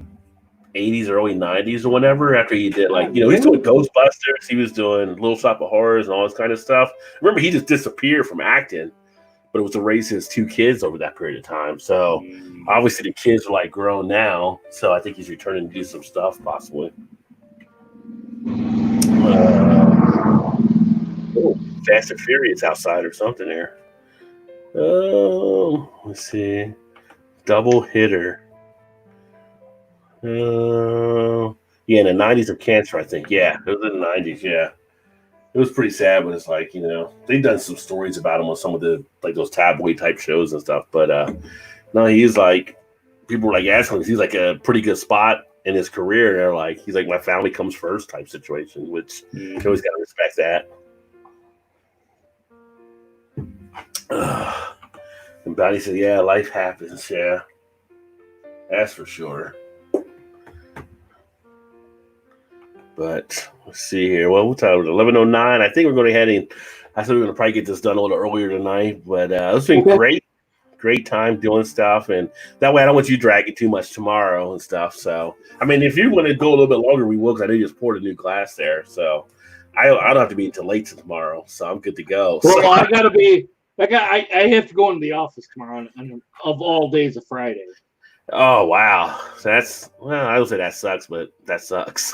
80s, early 90s or whatever. After he did he's doing Ghostbusters. He was doing Little Shop of Horrors and all this kind of stuff. Remember, he just disappeared from acting. But it was to raise his two kids over that period of time. So obviously the kids are like grown now. So I think he's returning to do some stuff possibly. Fast and Furious outside or something there. Oh, let's see. Double hitter. Yeah, in the 90s of cancer, I think. Yeah, it was in the 90s. Yeah. It was pretty sad, but it's like, they've done some stories about him on some of the, like those tabloid type shows and stuff. But no, he's like, people were like asking him, he's like a pretty good spot in his career. And they're like, he's like, my family comes first type situation, which you always got to respect that. And Bonnie said, yeah, life happens. Yeah, that's for sure. But let's see here. Well, what time was it? 11:09. I think we're going ahead and I said we're going to probably get this done a little earlier tonight. But it's been great time doing stuff. And that way I don't want you dragging too much tomorrow and stuff. So, I mean, if you want to go a little bit longer, we will, because I know you just poured a new glass there. So I don't have to be until late tomorrow. So I'm good to go. Well, so, I have to go into the office tomorrow of all days of Friday. Oh, wow. I would say that sucks, but that sucks.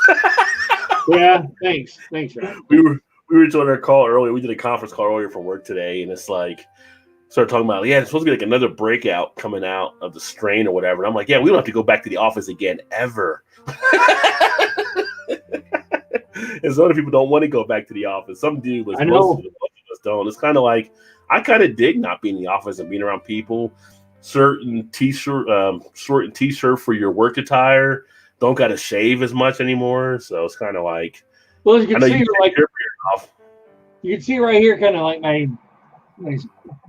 Yeah, thanks, Ryan. We were doing our call earlier. We did a conference call earlier for work today, and it's like, started talking about, it's supposed to be like another breakout coming out of the strain or whatever. And I'm like, yeah, we don't have to go back to the office again ever. And some other people don't want to go back to the office. Some do, but most of us don't. It's kind of like, I kind of dig not being in the office and being around people. Certain t-shirt for your work attire. Don't got to shave as much anymore, so it's kind of like. Well, you can see you can see right here, kind of like my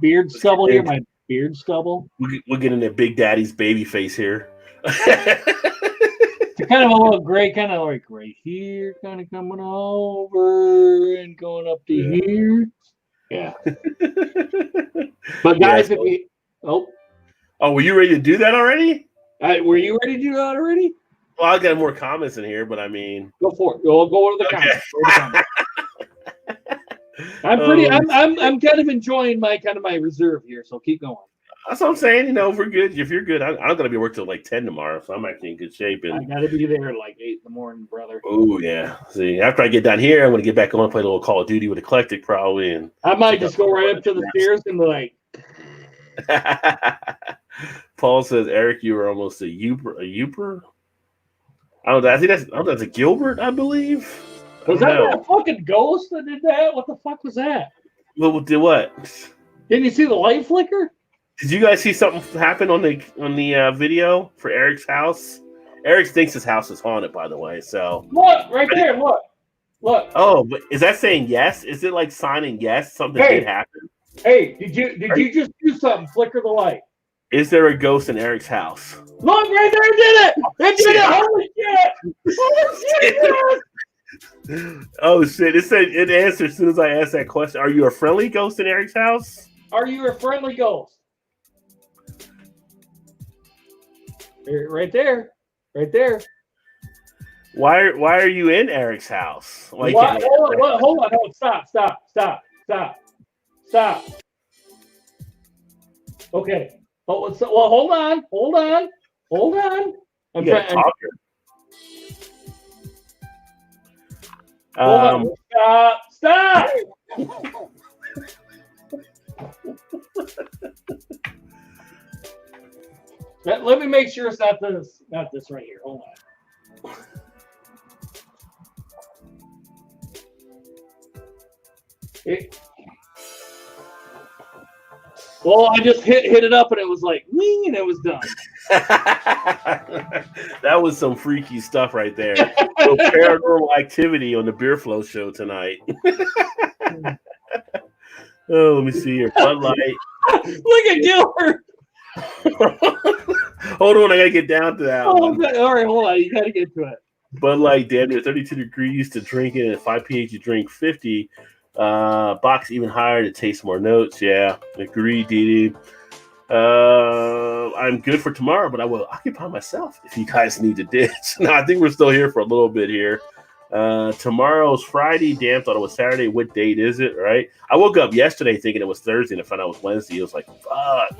beard stubble here. My beard stubble. We're getting that Big Daddy's baby face here. It's kind of a little gray, kind of like right here, kind of coming over and going up to here. Yeah. But guys, if you were you ready to do that already? Were you ready to do that already? Well, I'll get more comments in here, but I mean, go for it. Go to the comments. I'm kind of enjoying my reserve here, so keep going. That's what I'm saying. If we're good, if you're good, I'm gonna be working till like 10 tomorrow, so I'm actually in good shape. And I gotta be there at like 8 in the morning, brother. Oh yeah. See, after I get down here, I'm gonna get back on and play a little Call of Duty with Eclectic probably, and I might just go right up to the stairs and be like. Paul says, Eric, you were almost a Youper. I don't know. I think that's a Gilbert, I believe. Was that fucking ghost that did that? What the fuck was that? Well, did what? Didn't you see the light flicker? Did you guys see something happen on the video for Eric's house? Eric thinks his house is haunted, by the way. So look right there. Look. Oh, but is that saying yes? Is it like signing yes? Something did happen. Hey, did you just do something? Flicker the light. Is there a ghost in Eric's house? Look right there! It did it! It did it! Holy shit! Oh shit! It said it answered as soon as I asked that question. Are you a friendly ghost in Eric's house? Are you a friendly ghost? Right there. Why are you in Eric's house? Hold on. Stop. Okay. Well, hold on. I'm trying. Hold on. Stop. Let me make sure it's not this right here. Hold on. Well, I just hit it up and it was like wing and it was done. That was some freaky stuff right there. So paranormal activity on the Beer Flow show tonight. Oh, let me see here. Bud Light. Look at Gilbert. Hold on, I gotta get down to that. All right, hold on. You gotta get to it. Bud Light, damn near 32 degrees to drink it, and 5 pH you drink 50. Box even higher to taste more notes. Yeah, agree, Dee. I'm good for tomorrow, but I will occupy myself if you guys need to ditch. No, I think we're still here for a little bit here. Tomorrow's Friday. Damn, thought it was Saturday. What date is it, right? I woke up yesterday thinking it was Thursday and I found out it was Wednesday. It was like, fuck.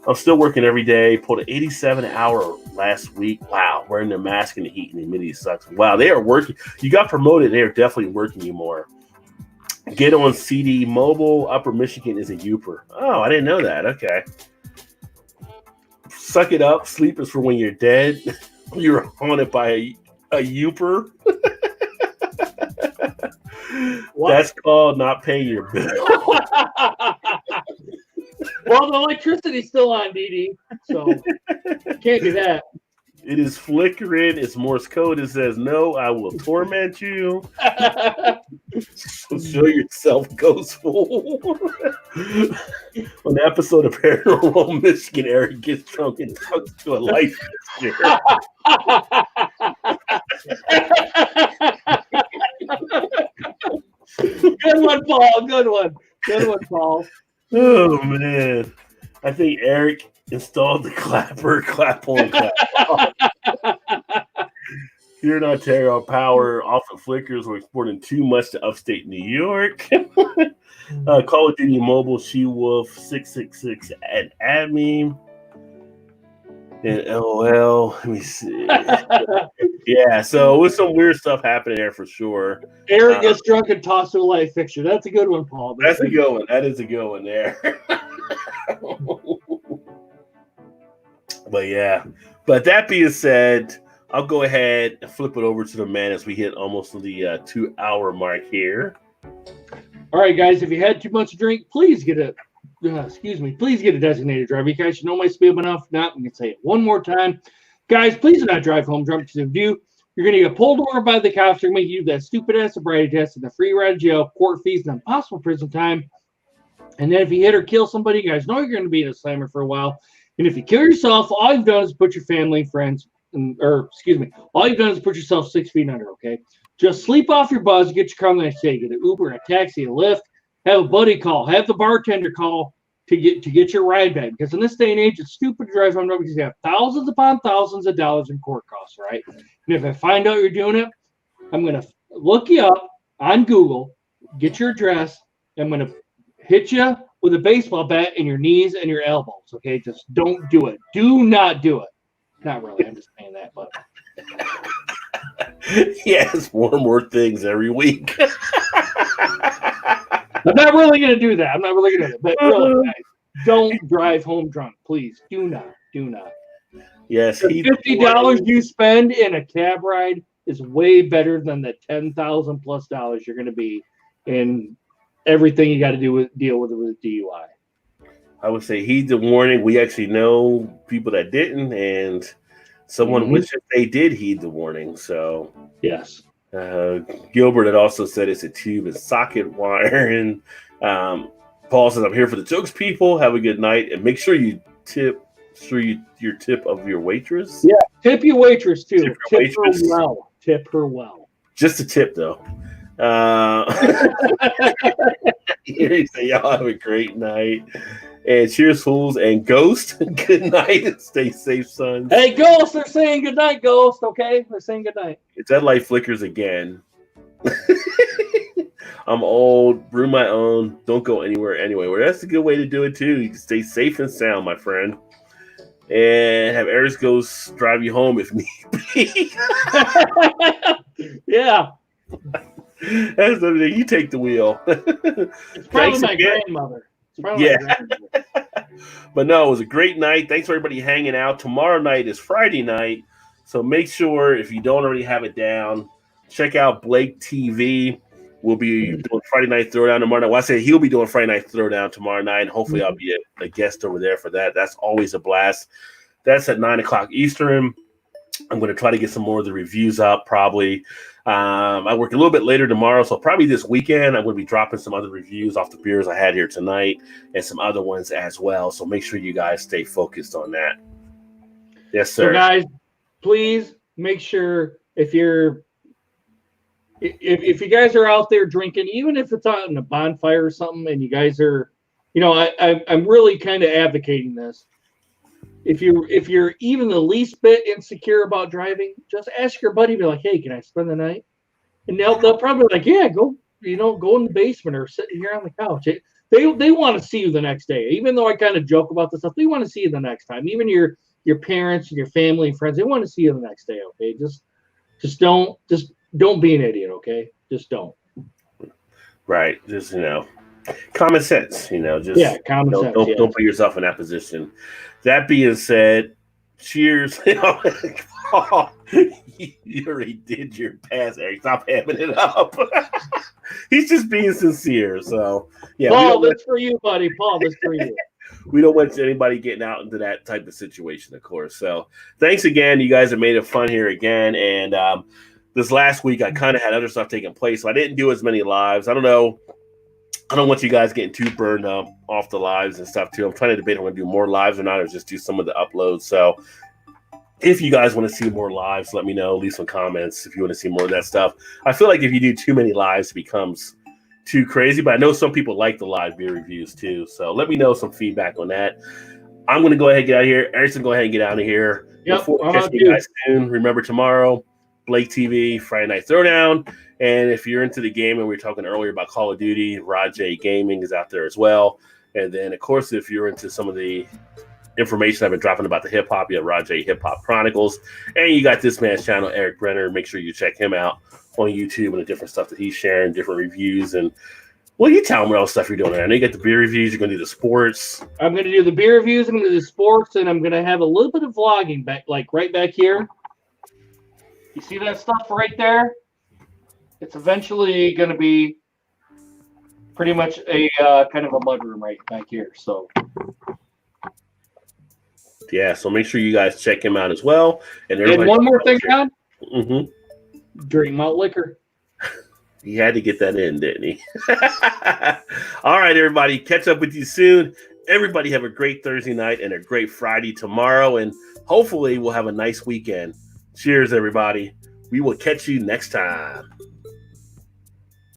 I'm still working every day. Pulled an 87-hour last week. Wow, wearing their mask in the heat and the humidity sucks. Wow, they are working. You got promoted. They are definitely working you more. Get on CD Mobile. Upper Michigan is a Youper. Oh, I didn't know that. Okay. Suck it up. Sleep is for when you're dead. You're haunted by a Youper. That's called not paying your bill. Well, the electricity's still on, DD, so can't do that. It is flickering. It's Morse code. It says, no, I will torment you. So show yourself, ghost fool. On the episode of Paranormal Michigan, Eric gets drunk and talks to a life fixture. Good one, Paul. Good one, Paul. Oh, man. I think Eric installed the clapper, clap on, clap off. Here in Ontario, power often flickers. We're exporting too much to upstate New York. Call of Duty Mobile, She-Wolf 666 at me. And LOL. Let me see. Yeah, so with some weird stuff happening there for sure. Eric gets drunk and tossed to a light fixture. That's a good one, Paul. That's a good one. That is a good one there. But yeah. But that being said, I'll go ahead and flip it over to the man as we hit almost the 2-hour mark here. All right, guys. If you had too much to drink, please get a please get a designated driver. You guys should know my spiel enough. If not, we can say it one more time. Guys, please do not drive home drunk, because if you do, you're going to get pulled over by the cops. They're going to make you do that stupid-ass sobriety test and the free ride to jail, court fees, and impossible prison time. And then if you hit or kill somebody, you guys know you're going to be in a slammer for a while. And if you kill yourself, all you've done is put your family and friends, all you've done is put yourself 6 feet under, okay? Just sleep off your buzz, get your car the next day, get an Uber, a taxi, a Lyft, have a buddy call, have the bartender call to get your ride back. Because in this day and age, it's stupid to drive home drunk because you have thousands upon thousands of dollars in court costs, right? And if I find out you're doing it, I'm going to look you up on Google, get your address, I'm going to hit you with a baseball bat in your knees and your elbows. Okay, just don't do it. Do not do it. Not really. I'm just saying that, but Yes, more and more things every week. I'm not really going to do that. I'm not really going to do that. But really, guys, don't drive home drunk, please. Do not. Do not. Yes, The $50 you spend in a cab ride is way better than the $10,000+ you're going to be in everything you got to deal with DUI. I would say heed the warning. We actually know people that didn't, and someone wishes they did heed the warning. So yes, Gilbert had also said it's a tube and socket wire, and Paul says, "I'm here for the jokes, people. Have a good night, and make sure you tip." Your tip of your waitress. Yeah, tip your waitress too. Tip her well. Tip her well. Just a tip though. Y'all have a great night. And cheers, fools, and Ghost. Good night and stay safe, son. Hey, Ghost, they're saying good night, Ghost. Okay, they're saying good night. It's that light flickers again. I'm old, brew my own. Don't go anywhere anyway. Well, that's a good way to do it too. You can stay safe and sound, my friend. And have Eric's Ghost drive you home if need be. Yeah. That's the thing. You take the wheel. It's probably my grandmother. But no, it was a great night. Thanks for everybody hanging out. Tomorrow night is Friday night. So make sure, if you don't already have it down, check out Blake TV. We'll be doing Friday Night Throwdown tomorrow night. Well, I say he'll be doing Friday Night Throwdown tomorrow night. Hopefully, I'll be a guest over there for that. That's always a blast. That's at 9 o'clock Eastern. I'm going to try to get some more of the reviews up, probably. I work a little bit later tomorrow, so probably this weekend I'm going to be dropping some other reviews off the beers I had here tonight and some other ones as well. So make sure you guys stay focused on that. Yes, sir. So, guys, please make sure if you guys are out there drinking, even if it's out in a bonfire or something, and you guys are, I'm really kind of advocating this. If you're even the least bit insecure about driving, just ask your buddy, be like, "Hey, can I spend the night?" And they'll probably be like, "Yeah, go in the basement or sit here on the couch." They want to see you the next day. Even though I kind of joke about this stuff, they want to see you the next time. Even your parents and your family and friends, they want to see you the next day. Okay, just don't be an idiot. Okay, just don't. Right, just common sense. Common sense. Don't put yourself in that position. That being said, cheers. Paul, you already did your pass, Eric. Stop hamming it up. He's just being sincere. So, yeah. Paul, that's for you, buddy. Paul, that's for you. We don't want anybody getting out into that type of situation, of course. So, thanks again. You guys have made it fun here again. And this last week, I kind of had other stuff taking place, so I didn't do as many lives. I don't know. I don't want you guys getting too burned up off the lives and stuff too. I'm trying to debate if I'm going to do more lives or not, or just do some of the uploads. So if you guys want to see more lives, let me know. Leave some comments if you want to see more of that stuff. I feel like if you do too many lives, it becomes too crazy. But I know some people like the live beer reviews too. So let me know some feedback on that. I'm going to go ahead and get out of here. Eric's going to go ahead and get out of here. Yep, Before catch you guys soon. Remember tomorrow, Blake TV, Friday Night Throwdown. And if you're into the game, and we were talking earlier about Call of Duty, Rod J Gaming is out there as well. And then, of course, if you're into some of the information I've been dropping about the hip hop, you have Rod J Hip Hop Chronicles. And you got this man's channel, Eric Brenner. Make sure you check him out on YouTube and the different stuff that he's sharing, different reviews. And, well, you tell him what else stuff you're doing there. I know you got the beer reviews. You're going to do the sports. I'm going to do the beer reviews. I'm going to do the sports. And I'm going to have a little bit of vlogging right back here. You see that stuff right there? It's eventually going to be pretty much a kind of a mudroom right back here. So, yeah. So make sure you guys check him out as well. And one more thing, John. Mm-hmm. Drink malt liquor. He had to get that in, didn't he? All right, everybody. Catch up with you soon. Everybody have a great Thursday night and a great Friday tomorrow. And hopefully we'll have a nice weekend. Cheers, everybody. We will catch you next time.